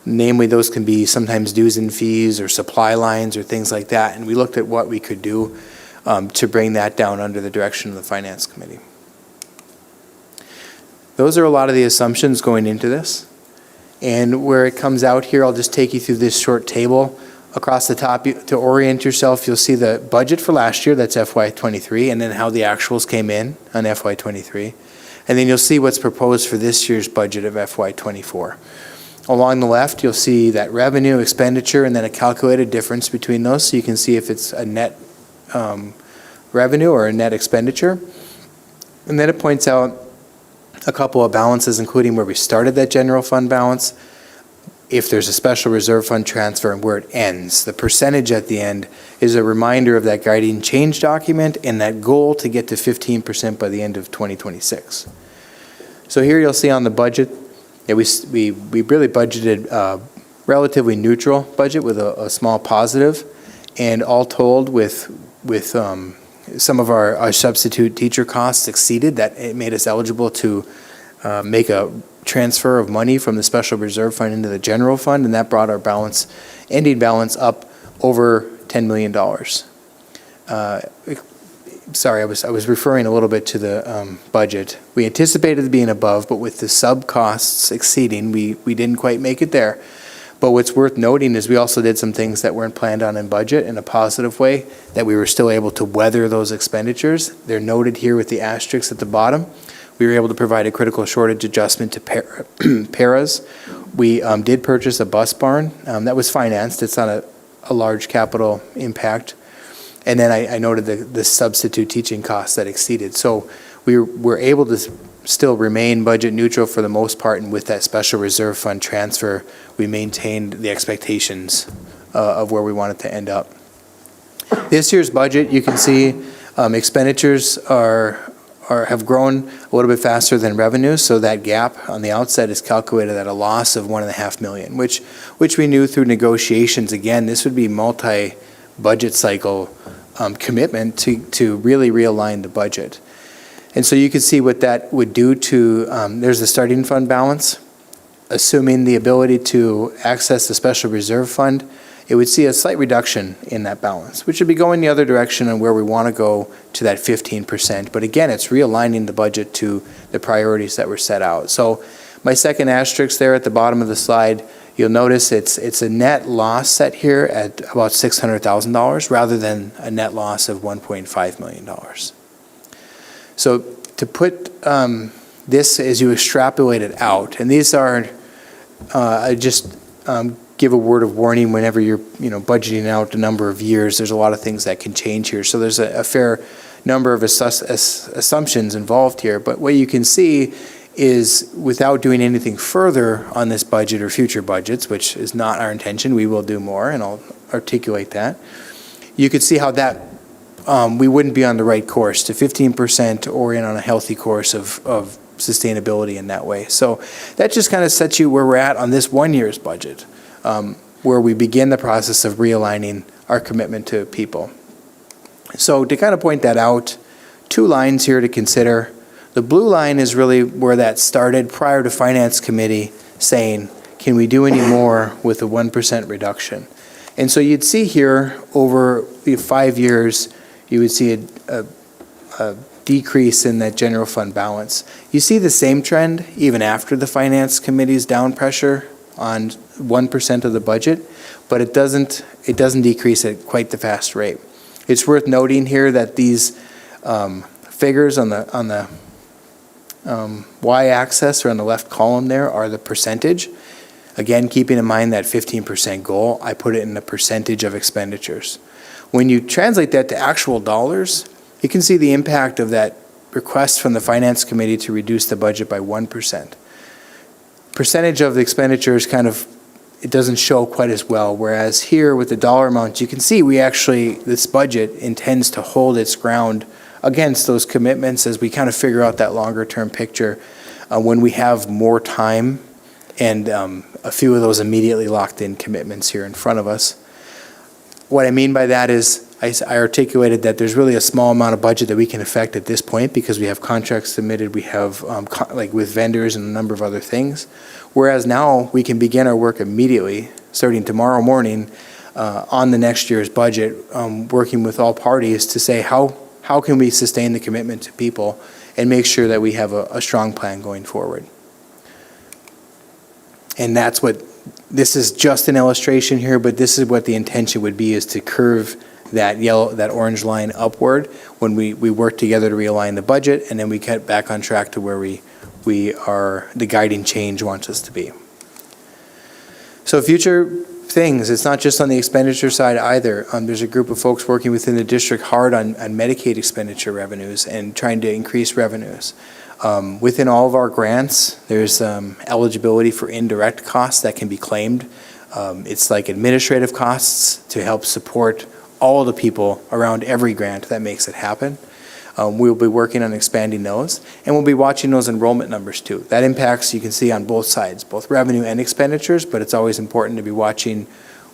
Namely, those can be sometimes dues and fees or supply lines or things like that. And we looked at what we could do to bring that down under the direction of the Finance Committee. Those are a lot of the assumptions going into this. And where it comes out here, I'll just take you through this short table. Across the top, to orient yourself, you'll see the budget for last year, that's FY23, and then how the actuals came in on FY23. And then you'll see what's proposed for this year's budget of FY24. Along the left, you'll see that revenue, expenditure, and then a calculated difference between those, so you can see if it's a net revenue or a net expenditure. And then it points out a couple of balances, including where we started that general fund balance, if there's a special reserve fund transfer, and where it ends. The percentage at the end is a reminder of that guiding change document and that goal to get to 15% by the end of 2026. So here you'll see on the budget that we really budgeted a relatively neutral budget with a small positive, and all told with some of our substitute teacher costs exceeded, that it made us eligible to make a transfer of money from the special reserve fund into the general fund, and that brought our ending balance up over $10 million. Sorry, I was referring a little bit to the budget. We anticipated being above, but with the sub costs exceeding, we didn't quite make it there. But what's worth noting is we also did some things that weren't planned on in budget in a positive way, that we were still able to weather those expenditures. They're noted here with the asterisks at the bottom. We were able to provide a critical shortage adjustment to paras. We did purchase a bus barn. That was financed. It's not a large capital impact. And then I noted the substitute teaching costs that exceeded. So we were able to still remain budget neutral for the most part, and with that special reserve fund transfer, we maintained the expectations of where we wanted to end up. This year's budget, you can see expenditures have grown a little bit faster than revenue, so that gap on the outset is calculated at a loss of $1.5 million, which we knew through negotiations. Again, this would be multi-budget cycle commitment to really realign the budget. And so you can see what that would do to, there's the starting fund balance. Assuming the ability to access the special reserve fund, it would see a slight reduction in that balance, which would be going the other direction on where we want to go to that 15%. But again, it's realigning the budget to the priorities that were set out. So my second asterisk there at the bottom of the slide, you'll notice it's a net loss set here at about $600,000 rather than a net loss of $1.5 million. So to put this as you extrapolate it out, and these are, I just give a word of warning whenever you're budgeting out a number of years, there's a lot of things that can change here. So there's a fair number of assumptions involved here. But what you can see is without doing anything further on this budget or future budgets, which is not our intention, we will do more, and I'll articulate that. You could see how that we wouldn't be on the right course to 15% or on a healthy course of sustainability in that way. So that just kind of sets you where we're at on this 1 year's budget, where we begin the process of realigning our commitment to people. So to kind of point that out, 2 lines here to consider. The blue line is really where that started prior to Finance Committee saying, can we do any more with a 1% reduction? And so you'd see here over the 5 years, you would see a decrease in that general fund balance. You see the same trend even after the Finance Committee's down pressure on 1% of the budget, but it doesn't decrease at quite the fast rate. It's worth noting here that these figures on the y-axis or on the left column there are the percentage. Again, keeping in mind that 15% goal, I put it in the percentage of expenditures. When you translate that to actual dollars, you can see the impact of that request from the Finance Committee to reduce the budget by 1%. Percentage of the expenditures it doesn't show quite as well, whereas here with the dollar amounts, you can see this budget intends to hold its ground against those commitments as we kind of figure out that longer term picture when we have more time and a few of those immediately locked in commitments here in front of us. What I mean by that is I articulated that there's really a small amount of budget that we can affect at this point because we have contracts submitted, we have like with vendors and a number of other things. Whereas now we can begin our work immediately, starting tomorrow morning on the next year's budget, working with all parties to say how can we sustain the commitment to people and make sure that we have a strong plan going forward. And that's this is just an illustration here, but this is what the intention would be, is to curve that orange line upward when we work together to realign the budget, and then we get back on track to where the guiding change wants us to be. So future things, it's not just on the expenditure side either. There's a group of folks working within the district hard on Medicaid expenditure revenues and trying to increase revenues. Within all of our grants, there's eligibility for indirect costs that can be claimed. It's like administrative costs to help support all the people around every grant that makes it happen. We'll be working on expanding those, and we'll be watching those enrollment numbers too. That impacts, you can see on both sides, both revenue and expenditures, but it's always important to be watching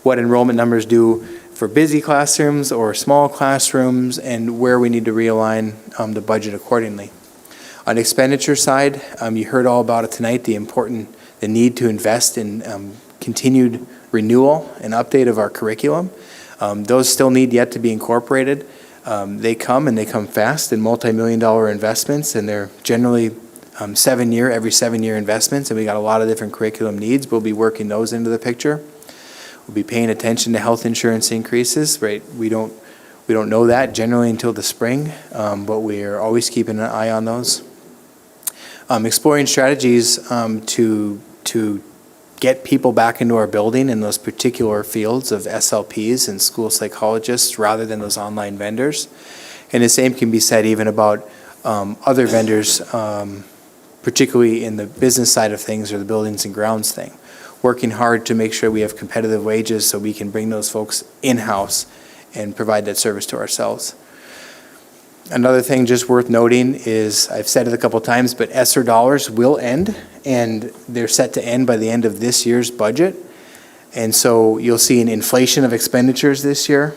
what enrollment numbers do for busy classrooms or small classrooms and where we need to realign the budget accordingly. On the expenditure side, you heard all about it tonight, the need to invest in continued renewal and update of our curriculum. Those still need yet to be incorporated. They come fast in multi-million-dollar investments, and they're generally every 7-year investments, and we got a lot of different curriculum needs. We'll be working those into the picture. We'll be paying attention to health insurance increases, right? We don't know that generally until the spring, but we are always keeping an eye on those. Exploring strategies to get people back into our building in those particular fields of SLPs and school psychologists rather than those online vendors. And the same can be said even about other vendors, particularly in the business side of things or the buildings and grounds thing. Working hard to make sure we have competitive wages so we can bring those folks in-house and provide that service to ourselves. Another thing just worth noting is, I've said it a couple times, but ESSER dollars will end, and they're set to end by the end of this year's budget. And so you'll see an inflation of expenditures this year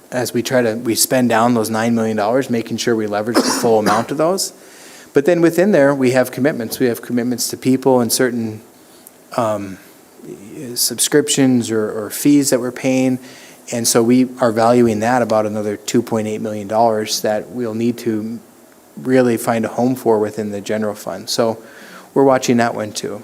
as we spend down those $9 million, making sure we leverage the full amount of those. But then within there, we have commitments. We have commitments to people and certain subscriptions or fees that we're paying. And so we are valuing that about another $2.8 million that we'll need to really find a home for within the general fund. So we're watching that one too.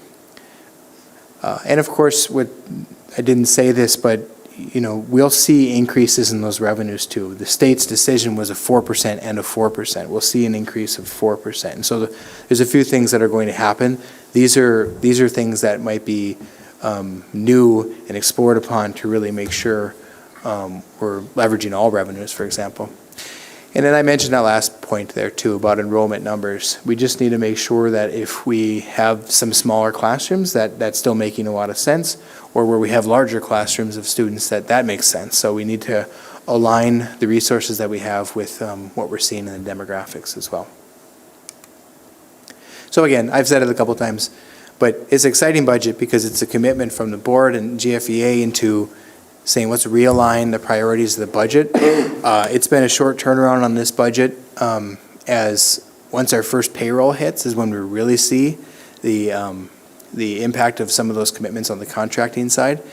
And of course, I didn't say this, but we'll see increases in those revenues too. The state's decision was a 4% and a 4%. We'll see an increase of 4%. And so there's a few things that are going to happen. These are things that might be new and explored upon to really make sure we're leveraging all revenues, for example. And then I mentioned that last point there too about enrollment numbers. We just need to make sure that if we have some smaller classrooms, that's still making a lot of sense, or where we have larger classrooms of students, that makes sense. So we need to align the resources that we have with what we're seeing in the demographics as well. So again, I've said it a couple times, but it's an exciting budget because it's a commitment from the board and GFEA into saying let's realign the priorities of the budget. It's been a short turnaround on this budget, as once our first payroll hits is when we really see the impact of some of those commitments on the contracting side.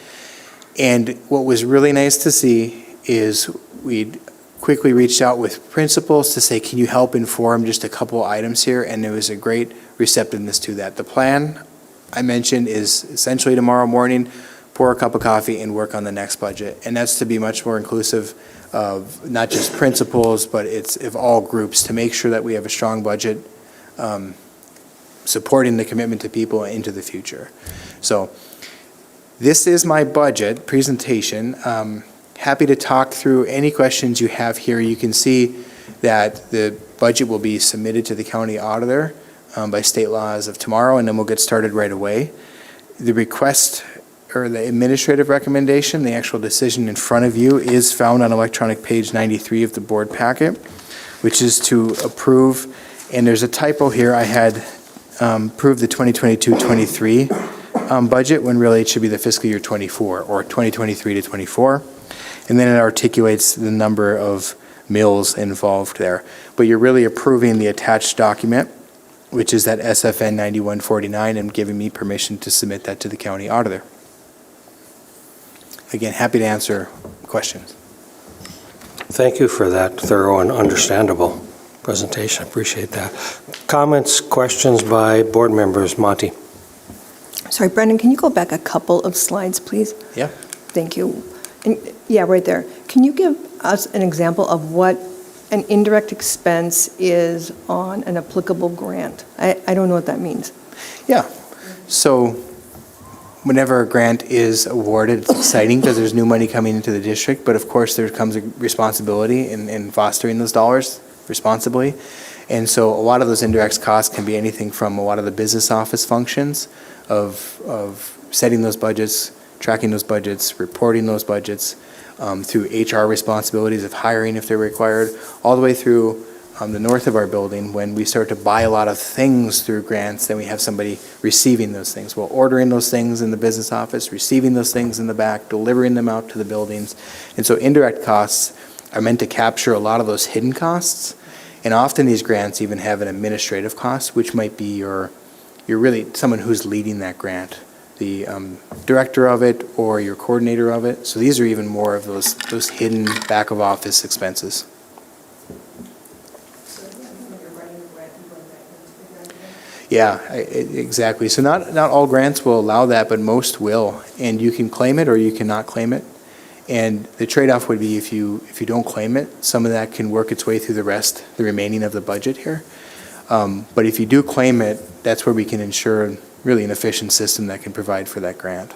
And what was really nice to see is we'd quickly reached out with principals to say, can you help inform just a couple items here? And there was a great receptiveness to that. The plan I mentioned is essentially tomorrow morning, pour a cup of coffee and work on the next budget. And that's to be much more inclusive of not just principals, but it's of all groups to make sure that we have a strong budget supporting the commitment to people into the future. So this is my budget presentation. Happy to talk through any questions you have here. You can see that the budget will be submitted to the county auditor by state law as of tomorrow, and then we'll get started right away. The request or the administrative recommendation, the actual decision in front of you, is found on electronic page 93 of the board packet, which is to approve, and there's a typo here. I had approved the 2022-23 budget when really it should be the fiscal year 24 or 2023 to 24. And then it articulates the number of mills involved there. But you're really approving the attached document, which is that SFN 9149, and giving me permission to submit that to the county auditor. Again, happy to answer questions. Thank you for that thorough and understandable presentation. Appreciate that. Comments, questions by board members? Monty. Sorry, Brendan, can you go back a couple of slides, please? Yeah. Thank you. And, yeah, right there. Can you give us an example of what an indirect expense is on an applicable grant? I don't know what that means. Yeah. So whenever a grant is awarded, it's exciting because there's new money coming into the district, but of course there comes a responsibility in fostering those dollars responsibly. And so a lot of those indirect costs can be anything from a lot of the business office functions of setting those budgets, tracking those budgets, reporting those budgets, through HR responsibilities of hiring if they're required, all the way through the north of our building. When we start to buy a lot of things through grants, then we have somebody receiving those things. Well, ordering those things in the business office, receiving those things in the back, delivering them out to the buildings. And so indirect costs are meant to capture a lot of those hidden costs. And often these grants even have an administrative cost, which might be you're really someone who's leading that grant, the director of it or your coordinator of it. So these are even more of those hidden back of office expenses. Yeah, exactly. So not all grants will allow that, but most will. And you can claim it or you cannot claim it. And the trade-off would be if you don't claim it, some of that can work its way through the remaining of the budget here. But if you do claim it, that's where we can ensure really an efficient system that can provide for that grant.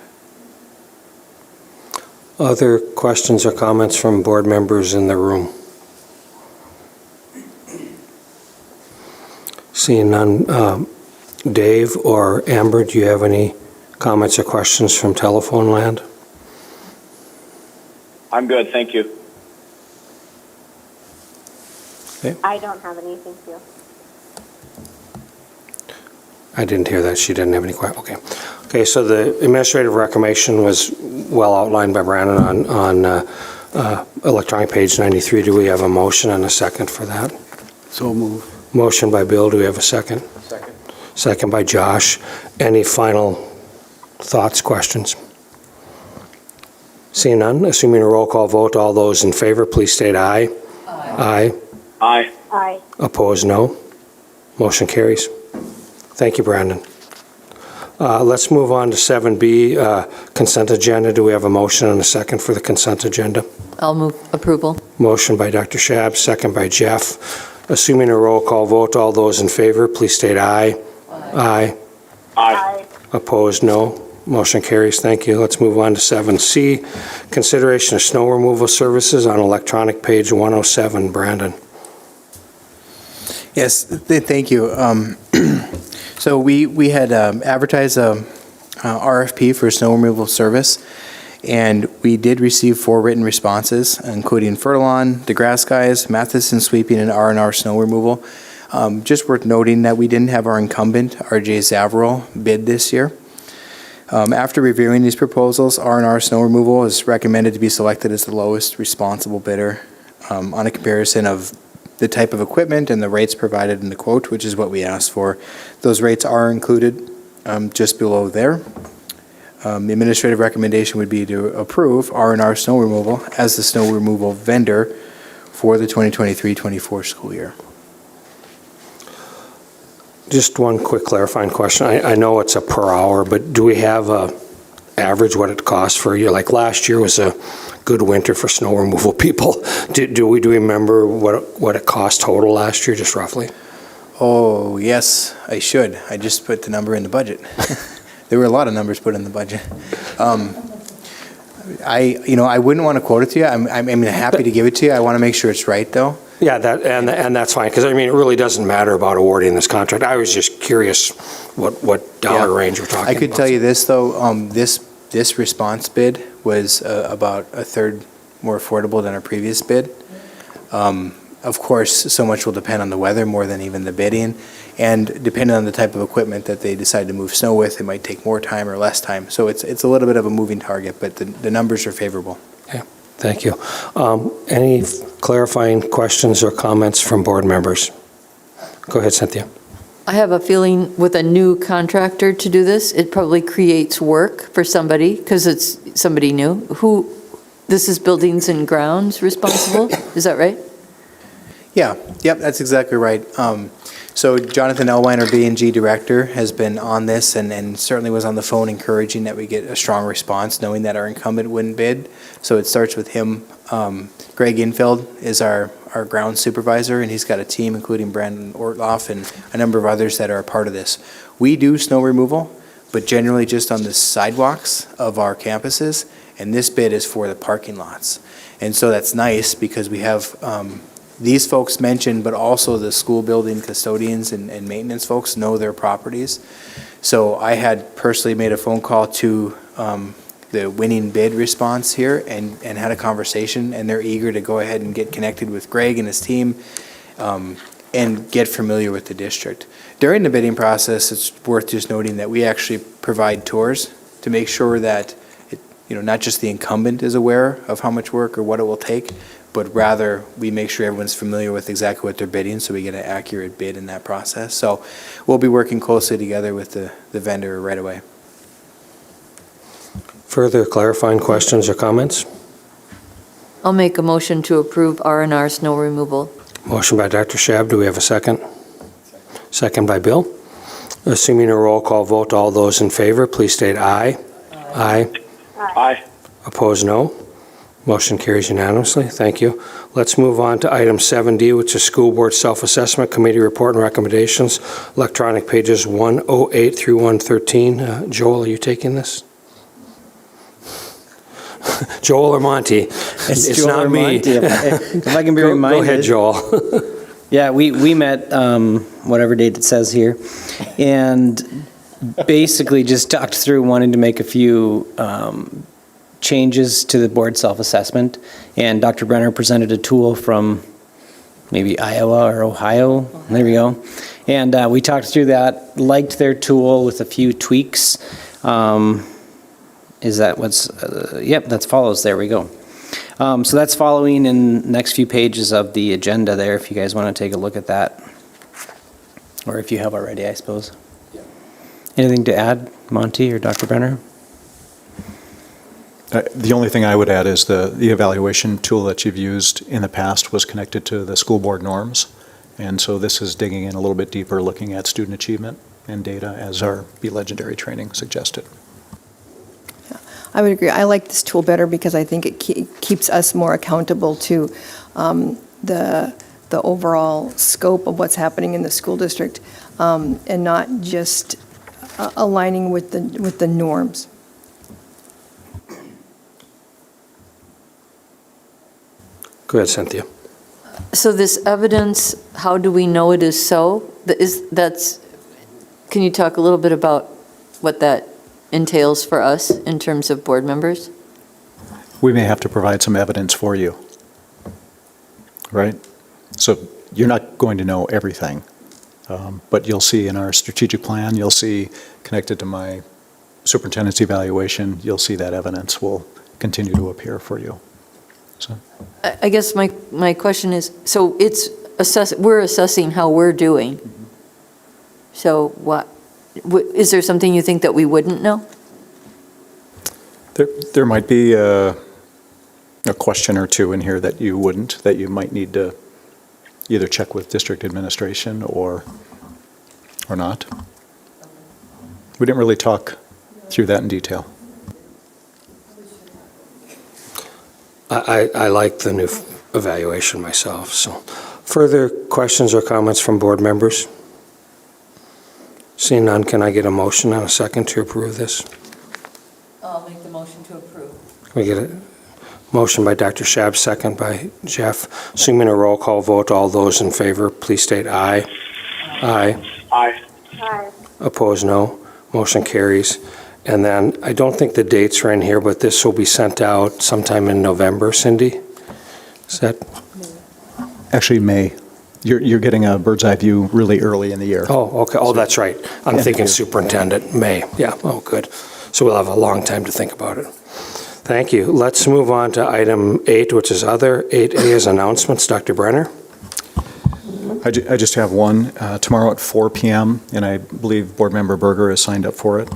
Other questions or comments from board members in the room? Seeing none, Dave or Amber, do you have any comments or questions from telephone land? I'm good, thank you. Okay. I don't have any, thank you. I didn't hear that. She didn't have any questions. Okay. Okay, so the administrative recommendation was well outlined by Brandon on electronic page 93. Do we have a motion and a second for that? So move. Motion by Bill, do we have a second? Second. Second by Josh. Any final thoughts, questions? Seeing none, assuming a roll call vote, all those in favor, please state aye. Aye. Aye. Aye. Opposed, no. Motion carries. Thank you, Brandon. Let's move on to 7B, consent agenda. Do we have a motion and a second for the consent agenda? I'll move approval. Motion by Dr. Shab, second by Jeff. Assuming a roll call vote, all those in favor, please state aye. Aye. Aye. Opposed, no. Motion carries. Thank you. Let's move on to 7C, consideration of snow removal services on electronic page 107. Brandon. Yes, thank you. So we had advertised a RFP for snow removal service, and we did receive 4 written responses, including Fertilon, DeGrasse Guys, Matheson Sweeping, and R&R Snow Removal. Just worth noting that we didn't have our incumbent, RJ Zavarro, bid this year. After reviewing these proposals, R&R Snow Removal is recommended to be selected as the lowest responsible bidder on a comparison of the type of equipment and the rates provided in the quote, which is what we asked for. Those rates are included just below there. The administrative recommendation would be to approve R&R Snow Removal as the snow removal vendor for the 2023-24 school year. Just one quick clarifying question. I know it's a per hour, but do we have a average what it costs for a year? Like last year was a good winter for snow removal people. Do we remember what it cost total last year, just roughly? Oh, yes, I should. I just put the number in the budget. There were a lot of numbers put in the budget. I wouldn't want to quote it to you. I'm happy to give it to you. I want to make sure it's right, though. Yeah, and that's fine, because I mean, it really doesn't matter about awarding this contract. I was just curious what dollar range we're talking about. I could tell you this, though, this response bid was about a third more affordable than our previous bid. Of course, so much will depend on the weather more than even the bidding, and depending on the type of equipment that they decide to move snow with, it might take more time or less time. So it's a little bit of a moving target, but the numbers are favorable. Yeah, thank you. Any clarifying questions or comments from board members? Go ahead, Cynthia. I have a feeling with a new contractor to do this, it probably creates work for somebody because it's somebody new. This is Buildings and Grounds responsible, is that right? Yeah, yep, that's exactly right. So Jonathan Elwine, our B&G director, has been on this and certainly was on the phone encouraging that we get a strong response, knowing that our incumbent wouldn't bid. So it starts with him. Greg Infeld is our ground supervisor, and he's got a team, including Brandon Ortloff and a number of others that are a part of this. We do snow removal, but generally just on the sidewalks of our campuses, and this bid is for the parking lots. And so that's nice because we have these folks mentioned, but also the school building custodians and maintenance folks know their properties. So I had personally made a phone call to the winning bid response here and had a conversation, and they're eager to go ahead and get connected with Greg and his team and get familiar with the district. During the bidding process, it's worth just noting that we actually provide tours to make sure that not just the incumbent is aware of how much work or what it will take, but rather we make sure everyone's familiar with exactly what they're bidding so we get an accurate bid in that process. So we'll be working closely together with the vendor right away. Further clarifying questions or comments? I'll make a motion to approve R&R snow removal. Motion by Dr. Shab. Do we have a second? Second by Bill. Assuming a roll call vote, all those in favor, please state aye. Aye. Aye. Opposed, no. Motion carries unanimously. Thank you. Let's move on to item 7D, which is School Board Self-Assessment Committee Report and Recommendations, electronic pages 108 through 113. Joel, are you taking this? Joel or Monty? It's Joel not or me. Monty, if I can be reminded. Go ahead, Joel. Yeah, we met whatever date it says here, and basically just talked through wanting to make a few changes to the board self-assessment, and Dr. Brenner presented a tool from maybe Iowa or Ohio. There we go. And we talked through that, liked their tool with a few tweaks. Is that what's, yep, that follows, there we go. So that's following in the next few pages of the agenda there, if you guys want to take a look at that. Or if you have already, I suppose. Anything to add, Monty or Dr. Brenner? The only thing I would add is the evaluation tool that you've used in the past was connected to the school board norms. And so this is digging in a little bit deeper, looking at student achievement and data as our Be Legendary training suggested. I would agree. I like this tool better because I think it keeps us more accountable to the overall scope of what's happening in the school district, and not just aligning with the norms. Go ahead, Cynthia. So this evidence, how do we know it is so? Can you talk a little bit about what that entails for us in terms of board members? We may have to provide some evidence for you, right? So you're not going to know everything, but you'll see in our strategic plan, you'll see connected to my superintendent's evaluation, you'll see that evidence will continue to appear for you. So. I guess my question is, so we're assessing how we're doing. So is there something you think that we wouldn't know? There might be a question or two in here that you wouldn't, that you might need to either check with district administration or not. We didn't really talk through that in detail. I like the new evaluation myself, so. Further questions or comments from board members? Seeing none, can I get a motion and a second to approve this? I'll make the motion to approve. We get a motion by Dr. Shab, second by Jeff. Assuming a roll call vote, all those in favor, please state aye. Aye. Aye. Aye. Opposed, no. Motion carries. And then, I don't think the dates are in here, but this will be sent out sometime in November, Cindy? Is that? Actually, May. You're getting a bird's eye view really early in the year. Oh, okay. Oh, that's right. I'm thinking superintendent, May. Yeah, oh, good. So we'll have a long time to think about it. Thank you. Let's move on to item 8, which is other. 8A is announcements. Dr. Brenner? I just have one. Tomorrow at 4 p.m., and I believe Board Member Berger has signed up for it.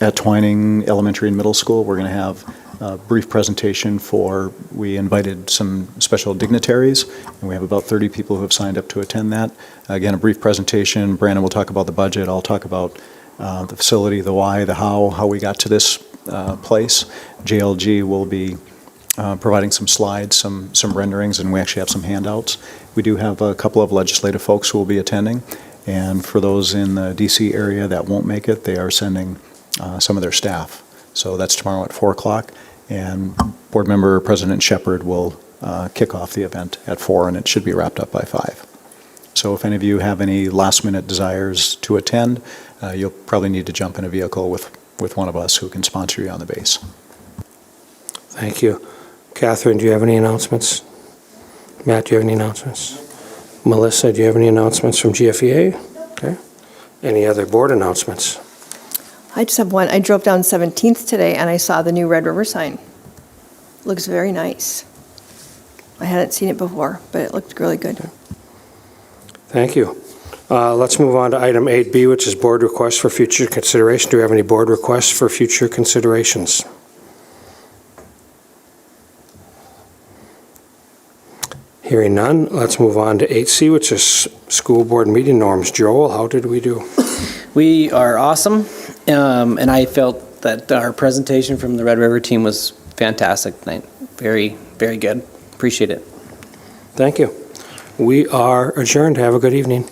At Twining Elementary and Middle School, we're going to have a brief presentation we invited some special dignitaries, and we have about 30 people who have signed up to attend that. Again, a brief presentation. Brandon will talk about the budget. I'll talk about the facility, the why, the how we got to this place. JLG will be providing some slides, some renderings, and we actually have some handouts. We do have a couple of legislative folks who will be attending, and for those in the DC area that won't make it, they are sending some of their staff. So that's tomorrow at 4 o'clock, and Board Member President Shepard will kick off the event at 4, and it should be wrapped up by 5. So if any of you have any last-minute desires to attend, you'll probably need to jump in a vehicle with one of us who can sponsor you on the base. Thank you. Catherine, do you have any announcements? Matt, do you have any announcements? Melissa, do you have any announcements from GFEA? Okay. Any other board announcements? I just have one. I drove down 17th today and I saw the new Red River sign. Looks very nice. I hadn't seen it before, but it looked really good. Thank you. Let's move on to item 8B, which is board requests for future consideration. Do we have any board requests for future considerations? Hearing none, let's move on to 8C, which is school board meeting norms. Joel, how did we do? We are awesome, and I felt that our presentation from the Red River team was fantastic tonight. Very, very good. Appreciate it. Thank you. We are adjourned. Have a good evening.